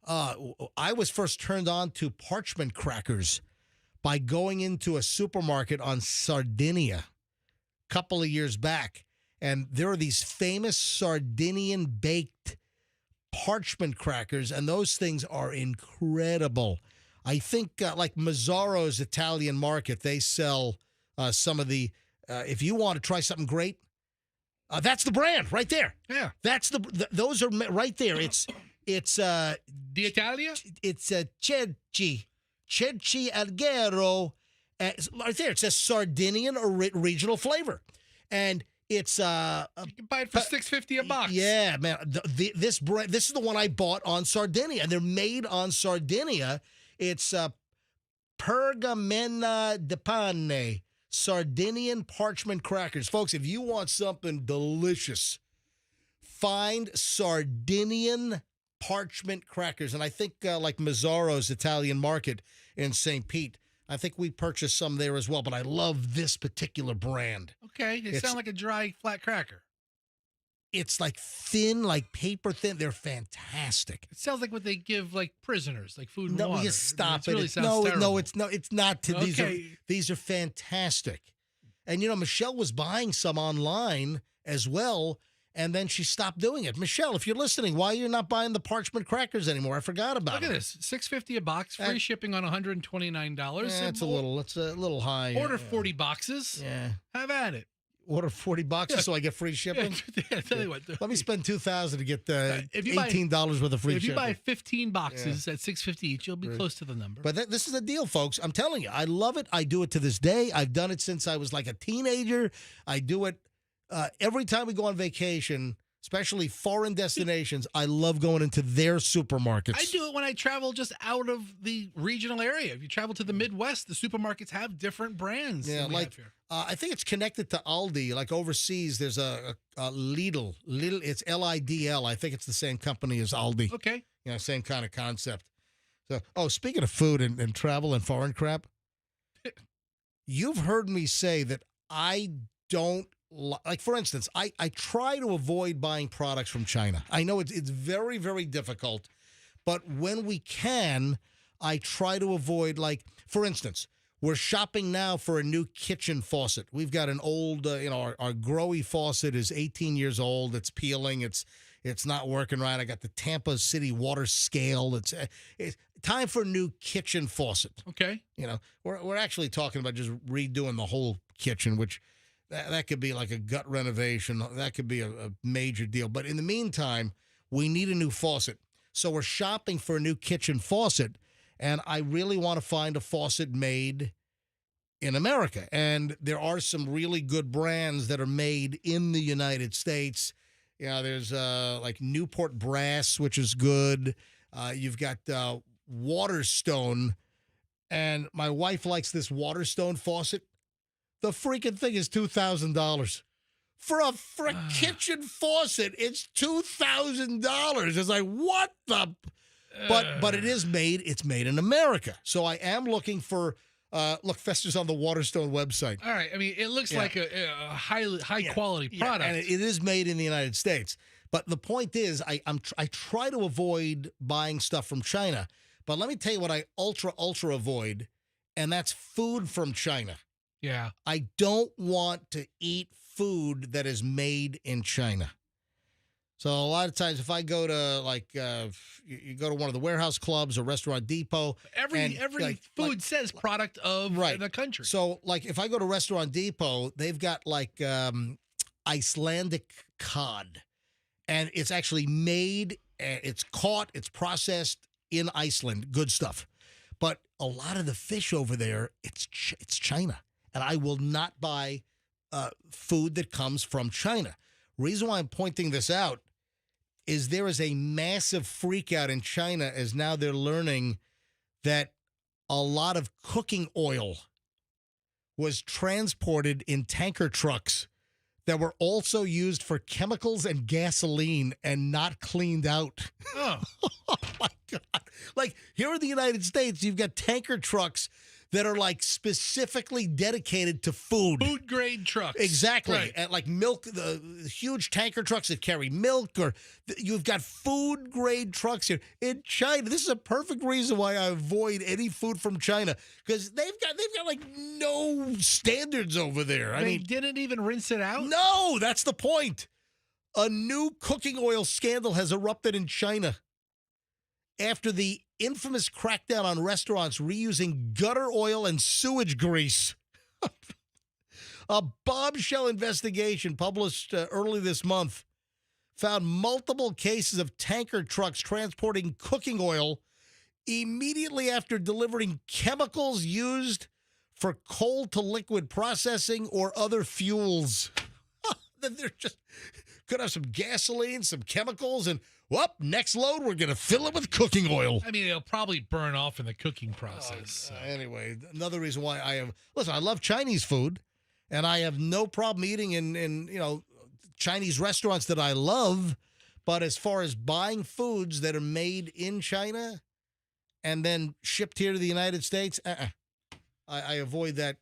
I was first turned on to parchment crackers by going into a supermarket on Sardinia a couple of years back. And there are these famous Sardinian baked parchment crackers, and those things are incredible. I think like Mazzaro's Italian Market, they sell some of the, if you want to try something great, that's the brand right there. Yeah. That's those are right there. It's D'Italia? It's Cecchi Alghero. Right there. It says Sardinian or regional flavor. And it's you can buy it for $6.50 a box. Yeah, man. This brand, this is the one I bought on Sardinia, and they're made on Sardinia. It's Pergamena de Pane, Sardinian parchment crackers. Folks, if you want something delicious, find Sardinian parchment crackers. And I think like Mazzaro's Italian Market in St. Pete, I think we purchased some there as well, but I love this particular brand. Okay, they sound like a dry, flat cracker. It's like thin, like paper thin. They're fantastic. It sounds like what they give like prisoners, like food and water. No, you stop it. Really sounds terrible. It's not. These are fantastic. And Michelle was buying some online as well, and then she stopped doing it. Michelle, if you're listening, why are you not buying the parchment crackers anymore? I forgot about it. Look at this, $6.50 a box, free shipping on $129. It's a little high. Order 40 boxes. Yeah, have at it. Order 40 boxes so I get free shipping. Yeah, tell you what. Let me spend $2,000 to get $18 worth of free shipping. If you buy 15 boxes at $6.50 each, you'll be close to the number. But this is a deal, folks. I'm telling you, I love it. I do it to this day. I've done it since I was like a teenager. I do it every time we go on vacation, especially foreign destinations. I love going into their supermarkets. I do it when I travel just out of the regional area. If you travel to the Midwest, the supermarkets have different brands. Yeah, like I think it's connected to Aldi. Like overseas, there's a Lidl. It's Lidl. I think it's the same company as Aldi. Okay. Same kind of concept. So, speaking of food and travel and foreign crap, you've heard me say that I don't. Like, for instance, I try to avoid buying products from China. I know it's very, very difficult, but when we can, I try to avoid, like, for instance, we're shopping now for a new kitchen faucet. We've got an old, our Growy faucet is 18 years old. It's peeling. It's not working right. I got the Tampa City water scale. It's time for a new kitchen faucet. Okay. We're actually talking about just redoing the whole kitchen, which that could be like a gut renovation. That could be a major deal. But in the meantime, we need a new faucet. So we're shopping for a new kitchen faucet, and I really want to find a faucet made in America. And there are some really good brands that are made in the United States. There's like Newport Brass, which is good. You've got Waterstone, and my wife likes this Waterstone faucet. The freaking thing is $2,000. For a kitchen faucet, it's $2,000. It's like, what the? but it is made. It's made in America. So I am looking for. Look, Fester's on the Waterstone website. All right. I mean, it looks like a high quality product, and it is made in the United States. But the point is, I try to avoid buying stuff from China. But let me tell you what I ultra avoid, and that's food from China. Yeah. I don't want to eat food that is made in China. So a lot of times, if I go to you go to one of the warehouse clubs or Restaurant Depot, every food says product of the country. So like if I go to Restaurant Depot, they've got like Icelandic cod, and it's actually made, it's caught, it's processed in Iceland. Good stuff. But a lot of the fish over there, it's China, and I will not buy food that comes from China. Reason why I'm pointing this out is there is a massive freak out in China as now they're learning that a lot of cooking oil was transported in tanker trucks that were also used for chemicals and gasoline and not cleaned out. Oh, oh my God. Like here in the United States, you've got tanker trucks that are like specifically dedicated to food. Food grade trucks. Exactly. Right. And like milk, the huge tanker trucks that carry milk, or you've got food grade trucks here in China. This is a perfect reason why I avoid any food from China, because they've got like no standards over there. They didn't even rinse it out? No, that's the point. A new cooking oil scandal has erupted in China after the infamous crackdown on restaurants reusing gutter oil and sewage grease. A bombshell investigation published early this month found multiple cases of tanker trucks transporting cooking oil immediately after delivering chemicals used for coal to liquid processing or other fuels. They're just could have some gasoline, some chemicals, and next load, we're going to fill it with cooking oil. I mean, it'll probably burn off in the cooking process. Anyway, another reason why I love Chinese food, and I have no problem eating in Chinese restaurants that I love, but as far as buying foods that are made in China and then shipped here to the United States, I avoid that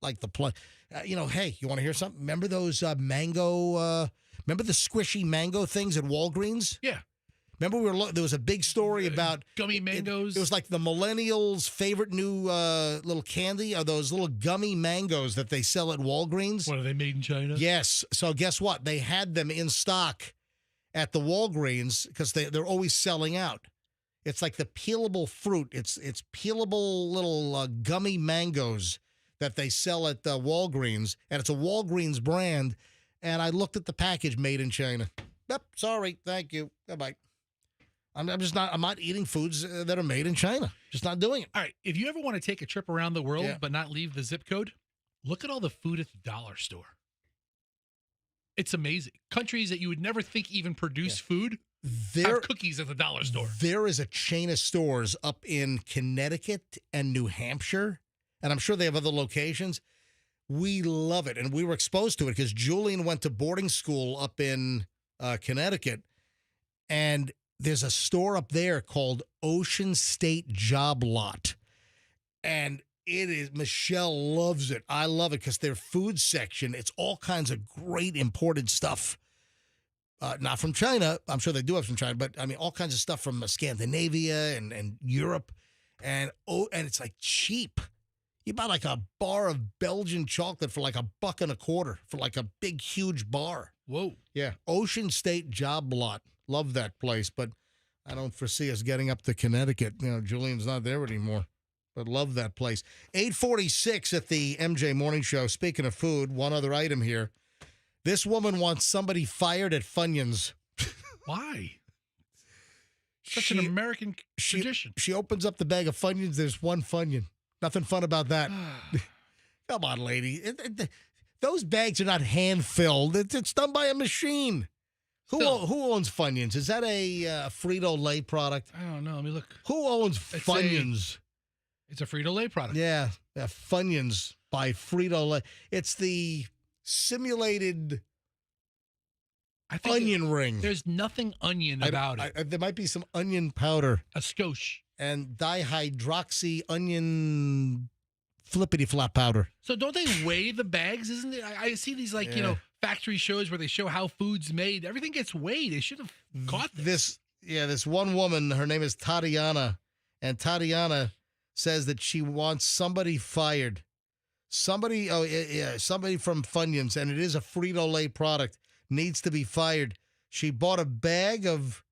like the plug. Hey, you want to hear something? Remember those mango, remember the squishy mango things at Walgreens? Yeah. Remember there was a big story about gummy mangoes? It was like the millennials' favorite new little candy are those little gummy mangoes that they sell at Walgreens. What, are they made in China? Yes. So guess what? They had them in stock at the Walgreens because they're always selling out. It's like the peelable fruit. It's peelable little gummy mangoes that they sell at Walgreens, and it's a Walgreens brand. And I looked at the package, made in China. Yep, sorry, thank you, goodbye. I'm not eating foods that are made in China. Just not doing it. All right, if you ever want to take a trip around the world but not leave the zip code, look at all the food at the dollar store. It's amazing. Countries that you would never think even produce food have cookies at the dollar store. There is a chain of stores up in Connecticut and New Hampshire, and I'm sure they have other locations. We love it, and we were exposed to it because Julian went to boarding school up in Connecticut, and there's a store up there called Ocean State Job Lot, and Michelle loves it. I love it because their food section, it's all kinds of great imported stuff. Not from China. I'm sure they do have from China, but I mean, all kinds of stuff from Scandinavia and Europe, and it's like cheap. You buy like a bar of Belgian chocolate for like $1.25 for like a big, huge bar. Whoa. Yeah. Ocean State Job Lot. Love that place, but I don't foresee us getting up to Connecticut. Julian's not there anymore, but love that place. 8:46 at the MJ Morning Show. Speaking of food, one other item here. This woman wants somebody fired at Funyuns. Why? Such an American tradition. She opens up the bag of Funyuns. There's one Funyun. Nothing fun about that. Come on, lady. Those bags are not hand-filled. It's done by a machine. Who owns Funyuns? Is that a Frito-Lay product? I don't know. Let me look. Who owns Funyuns? It's a Frito-Lay product. Yeah, Funyuns by Frito-Lay. It's the simulated onion ring. There's nothing onion about it. There might be some onion powder. A skosh. And dihydroxy onion flippity flop powder. So don't they weigh the bags? Isn't it? I see these factory shows where they show how food's made. Everything gets weighed. They should have caught this. This one woman, her name is Tatiana, and Tatiana says that she wants somebody fired. Somebody from Funyuns, and it is a Frito-Lay product, needs to be fired. She bought a bag of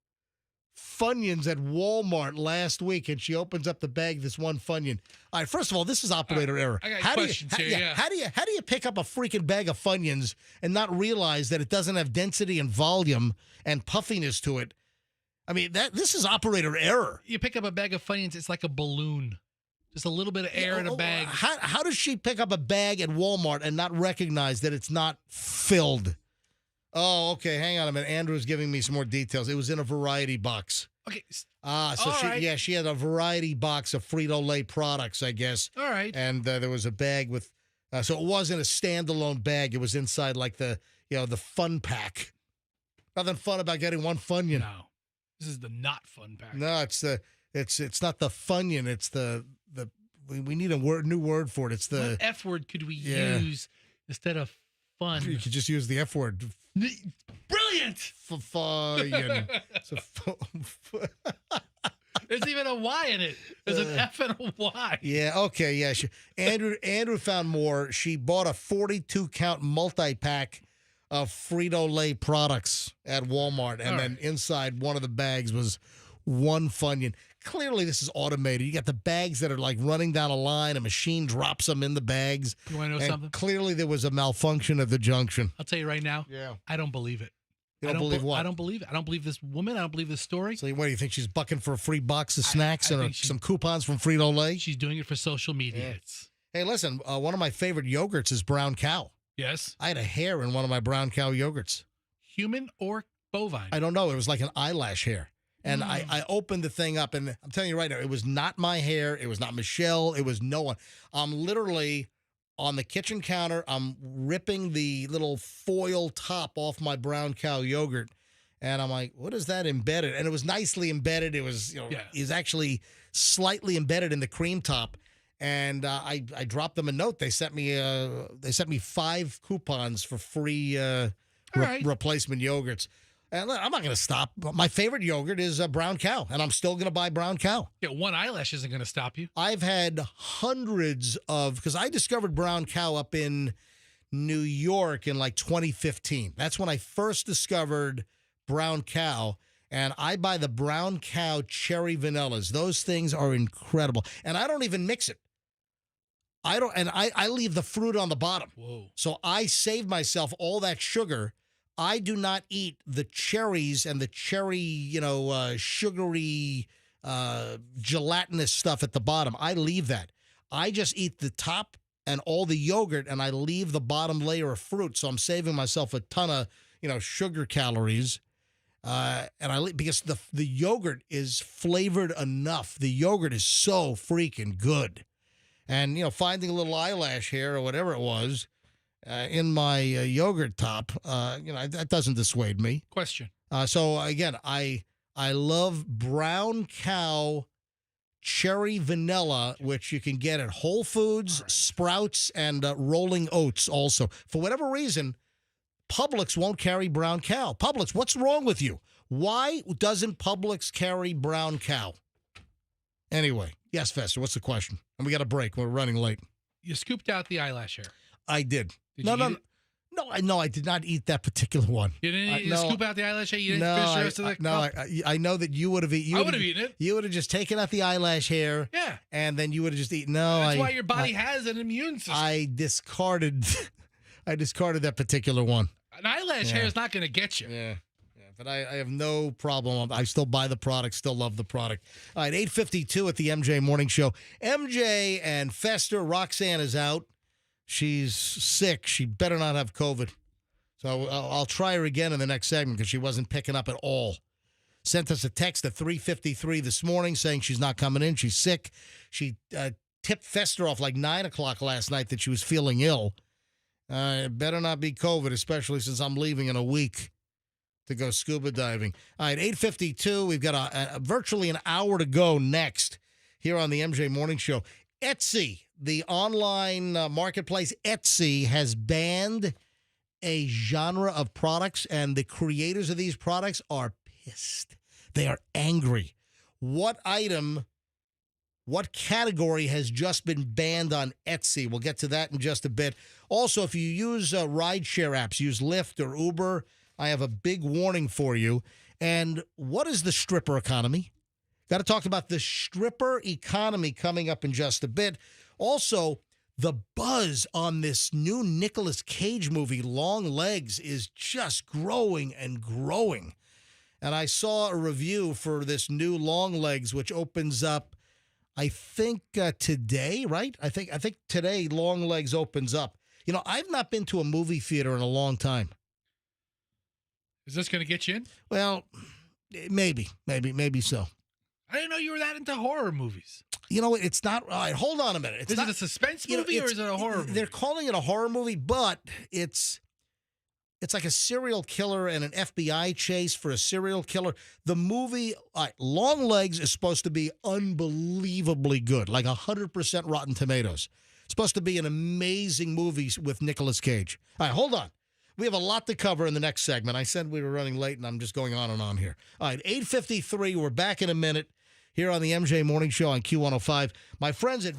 Funyuns at Walmart last week, and she opens up the bag, this one Funyun. All right, first of all, this is operator error. I got questions here. How do you pick up a freaking bag of Funyuns and not realize that it doesn't have density and volume and puffiness to it? I mean, this is operator error. You pick up a bag of Funyuns, it's like a balloon. Just a little bit of air in a bag. How does she pick up a bag at Walmart and not recognize that it's not filled? Oh, okay. Hang on a minute. Andrew's giving me some more details. It was in a variety box. Okay. She had a variety box of Frito-Lay products, I guess. All right. And there was a bag with, so it wasn't a standalone bag. It was inside like the fun pack. Nothing fun about getting one Funyun. No, this is the not fun pack. No, it's not the Funyun. It's we need a new word for it. It's the what F word could we use instead of fun? You could just use the F word. Brilliant. Funyun. There's even a Y in it. There's an F and a Y. Yeah. Okay. Yeah. Andrew found more. She bought a 42-count multi-pack of Frito-Lay products at Walmart, and then inside one of the bags was one Funyun. Clearly, this is automated. You got the bags that are like running down a line. A machine drops them in the bags. You want to know something? Clearly, there was a malfunction at the junction. I'll tell you right now. Yeah. I don't believe it. You don't believe what? I don't believe it. I don't believe this woman. I don't believe this story. So what do you think? She's bucking for a free box of snacks and some coupons from Frito-Lay? She's doing it for social media. Hey, listen, one of my favorite yogurts is Brown Cow. Yes. I had a hair in one of my Brown Cow yogurts. Human or bovine? I don't know. It was like an eyelash hair. And I opened the thing up, and I'm telling you right now, it was not my hair. It was not Michelle. It was no one. I'm literally on the kitchen counter. I'm ripping the little foil top off my Brown Cow yogurt. And I'm like, what is that embedded? And it was nicely embedded. It was, it was actually slightly embedded in the cream top. And I dropped them a note. They sent me 5 coupons for free replacement yogurts. And I'm not going to stop. My favorite yogurt is Brown Cow, and I'm still going to buy Brown Cow. Yeah, one eyelash isn't going to stop you. I've had hundreds because I discovered Brown Cow up in New York in like 2015. That's when I first discovered Brown Cow, and I buy the Brown Cow cherry vanillas. Those things are incredible, and I don't even mix it. I leave the fruit on the bottom. Whoa. So I save myself all that sugar. I do not eat the cherries and the cherry, sugary, gelatinous stuff at the bottom. I leave that. I just eat the top and all the yogurt, and I leave the bottom layer of fruit. So I'm saving myself a ton of, sugar calories. Because the yogurt is flavored enough. The yogurt is so freaking good. And, finding a little eyelash hair or whatever it was in my yogurt top, that doesn't dissuade me. Question. So, again, I love Brown Cow cherry vanilla, which you can get at Whole Foods, Sprouts, and Rolling Oats also. For whatever reason, Publix won't carry Brown Cow. Publix, what's wrong with you? Why doesn't Publix carry Brown Cow? Anyway, yes, Fester, what's the question? And we got a break. We're running late. You scooped out the eyelash hair. I did. No, I did not eat that particular one. You didn't scoop out the eyelash hair? You didn't finish the rest of the cup? I know that you would have eaten. I would have eaten it. You would have just taken out the eyelash hair. Yeah. And then you would have just eaten. That's why your body has an immune system. I discarded that particular one. An eyelash hair is not going to get you. Yeah. But I have no problem. I still buy the product, still love the product. All right, 8:52 at the MJ Morning Show. MJ and Fester, Roxanne is out. She's sick. She better not have COVID. So I'll try her again in the next segment because she wasn't picking up at all. Sent us a text at 3:53 this morning saying she's not coming in. She's sick. She tipped Fester off like 9 o'clock last night that she was feeling ill. It better not be COVID, especially since I'm leaving in a week. to go scuba diving. All right, 8:52. We've got virtually an hour to go next here on the MJ Morning Show. Etsy, the online marketplace, Etsy has banned a genre of products, and the creators of these products are pissed. They are angry. What category has just been banned on Etsy? We'll get to that in just a bit. Also, if you use rideshare apps, use Lyft or Uber, I have a big warning for you. And what is the stripper economy? Got to talk about the stripper economy coming up in just a bit. Also, the buzz on this new Nicolas Cage movie, Long Legs, is just growing and growing. And I saw a review for this new Long Legs, which opens up, I think, today, right? I think today Long Legs opens up. You know, I've not been to a movie theater in a long time. Is this going to get you in? Well, maybe so. I didn't know you were that into horror movies. You know, it's not. All right, hold on a minute. Is it a suspense movie or is it a horror movie? They're calling it a horror movie, but it's like a serial killer and an FBI chase for a serial killer. The movie, Long Legs, is supposed to be unbelievably good, like 100% Rotten Tomatoes. It's supposed to be an amazing movie with Nicolas Cage. All right, hold on. We have a lot to cover in the next segment. I said we were running late, and I'm just going on and on here. All right, 8:53. We're back in a minute here on the MJ Morning Show on Q105. My friends at...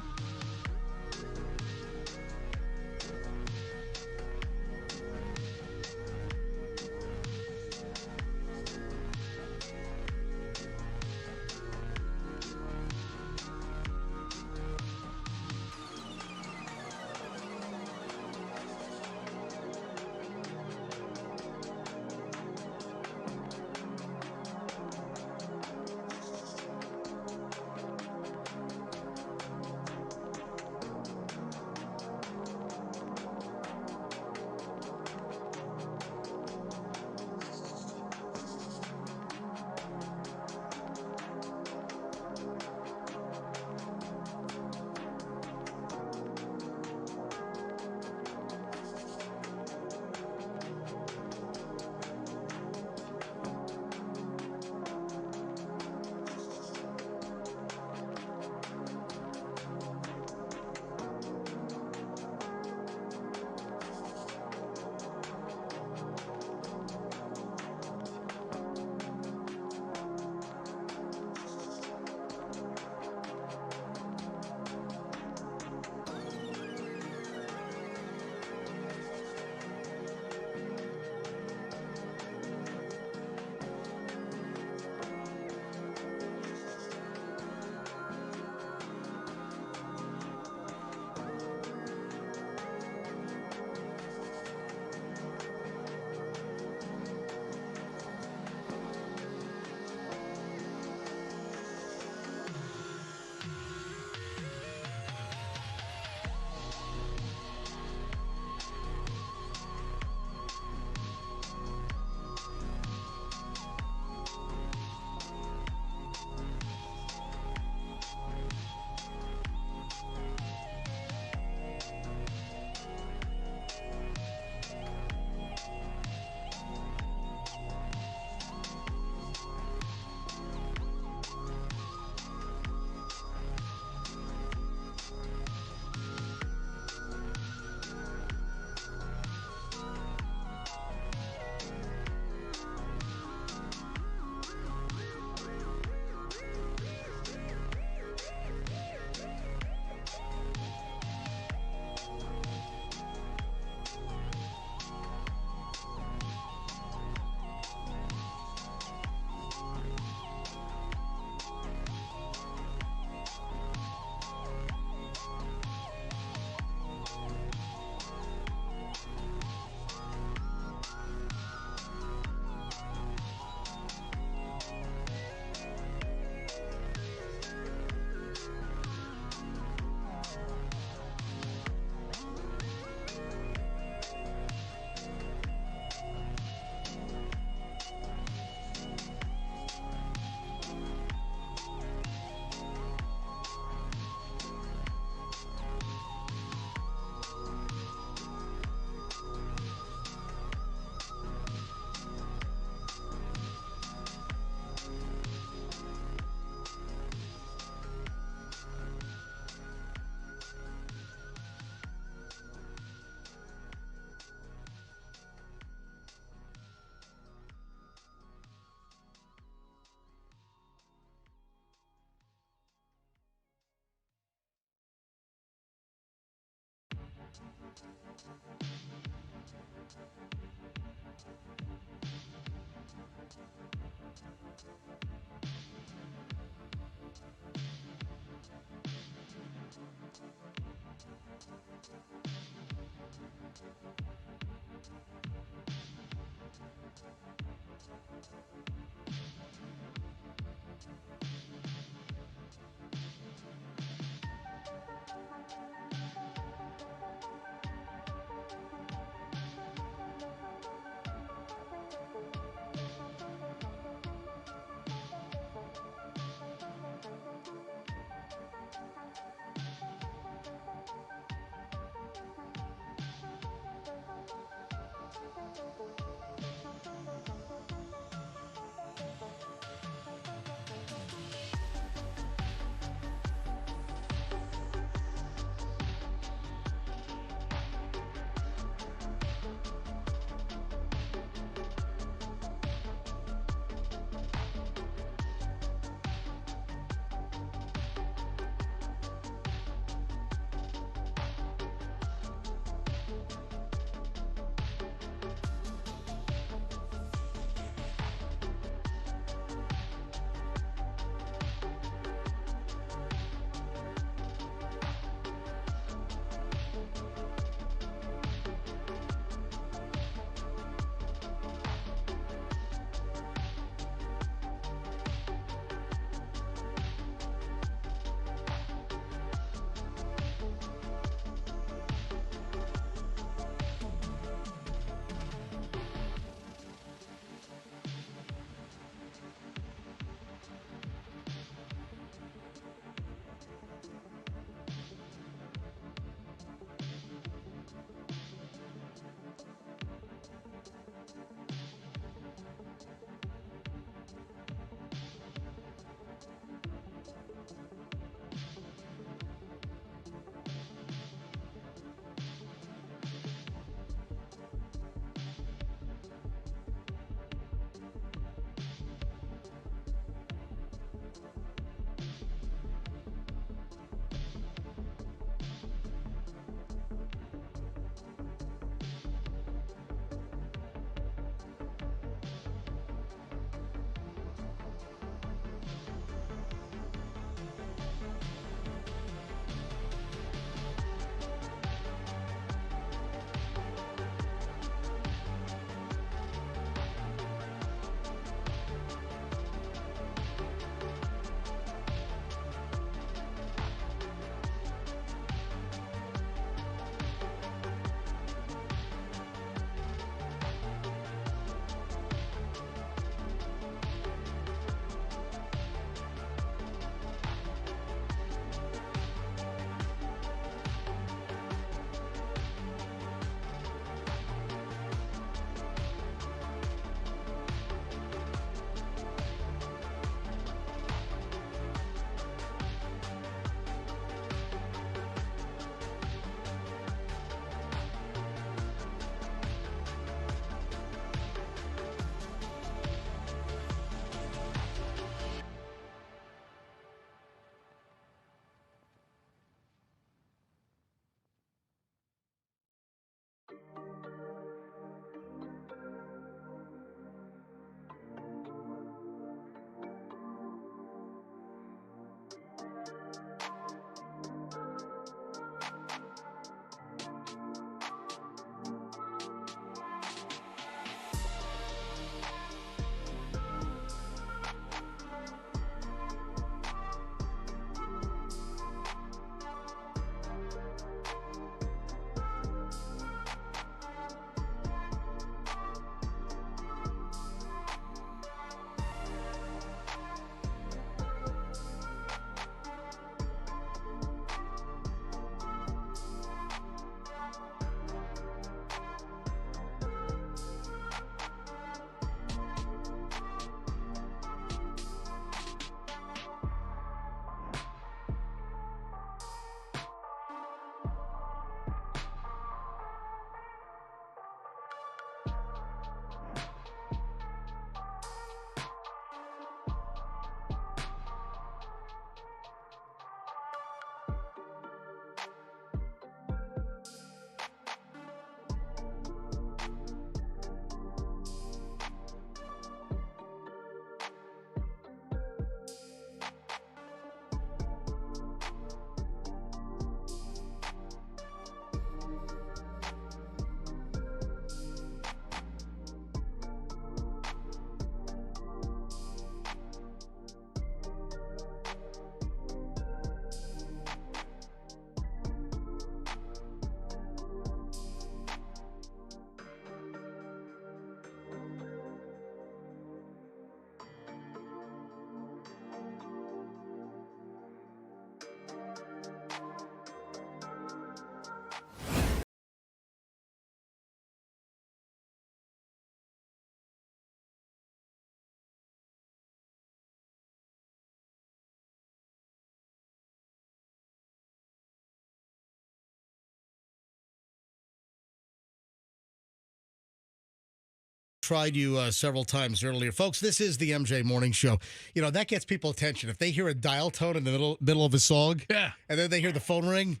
tried you several times earlier. Folks, this is the MJ Morning Show. You know, that gets people attention. If they hear a dial tone in the middle of a song, and then they hear the phone ring,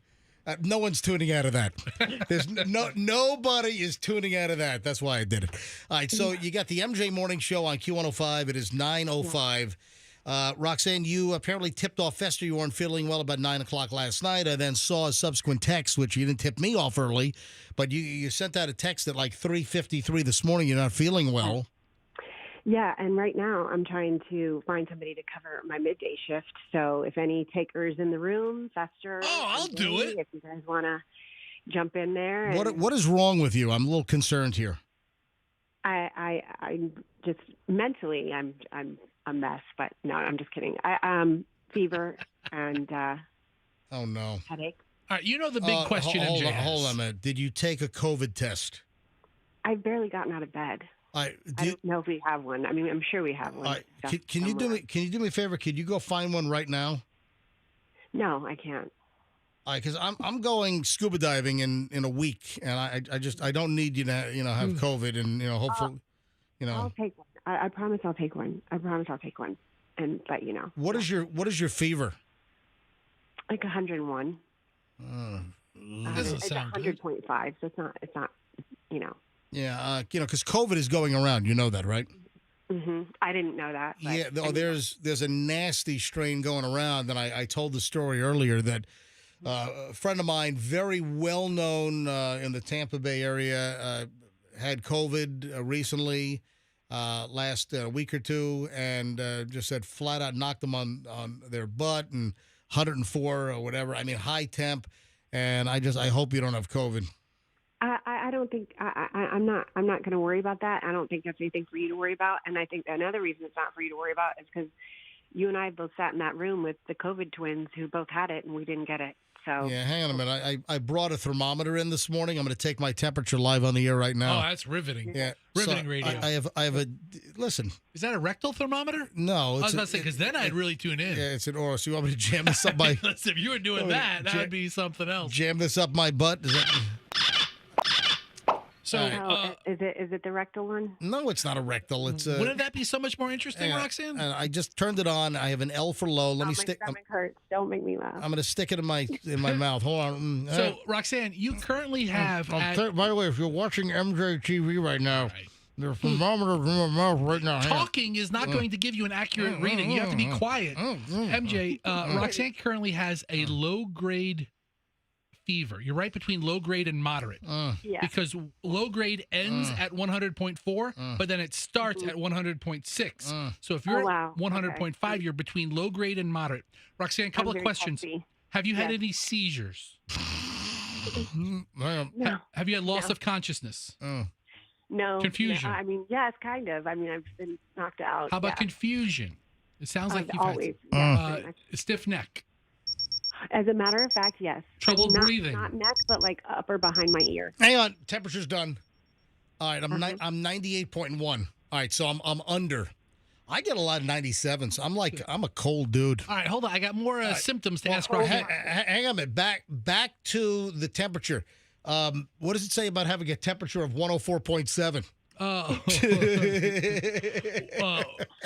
no one's tuning out of that. There's nobody is tuning out of that. That's why I did it. All right, so you got the MJ Morning Show on Q105. It is 9:05. Roxanne, you apparently tipped off Fester you weren't feeling well about 9 o'clock last night. I then saw a subsequent text, which you didn't tip me off early, but you sent out a text at like 3:53 this morning. You're not feeling well. Yeah, and right now I'm trying to find somebody to cover my midday shift. So if any takers in the room, Fester. Oh, I'll do it. If you guys want to jump in there. What is wrong with you? I'm a little concerned here. I just mentally I'm a mess, but no, I'm just kidding. Fever and oh no, headache. All right, you know the big question. Hold on a minute. Did you take a COVID test? I've barely gotten out of bed. I don't know if we have one. I mean, I'm sure we have one. Can you do me a favor? Could you go find one right now? No, I can't. Because I'm going scuba diving in a week, and I don't need you to have COVID, and hopefully I'll take one. I promise I'll take one. I promise I'll take one and let you know. What is your fever? Like 101. Doesn't sound good. 100.5, so it's not. Yeah, because COVID is going around. You know that, right? Mm-hmm. I didn't know that. But yeah. There's a nasty strain going around, and I told the story earlier that a friend of mine, very well known in the Tampa Bay area, had COVID recently, last week or two, and just said flat out knocked them on their butt, and 104 or whatever. I mean, high temp, and I hope you don't have COVID. I don't think I'm not going to worry about that. I don't think that's anything for you to worry about. And I think another reason it's not for you to worry about is because you and I both sat in that room with the COVID twins who both had it and we didn't get it. So yeah, hang on a minute. I brought a thermometer in this morning. I'm going to take my temperature live on the air right now. Oh, that's riveting. Yeah, riveting so radio. I have a listen. Is that a rectal thermometer? No, I was about to say because then I'd really tune in. Yeah, it's an oral. So you want me to jam this up my? Listen, if you were doing that would be something else. Jam this up my butt. Is that? So, is it the rectal one? No, it's not a rectal. It's wouldn't that be so much more interesting, Roxanne? And I just turned it on. I have an L for low. Let me stick. My stomach hurts. Don't make me laugh. I'm going to stick it in my mouth. Hold on. So, Roxanne, you currently have. By the way, if you're watching MJ TV right now, there's thermometers in my mouth right now. Talking is not going to give you an accurate reading. You have to be quiet. MJ, Roxanne currently has a low-grade fever. You're right between low grade and moderate. Yeah. Because low grade ends at 100.4, but then it starts at 100.6. So if you're at 100.5, you're between low grade and moderate. Roxanne, a couple of questions. Healthy. Have you had any seizures? No. Have you had loss of consciousness? No. Confusion? No, I mean, yes, kind of. I mean, I've been knocked out. How about confusion? It sounds like you've always. had stiff neck. As a matter of fact, yes. Trouble breathing. Not neck, but like up or behind my ear. Hang on, temperature's done. All right, I'm 98.1. All right, so I'm under. I get a lot of 97s. I'm a cold dude. All right, hold on. I got more symptoms to ask. Hang on a minute. Back to the temperature. What does it say about having a temperature of 104.7?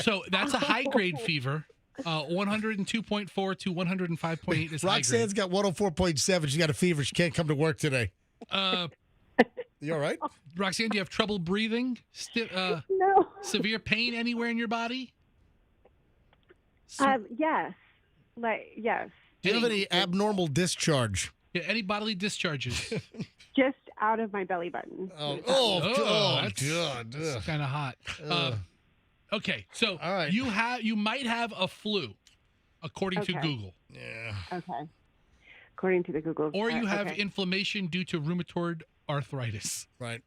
So that's a high grade fever. 102.4 to 105.8 is Roxanne's got 104.7. She's got a fever. She can't come to work today. You all right? Roxanne, do you have trouble breathing? No. Severe pain anywhere in your body? Yes. Yes. Do you have any abnormal discharge? Yeah, any bodily discharges? Just out of my belly button. That's kind of hot. Okay, so you might have a flu, according to Google. Yeah. Okay. According to the Google. Or you have inflammation due to rheumatoid arthritis. Right.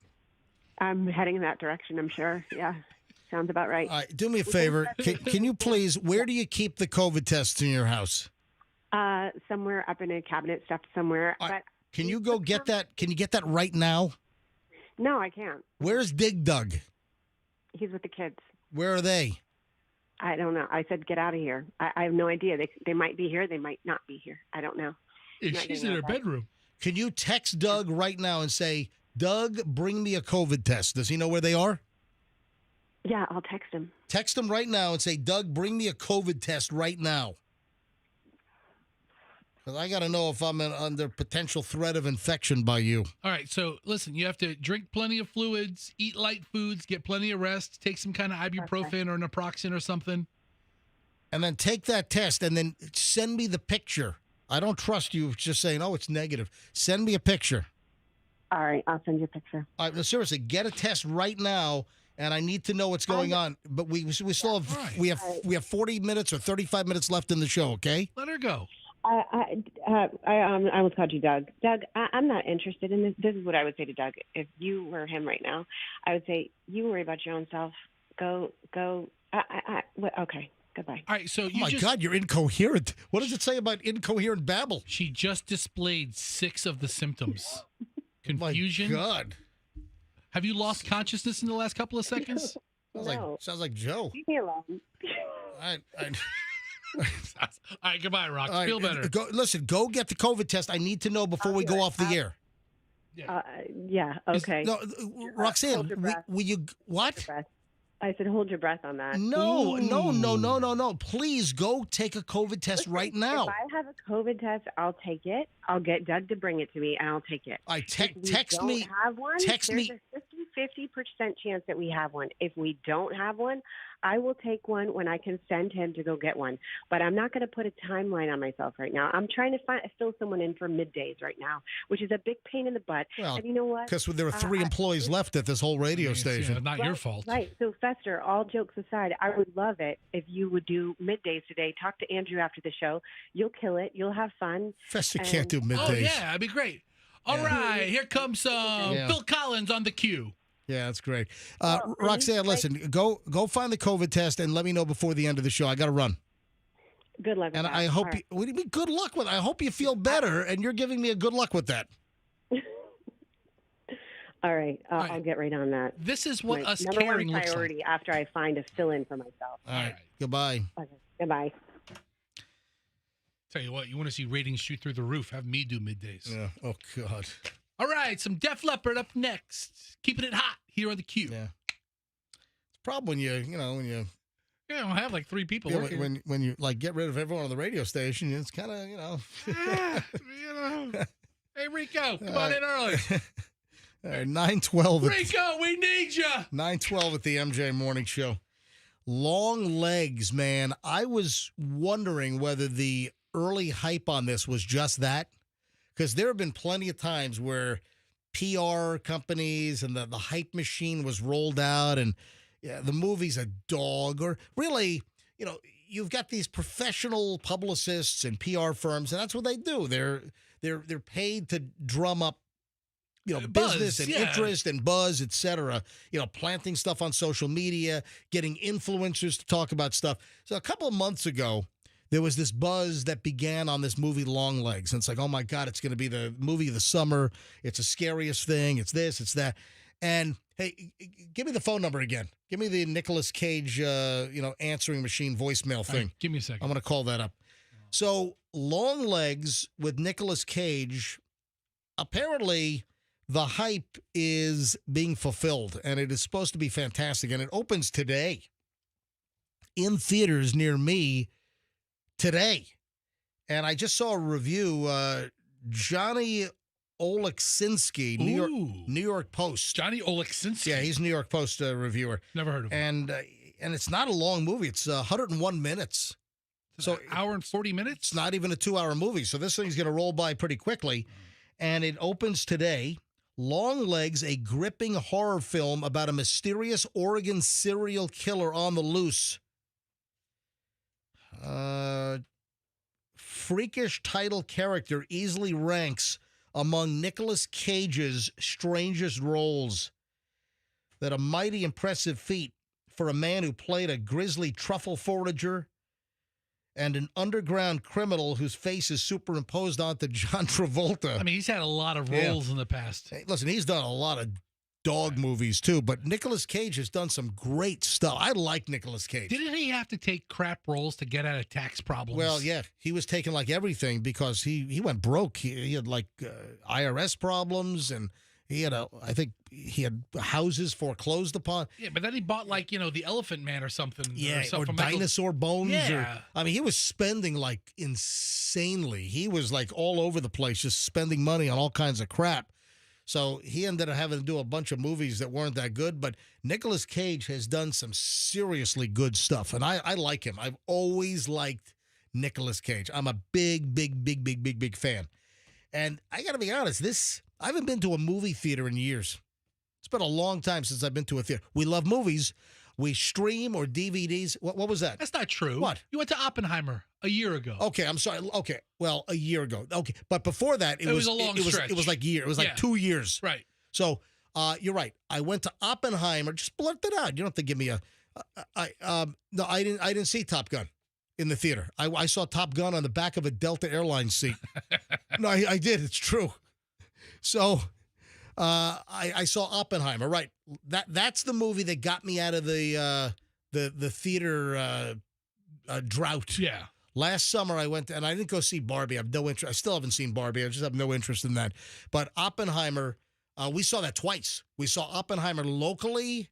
I'm heading in that direction, I'm sure. Yeah. Sounds about right. All right, do me a favor. Can you please, where do you keep the COVID tests in your house? Somewhere up in a cabinet stuffed somewhere. But can you go get that? Can you get that right now? No, I can't. Where's Dig Dug? He's with the kids. Where are they? I don't know. I said, get out of here. I have no idea. They might be here. They might not be here. I don't know. She's in her bedroom. Can you text Doug right now and say, Doug, bring me a COVID test? Does he know where they are? Yeah, I'll text him. Text him right now and say, Doug, bring me a COVID test right now. Because I got to know if I'm under potential threat of infection by you. All right, so listen, you have to drink plenty of fluids, eat light foods, get plenty of rest, take some kind of ibuprofen or naproxen or something. And then take that test and then send me the picture. I don't trust you just saying, oh, it's negative. Send me a picture. All right, I'll send you a picture. All right, no, seriously, get a test right now, and I need to know what's going on. But we still have we have 40 minutes or 35 minutes left in the show. Okay, let her go. I almost called you Doug. Doug, I'm not interested in this. This is what I would say to Doug. If you were him right now, I would say, you worry about your own self. Go. Okay, goodbye. All right, so oh my God, you're incoherent. What does it say about incoherent babble? She just displayed 6 of the symptoms. Confusion. My God. Have you lost consciousness in the last couple of seconds? Sounds like Joe. Leave me alone. All right, goodbye, Rox. All right, Feel better. Go get the COVID test. I need to know before we go off the air. Yeah, okay. No, Roxanne, Hold your breath. will you, what? Hold your breath. I said hold your breath on that. No. Please go take a COVID test right now. If I have a COVID test, I'll take it. I'll get Doug to bring it to me, and I'll take it. Text me. Have one, text there's me. a 50% chance that we have one. If we don't have one, I will take one when I can send him to go get one. But I'm not going to put a timeline on myself right now. I'm trying to fill someone in for middays right now, which is a big pain in the butt. Well, and you know what? Because there are 3 employees left at this whole radio station. Yeah, not your fault. Right. So, Fester, all jokes aside, I would love it if you would do middays today. Talk to Andrew after the show. You'll kill it. You'll have fun. Fester can't do middays. Oh, yeah, that'd be great. All right, here comes Phil Collins on the cue. Yeah, that's great. Roxanne, listen, go find the COVID test and let me know before the end of the show. I got to run. Good luck with and that. I hope right. What do you mean good luck with it? I hope you feel better, and you're giving me a good luck with that. All right, I'll get right on that. This is what us number caring one looks like. priority after I find a fill-in for myself. All right. Goodbye. Okay. Goodbye. Tell you what, you want to see ratings shoot through the roof, have me do middays. Yeah. Oh, God. All right, some Def Leppard up next. Keeping it hot here on the Q. Yeah. It's a problem when you don't have like 3 people working. When you like get rid of everyone on the radio station, it's kind of, Hey, Rico, come on in early. All right, 9:12. Rico, we need you. 9:12 at the MJ Morning Show. Long legs, man. I was wondering whether the early hype on this was just that, because there have been plenty of times where PR companies and the hype machine was rolled out and the movie's a dog, or really, you've got these professional publicists and PR firms, and that's what they do. They're paid to drum up business and interest and buzz, etc. Planting stuff on social media, getting influencers to talk about stuff. So a couple of months ago, there was this buzz that began on this movie Longlegs. And it's like, oh my God, it's going to be the movie of the summer. It's the scariest thing. It's this, it's that. And hey, give me the phone number again. Give me the Nicolas Cage, answering machine voicemail thing. Right, give me a second. I'm going to call that up. So Longlegs with Nicolas Cage, apparently the hype is being fulfilled, and it is supposed to be fantastic. And it opens today in theaters near me today. And I just saw a review, Johnny Oleksinski, New York Post. Johnny Oleksinski? Yeah, he's a New York Post reviewer. Never heard of him. And it's not a long movie. It's 101 minutes. So an hour and 40 minutes? It's not even a 2-hour movie. So this thing's going to roll by pretty quickly. And it opens today. Longlegs, a gripping horror film about a mysterious Oregon serial killer on the loose. Freakish title character easily ranks among Nicolas Cage's strangest roles. That a mighty impressive feat for a man who played a grisly truffle forager and an underground criminal whose face is superimposed onto John Travolta. I mean, he's had a lot of roles in the past. Hey, listen, he's done a lot of dog movies too, but Nicolas Cage has done some great stuff. I like Nicolas Cage. Didn't he have to take crap roles to get out of tax problems? Well, yeah, he was taking like everything because he went broke. He had like IRS problems, and I think he had houses foreclosed upon. Yeah, but then he bought the Elephant Man or something. Yeah, or or dinosaur bones. Yeah. I mean, he was spending like insanely. He was like all over the place, just spending money on all kinds of crap. So he ended up having to do a bunch of movies that weren't that good. But Nicolas Cage has done some seriously good stuff, and I like him. I've always liked Nicolas Cage. I'm a big fan. And I got to be honest, I haven't been to a movie theater in years. It's been a long time since I've been to a theater. We love movies. We stream or DVDs. What was that? That's not true. What? You went to Oppenheimer a year ago. Okay, I'm sorry. Okay, well, a year ago. Okay, but before that, it was a long stretch. It was like a year. It was like 2 years. Right. So you're right. I went to Oppenheimer. Just blurt it out. You don't have to give me no, I didn't see Top Gun in the theater. I saw Top Gun on the back of a Delta Airlines seat. No, I did. It's true. So I saw Oppenheimer. Right. That's the movie that got me out of the theater drought. Yeah. Last summer I went and I didn't go see Barbie. I have no interest. I still haven't seen Barbie. I just have no interest in that. But Oppenheimer, we saw that twice. We saw Oppenheimer locally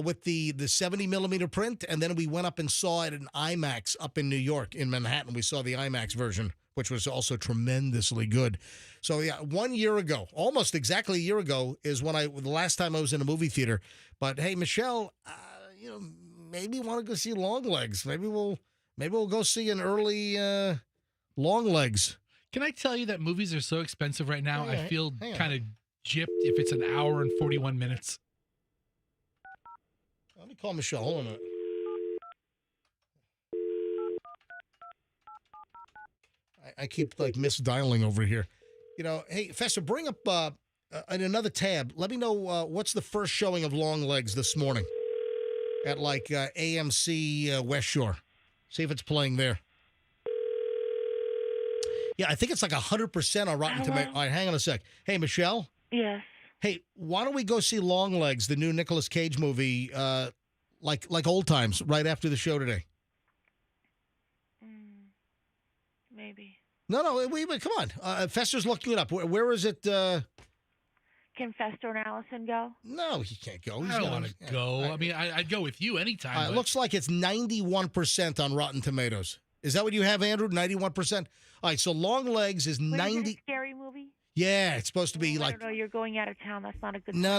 with the 70 millimeter print, and then we went up and saw it in IMAX up in New York, in Manhattan. We saw the IMAX version, which was also tremendously good. So yeah, 1 year ago, almost exactly a year ago, is the last time I was in a movie theater. But hey, Michelle, maybe want to go see Longlegs. Maybe we'll go see an early Longlegs. Can I tell you that movies are so expensive right now? I feel kind of gypped if it's an hour and 41 minutes. Let me call Michelle. Hold on a minute. I keep misdialing over here. Hey, Fester, bring up in another tab. Let me know what's the first showing of Longlegs this morning at AMC West Shore. See if it's playing there. Yeah, I think it's 100% on Rotten Tomatoes. All right, hang on a sec. Hey, Michelle? Yes. Hey, why don't we go see Longlegs, the new Nicolas Cage movie, like old times, right after the show today? Maybe. No, come on. Fester's looking it up. Where is it? Can Fester and Allison go? No, he can't go. I don't want to go. I mean, I'd go with you anytime. It looks like it's 91% on Rotten Tomatoes. Is that what you have, Andrew? 91%? All right, so Longlegs is 90. Is it a scary movie? Yeah, it's supposed to be I don't know. You're going out of town. That's not a good No.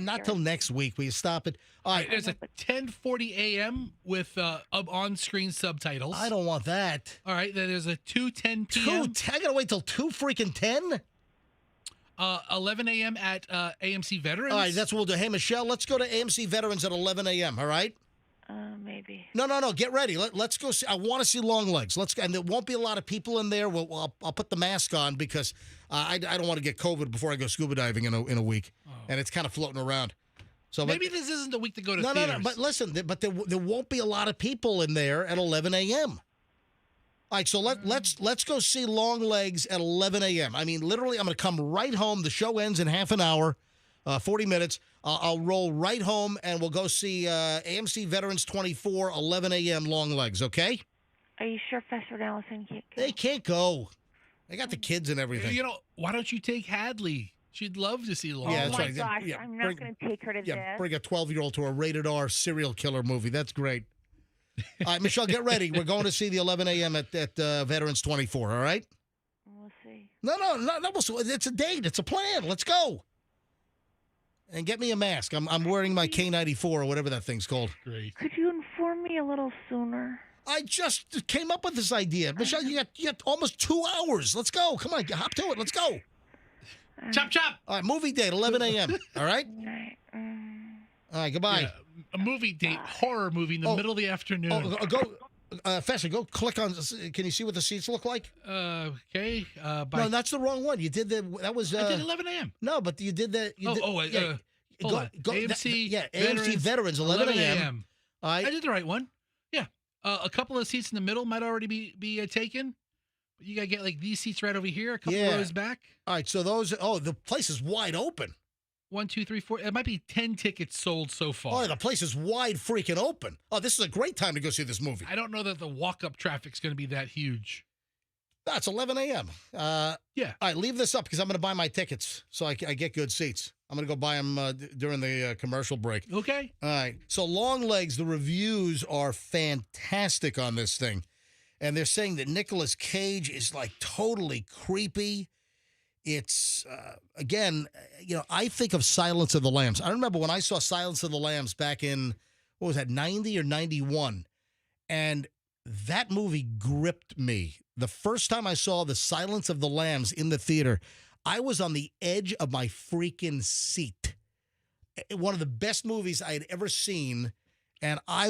Not till next week. Will you stop it? All right. There's a 10:40 a.m. with on-screen subtitles. I don't want that. All right. Then there's a 2:10 p.m. I got to wait till 2 freaking 10? 11 a.m. at AMC Veterans. All right, that's what we'll do. Hey, Michelle, let's go to AMC Veterans at 11 a.m., all right? Maybe. No. Get ready. Let's go see. I want to see Longlegs. Let's go. And there won't be a lot of people in there. I'll put the mask on because I don't want to get COVID before I go scuba diving in a week. Oh. And it's kind of floating around. So maybe this isn't the week to go to theaters. No. But listen, there won't be a lot of people in there at 11 a.m. All right, so let's go see Longlegs at 11 a.m. I mean, literally, I'm going to come right home. The show ends in half an hour, 40 minutes. I'll roll right home, and we'll go see AMC Veterans 24, 11 a.m. Longlegs, okay? Are you sure Fester and Allison can't go? They can't go. They got the kids and everything. Why don't you take Hadley? She'd love to see Longlegs. Yeah, that's oh, my right. gosh, Yeah, I'm not going to take her to this. Bring a 12-year-old to a rated-R serial killer movie. That's great. All right, Michelle, get ready. We're going to see the 11 a.m. at Veterans 24, all right? We'll see. No. It's a date. It's a plan. Let's go. And get me a mask. I'm wearing my K94 or whatever that thing's called. Great. Could you inform me a little sooner? I just came up with this idea. Michelle, you got almost 2 hours. Let's go. Come on, hop to it. Let's go. Chop, chop. All right, movie date, 11 a.m. All right? All right, goodbye. Yeah, a movie date, horror movie in the middle of the afternoon. Fester, go click on. Can you see what the seats look like? Okay. No, that's the wrong one. You did that was. I did 11 a.m. No, but you did that. Hold on. AMC AMC Veterans, 11 a.m. All right. I did the right one. Yeah. A couple of seats in the middle might already be taken. But you got to get these seats right over here, a couple rows back. All right. So those. Oh, the place is wide open. 1, 2, 3, 4. It might be 10 tickets sold so far. Oh, the place is wide freaking open. Oh, this is a great time to go see this movie. I don't know that the walk-up traffic's going to be that huge. That's 11 a.m. Yeah. All right, leave this up because I'm going to buy my tickets so I get good seats. I'm going to go buy them during the commercial break. Okay. All right. So Long Legs, the reviews are fantastic on this thing. And they're saying that Nicolas Cage is like totally creepy. It's, again, I think of Silence of the Lambs. I remember when I saw Silence of the Lambs back in, 90 or 91? And that movie gripped me. The first time I saw the Silence of the Lambs in the theater, I was on the edge of my freaking seat. One of the best movies I had ever seen, and I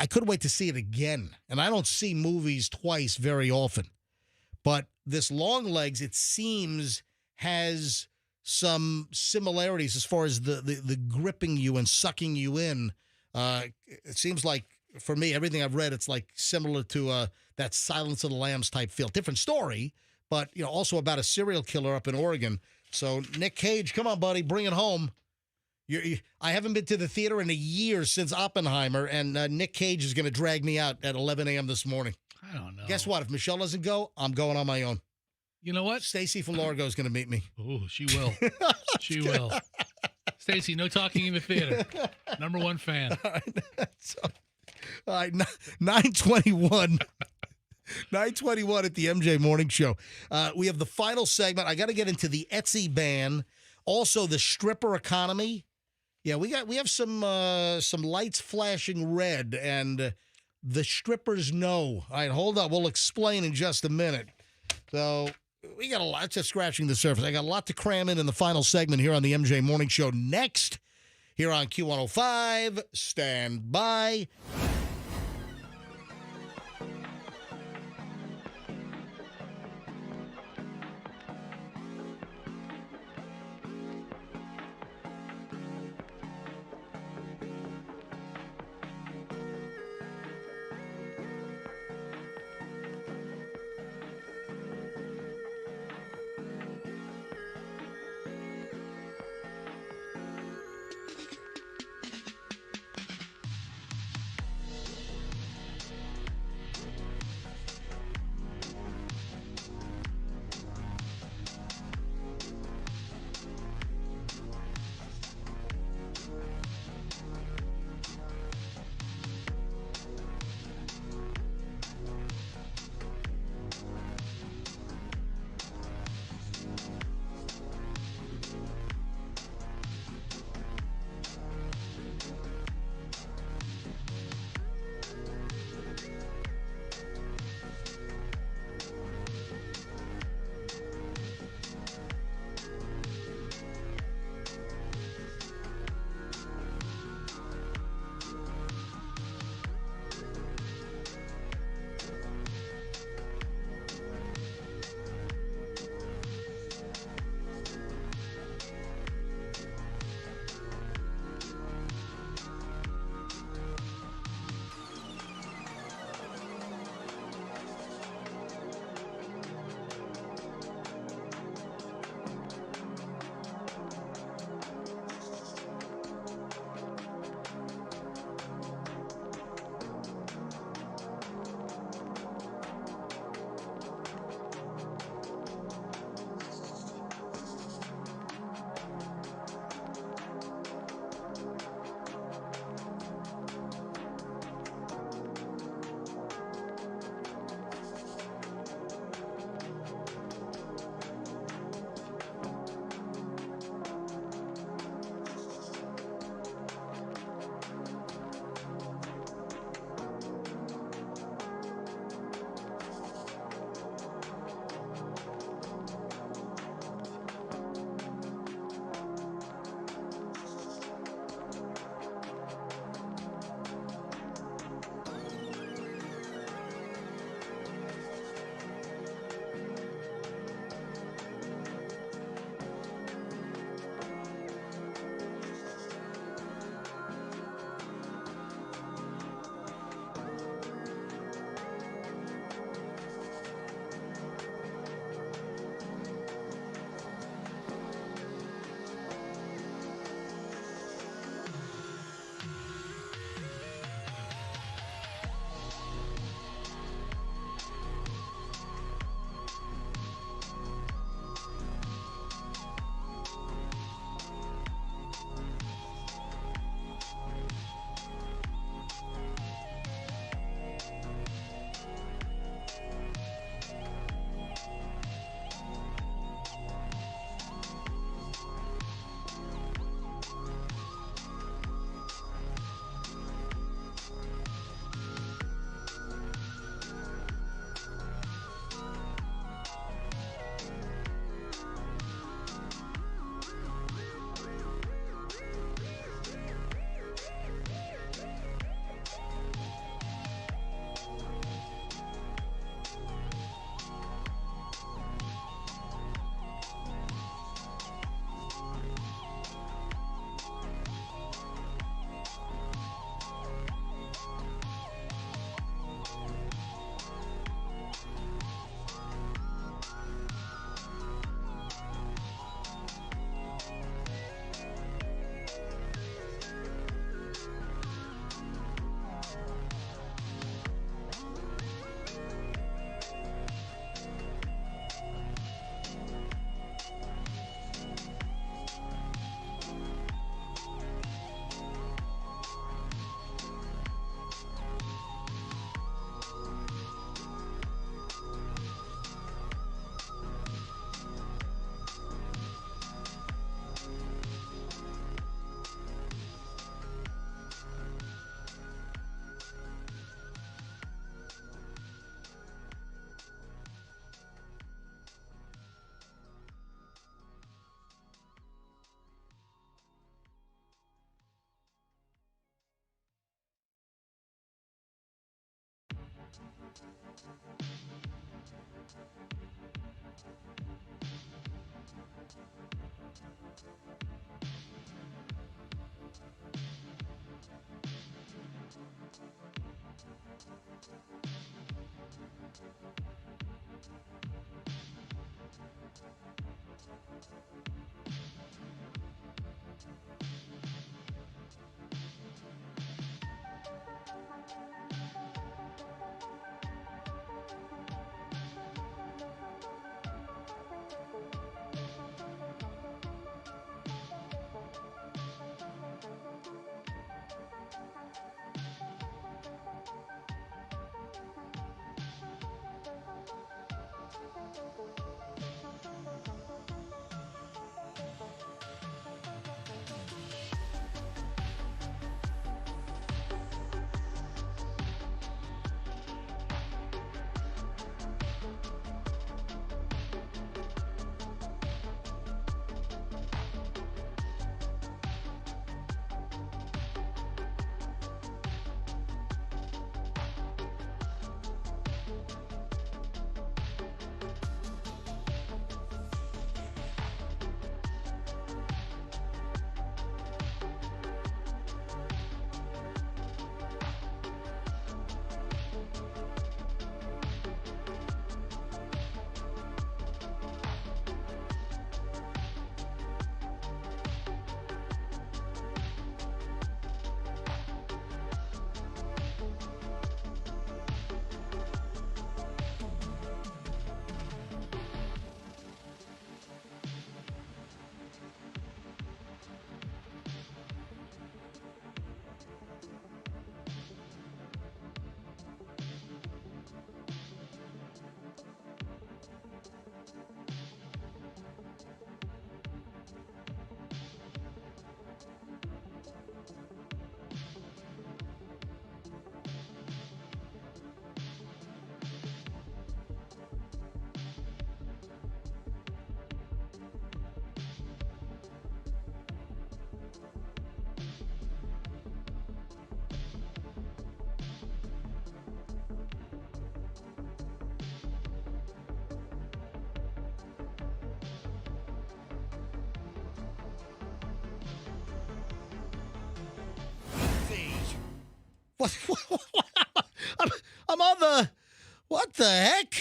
couldn't wait to see it again. And I don't see movies twice very often. But this Long Legs, it seems, has some similarities as far as the gripping you and sucking you in. It seems like, for me, everything I've read, it's like similar to that Silence of the Lambs type feel. Different story, but also about a serial killer up in Oregon. So Nick Cage, come on, buddy, bring it home. I haven't been to the theater in a year since Oppenheimer, and Nick Cage is going to drag me out at 11 a.m. this morning. I don't know. Guess what? If Michelle doesn't go, I'm going on my own. You know what? Stacy from Largo is going to meet me. Oh, she will. She will. Stacy, no talking in the theater. Number one fan. All right, 9:21. 9:21 at the MJ Morning Show. We have the final segment. I got to get into the Etsy ban. Also, the stripper economy. Yeah, we have some lights flashing red, and the strippers know. All right, hold up. We'll explain in just a minute. So we got a lot, just scratching the surface. I got a lot to cram in the final segment here on the MJ Morning Show. Next, here on Q105, stand by. I'm on the... What the heck?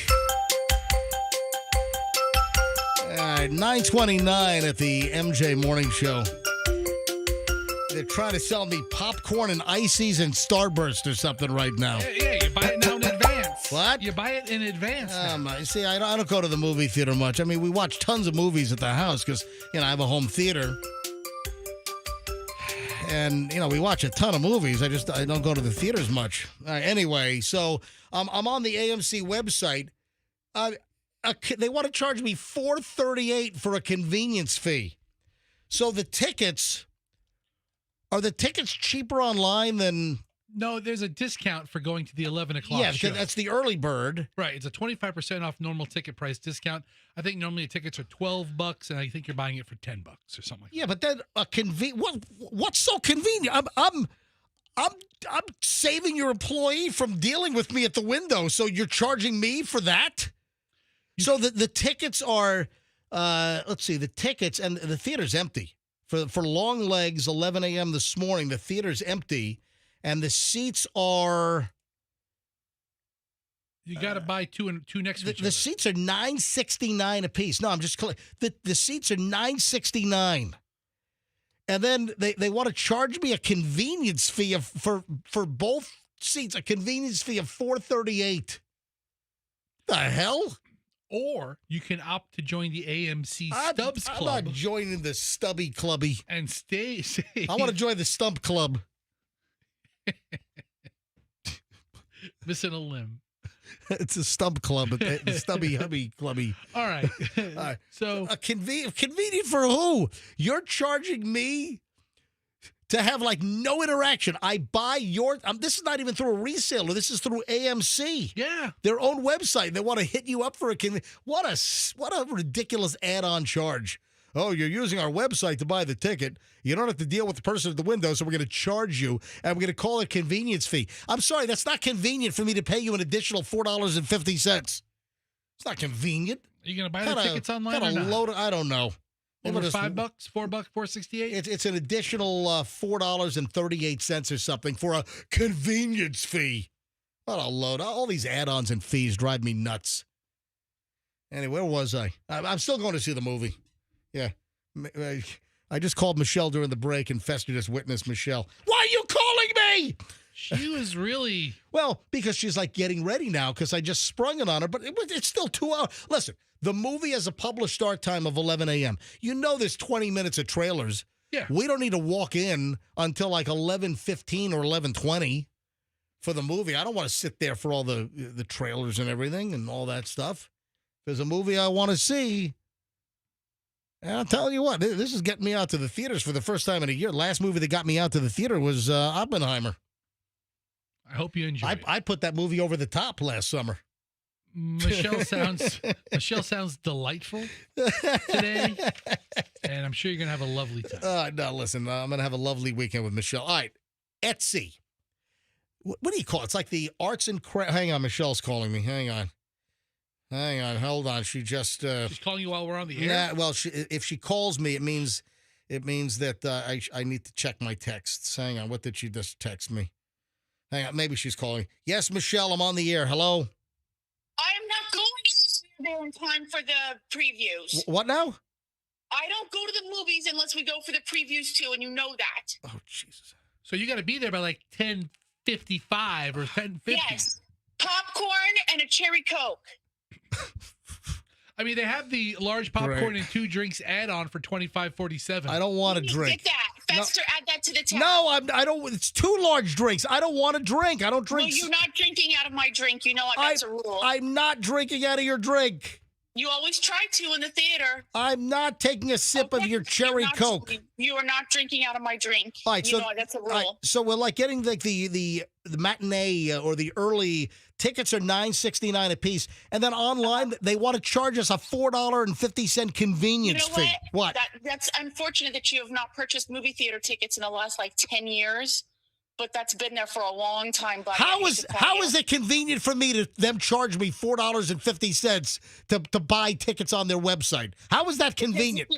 All right, 9:29 at the MJ Morning Show. They're trying to sell me popcorn and ices and Starburst or something right now. Yeah, you buy it now in advance. What? You buy it in advance now. See, I don't go to the movie theater much. I mean, we watch tons of movies at the house because, I have a home theater. And, we watch a ton of movies. I don't go to the theaters much. Anyway, so I'm on the AMC website. They want to charge me $4.38 for a convenience fee. So the tickets... Are the tickets cheaper online than... No, there's a discount for going to the 11 o'clock show. Yeah, that's the early bird. Right. It's a 25% off normal ticket price discount. I think normally tickets are $12, and I think you're buying it for $10 or something like that. Yeah, but then what's so convenient? I'm saving your employee from dealing with me at the window, so you're charging me for that? So the tickets are, let's see, the tickets, and the theater's empty. For long legs, 11 a.m. this morning, the theater's empty, and the seats are... You got to buy two next to each other. The seats are $9.69 a piece. No, I'm just... The seats are $9.69. And then they want to charge me a convenience fee for both seats, a convenience fee of $4.38. The hell? Or you can opt to join the AMC Stubs Club. I'm not joining the Stubby Clubby. And stay safe. I want to join the Stump Club. Missing a limb. It's a Stump Club, the Stubby Hubby Clubby. All right. So convenient for who? You're charging me to have no interaction. I buy your... this is not even through a reseller. This is through AMC. Yeah. Their own website. They want to hit you up for a... What a ridiculous add-on charge. oh, you're using our website to buy the ticket. You don't have to deal with the person at the window, so we're going to charge you, and we're going to call it convenience fee. I'm sorry, that's not convenient for me to pay you an additional $4.50. It's not convenient. Are you going to buy the tickets online or not? I don't know. Over $5, $4, $4.68. It's an additional $4.38 or something for a convenience fee. What a load! All these add-ons and fees drive me nuts. Anyway, where was I? I'm still going to see the movie. Yeah, I just called Michelle during the break, and Fester just witnessed Michelle. Why are you calling me? She was really because she's like getting ready now because I just sprung it on her, but it's still 2 hours. Listen. The movie has a published start time of 11 a.m. You know there's 20 minutes of trailers. Yeah. We don't need to walk in until like 11:15 or 11:20 for the movie. I don't want to sit there for all the trailers and everything and all that stuff. If there's a movie I want to see, and I'll tell you what, this is getting me out to the theaters for the first time in a year. Last movie that got me out to the theater was Oppenheimer. I hope you enjoy it. I put that movie over the top last summer. Michelle sounds delightful today, and I'm sure you're gonna have a lovely time. No, listen, I'm gonna have a lovely weekend with Michelle. All right, Etsy. What do you call it? It's like the arts and crafts. Hang on, Michelle's calling me. Hang on, hold on. She just she's calling you while we're on the air. Yeah, well, if she calls me, it means that I need to check my texts. Hang on, what did she just text me? Hang on, maybe she's calling. Yes, Michelle, I'm on the air. Hello. I am not going there in time for the previews. What now? I don't go to the movies unless we go for the previews too, and you know that. Oh, Jesus. So you got to be there by like 10:55 or 10:50. Yes. Popcorn and a cherry Coke. I mean, they have the large popcorn and 2 drinks add-on for $25.47. I don't want to drink. Get that. Fester, add that to the tab. No, I don't. It's 2 large drinks. I don't want to drink. I don't drink. Well, you're not drinking out of my drink. You know what? That's a rule. I'm not drinking out of your drink. You always try to in the theater. I'm not taking a sip of your cherry Coke. You are not drinking out of my drink. All right, you know that's a rule. Right, so we're like getting like the matinee or the early tickets are $9.69 a piece, and then online they want to charge us a $4.50 convenience fee. What? That's unfortunate that you have not purchased movie theater tickets in the last like 10 years. But that's been there for a long time. Buddy. How is it convenient for me to them charge me $4.50 to buy tickets on their website? How is that convenient?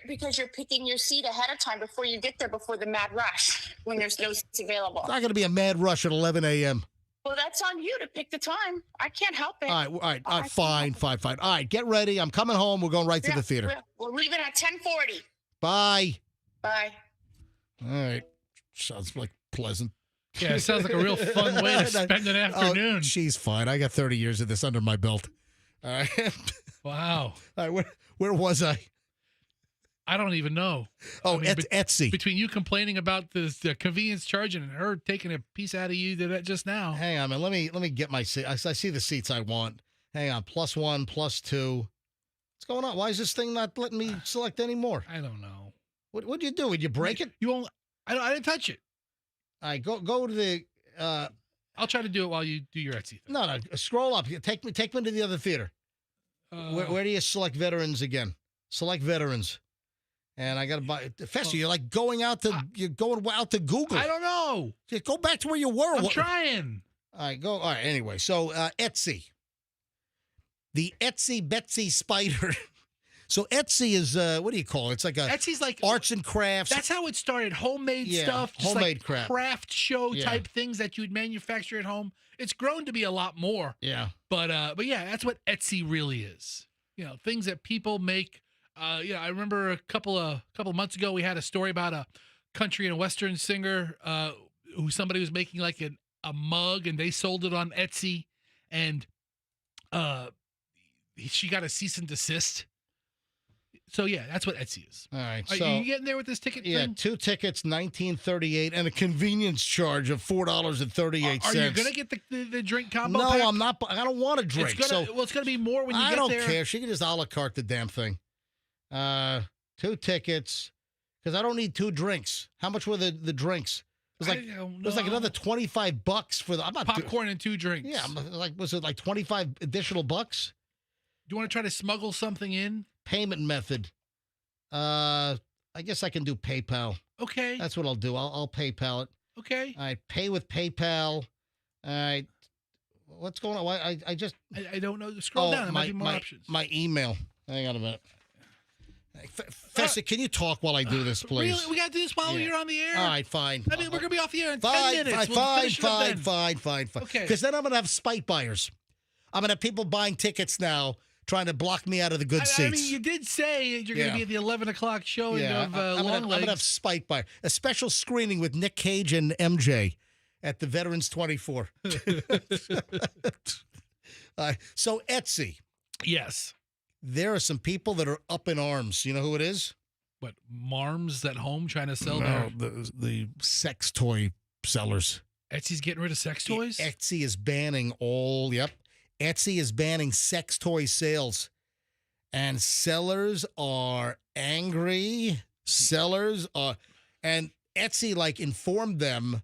Because you're picking your seat ahead of time before you get there before the mad rush when there's no seats available. It's not going to be a mad rush at 11 a.m. Well, that's on you to pick the time. I can't help it. All right, fine. All right, get ready. I'm coming home. We're going right to the theater. We'll leave it at 10:40. Bye. Bye. All right. Sounds like pleasant. Yeah, it sounds like a real fun way to spend an afternoon. Oh, she's fine. I got 30 years of this under my belt. All right. Wow. All right, where was I? I don't even know. Oh, I mean, Etsy. Between you complaining about this convenience charge and her taking a piece out of you just now. Hang on, man. Let me get my seat. I see the seats I want. Hang on. +1, +2. What's going on? Why is this thing not letting me select anymore? I don't know. What'd you do? Did you break it? I didn't touch it. All right, go to the. I'll try to do it while you do your Etsy thing. No, scroll up. Take me to the other theater. Where do you select veterans again? Select veterans, and I got to buy. Fester, you're like going out to Google. I don't know. Just go back to where you were. I'm trying. All right, go. All right. Anyway, so Etsy, the Etsy Betsy Spider. So Etsy is what do you call it? It's like Etsy's like arts and crafts. That's how it started. Homemade stuff, just homemade like craft show type things that you'd manufacture at home. It's grown to be a lot more. Yeah. But yeah, that's what Etsy really is. You know, things that people make. I remember a couple of months ago we had a story about a country and western singer who somebody was making like a mug and they sold it on Etsy and she got a cease and desist. So yeah, that's what Etsy is. All right. Are you getting there with this ticket thing? Yeah, 2 tickets, $19.38, and a convenience charge of $4.38. Are you gonna get the drink combo? No, pack? I'm not. I don't want to drink. It's gonna be more when you get there. I don't care. She can just a la carte the damn thing. 2 tickets, because I don't need 2 drinks. How much were the drinks? It was like another $25 for the popcorn and 2 drinks. Yeah, was it like 25 additional bucks? Do you want to try to smuggle something in? Payment method. I guess I can do PayPal. Okay. That's what I'll do. I'll PayPal it. Okay. All right, pay with PayPal. All right. What's going on? I just... I don't know. Scroll down. There might be more options. My email. Hang on a minute. Fessy, can you talk while I do this, please? Really? We got to do this while you're on the air? All right, fine. I mean, we're going to be off the air in Fine, 10 minutes. Fine. Okay. Because then I'm going to have spite buyers. I'm going to have people buying tickets now trying to block me out of the good seats. I mean, you did say you're going to be at the 11 o'clock showing of I'm going to have spite buyer. A special screening with Nick Cage and MJ at the Veterans 24. So Etsy. Yes. There are some people that are up in arms. You know who it is? What, Marms at home trying to sell the sex toy sellers. Etsy's getting rid of sex toys? Etsy is banning Etsy is banning sex toy sales. And sellers are angry. And Etsy informed them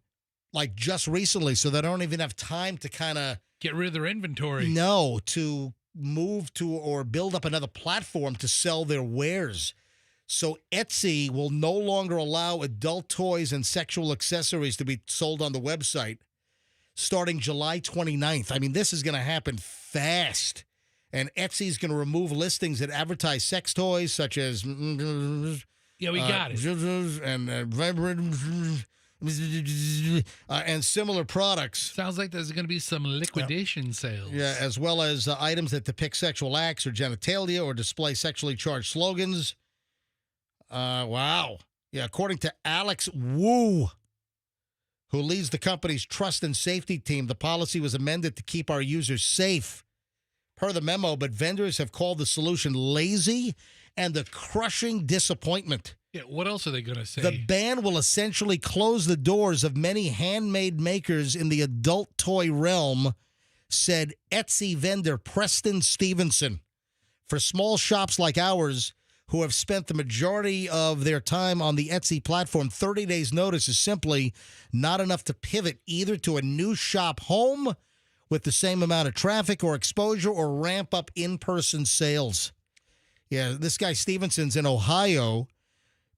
just recently, so they don't even have time to kind of get rid of their inventory. No, to move to or build up another platform to sell their wares. So Etsy will no longer allow adult toys and sexual accessories to be sold on the website starting July 29th. I mean, this is going to happen fast. And Etsy is going to remove listings that advertise sex toys such as... Yeah, we got it. And vibrant... and similar products. Sounds like there's going to be some liquidation sales. Yeah, as well as items that depict sexual acts or genitalia or display sexually charged slogans. Wow. Yeah, according to Alex Wu, who leads the company's trust and safety team, the policy was amended to keep our users safe, per the memo, but vendors have called the solution lazy and a crushing disappointment. Yeah, what else are they going to say? The ban will essentially close the doors of many handmade makers in the adult toy realm, said Etsy vendor Preston Stevenson. For small shops like ours, who have spent the majority of their time on the Etsy platform, 30 days notice is simply not enough to pivot either to a new shop home with the same amount of traffic or exposure or ramp up in-person sales. Yeah, this guy Stevenson's in Ohio,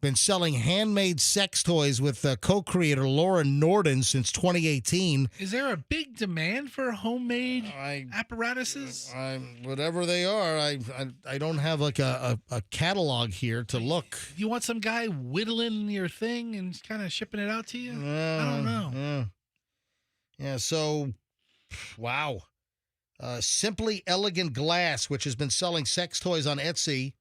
been selling handmade sex toys with co-creator Laura Norden since 2018. Is there a big demand for homemade apparatuses? Whatever they are, I don't have a catalog here to look. You want some guy whittling your thing and kind of shipping it out to you? I don't know. Yeah, so, wow. Simply Elegant Glass, which has been selling sex toys on Etsy.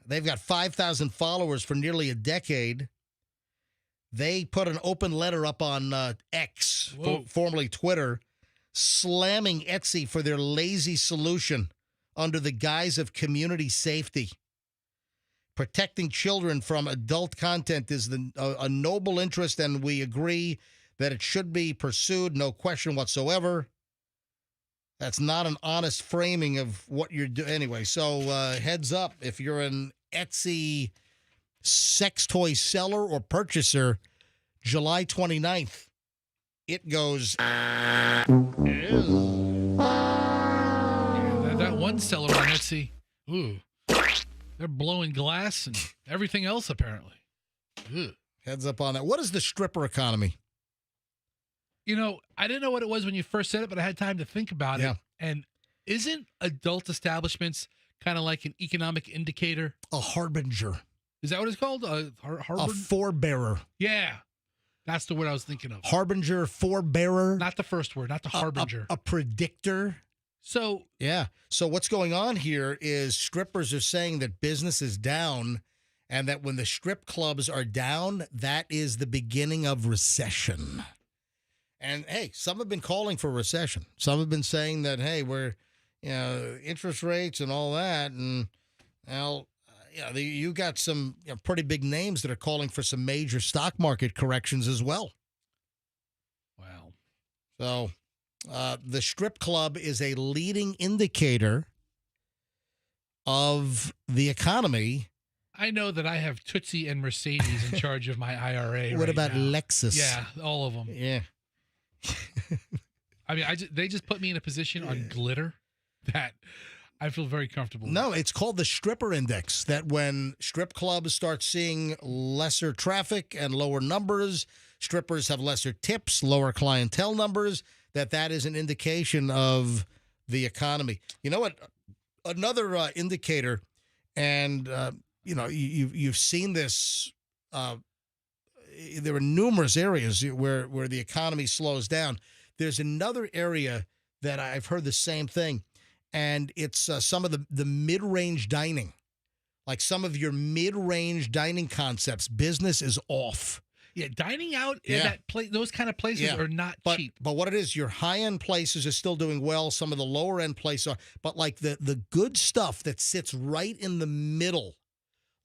They've got 5,000 followers for nearly a decade. They put an open letter up on X, formerly Twitter, slamming Etsy for their lazy solution under the guise of community safety. Protecting children from adult content is a noble interest, and we agree that it should be pursued, no question whatsoever. That's not an honest framing of what you're doing. Anyway, so heads up, if you're an Etsy sex toy seller or purchaser, July 29th, it goes... Yeah, that one seller on Etsy, they're blowing glass and everything else, apparently. Heads up on that. What is the stripper economy? You know, I didn't know what it was when you first said it, but I had time to think about it. And isn't adult establishments kind of like an economic indicator? A harbinger. Is that what it's called? A forebearer. Yeah. That's the word I was thinking of. Harbinger, forebearer. Not the first word, not the harbinger. A predictor. So. Yeah. So what's going on here is strippers are saying that business is down, and that when the strip clubs are down, that is the beginning of recession. And, hey, some have been calling for recession. Some have been saying that, hey, we're, interest rates and all that. And, well, you got some pretty big names that are calling for some major stock market corrections as well. Wow. So the strip club is a leading indicator of the economy. I know that I have Tootsie and Mercedes in charge of my IRA. What about now. Lexus? Yeah, all of them. Yeah. I mean, they just put me in a position on glitter that I feel very comfortable. No, it's called the stripper index, that when strip clubs start seeing lesser traffic and lower numbers, strippers have lesser tips, lower clientele numbers, that is an indication of the economy. You know what? Another indicator, and, you've seen this, there are numerous areas where the economy slows down. There's another area that I've heard the same thing. And it's some of the mid-range dining, like some of your mid-range dining concepts. Business is off. Yeah, dining out in that those kind of places are not cheap. But what it is, your high-end places are still doing well. Some of the lower-end places are. But like the good stuff that sits right in the middle,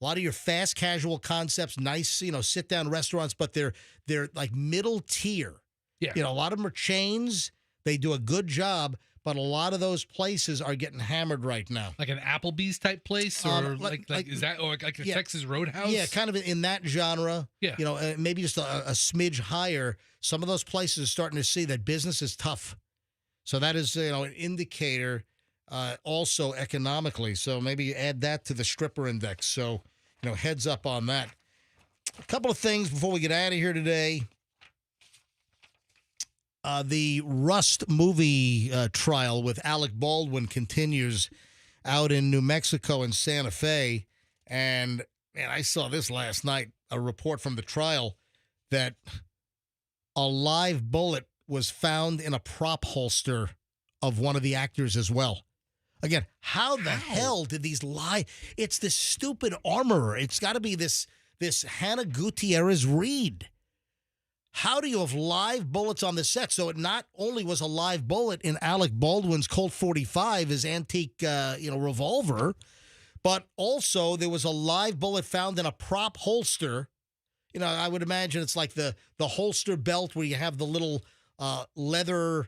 a lot of your fast casual concepts, nice, sit-down restaurants, but they're like middle tier. Yeah. A lot of them are chains. They do a good job. But a lot of those places are getting hammered right now. Like an Applebee's type place, or like is that, or like a Texas Roadhouse? Yeah, kind of in that genre. Yeah, maybe just a smidge higher. Some of those places are starting to see that business is tough. So that is an indicator, also economically. So maybe add that to the stripper index. So heads up on that. A couple of things before we get out of here today. The Rust movie trial with Alec Baldwin continues out in New Mexico and Santa Fe. And, man, I saw this last night, a report from the trial that a live bullet was found in a prop holster of one of the actors as well. Again, how the hell did these lie? It's this stupid armorer. It's got to be this Hannah Gutierrez Reed. How do you have live bullets on the set? So it not only was a live bullet in Alec Baldwin's Colt 45, his antique, revolver, but also there was a live bullet found in a prop holster. I would imagine it's like the holster belt where you have the little leather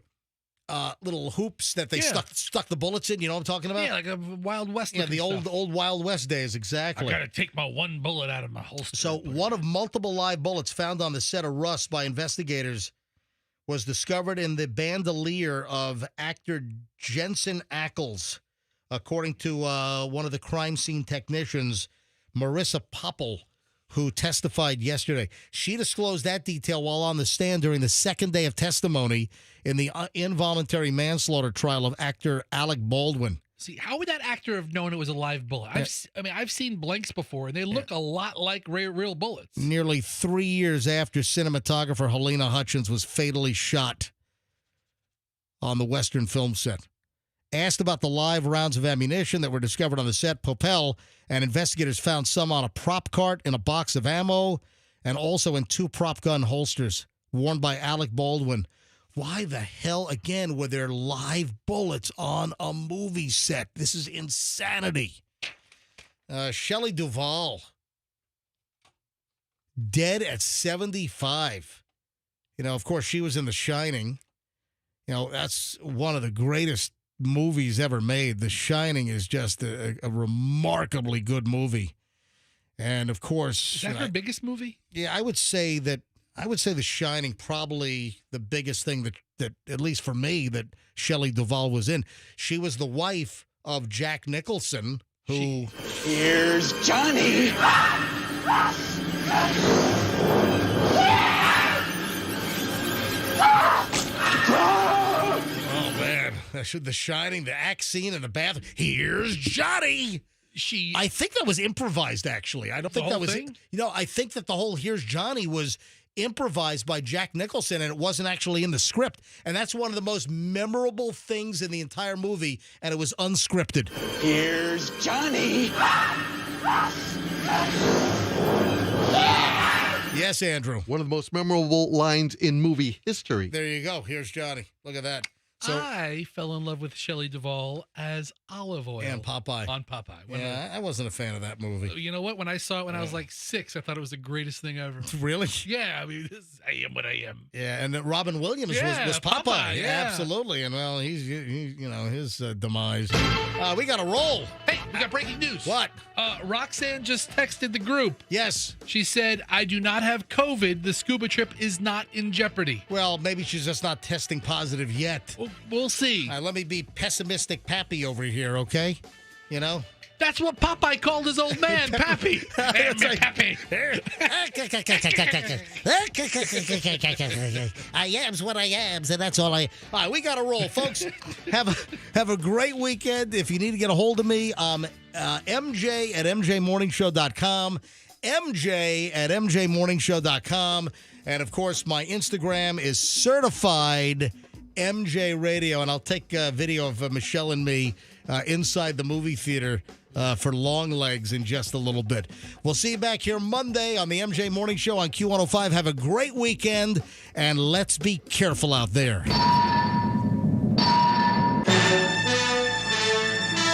little hoops that they stuck the bullets in. You know what I'm talking about? Yeah, like a Wild West. Yeah, the old Wild West days, exactly. I got to take my one bullet out of my holster. So one of multiple live bullets found on the set of Rust by investigators was discovered in the bandolier of actor Jensen Ackles, according to one of the crime scene technicians, Marissa Popple, who testified yesterday. She disclosed that detail while on the stand during the second day of testimony in the involuntary manslaughter trial of actor Alec Baldwin. See, how would that actor have known it was a live bullet? I've seen blanks before, and they look a lot like real bullets. Nearly 3 years after cinematographer Helena Hutchins was fatally shot on the Western film set. Asked about the live rounds of ammunition that were discovered on the set, Popel and investigators found some on a prop cart, in a box of ammo, and also in 2 prop gun holsters worn by Alec Baldwin. Why the hell, again, were there live bullets on a movie set? This is insanity. Shelley Duvall, dead at 75. Of course, she was in The Shining. That's one of the greatest movies ever made. The Shining is just a remarkably good movie. And of course, is that her biggest movie? Yeah, I would say The Shining, probably the biggest thing that at least for me, that Shelley Duvall was in. She was the wife of Jack Nicholson, who Here's Johnny. Oh man, The Shining, the axe scene in the bathroom. Here's Johnny. I think that was improvised, actually. I don't think that was thing? I think that the whole Here's Johnny was improvised by Jack Nicholson, and it wasn't actually in the script. And that's one of the most memorable things in the entire movie, and it was unscripted. Here's Johnny. Yes, Andrew. One of the most memorable lines in movie history. There you go. Here's Johnny. Look at that. So I fell in love with Shelley Duvall as Olive Oil. And Popeye. On Popeye. I wasn't a fan of that movie. You know what? When I saw it when I was like 6, I thought it was the greatest thing ever. Really? Yeah. I am what I am. Yeah, and Robin Williams was Popeye. Yeah, absolutely. And, well, he's his demise. We got to roll. Hey. We got breaking news. What? Roxanne just texted the group. Yes. She said, I do not have COVID. The scuba trip is not in jeopardy. Well, maybe she's just not testing positive yet. We'll see. All right, let me be pessimistic Pappy over here, okay? You know? That's what Popeye called his old man, Pappy. That's right. Pappy. I am's what I am's, and that's all I. All right, we got to roll, folks. Have a great weekend. If you need to get a hold of me, MJ at MJMorningshow.com, MJ at MJMorningshow.com, and of course, my Instagram is certified MJ Radio, and I'll take a video of Michelle and me inside the movie theater for long legs in just a little bit. We'll see you back here Monday on the MJ Morning Show on Q105. Have a great weekend, and let's be careful out there.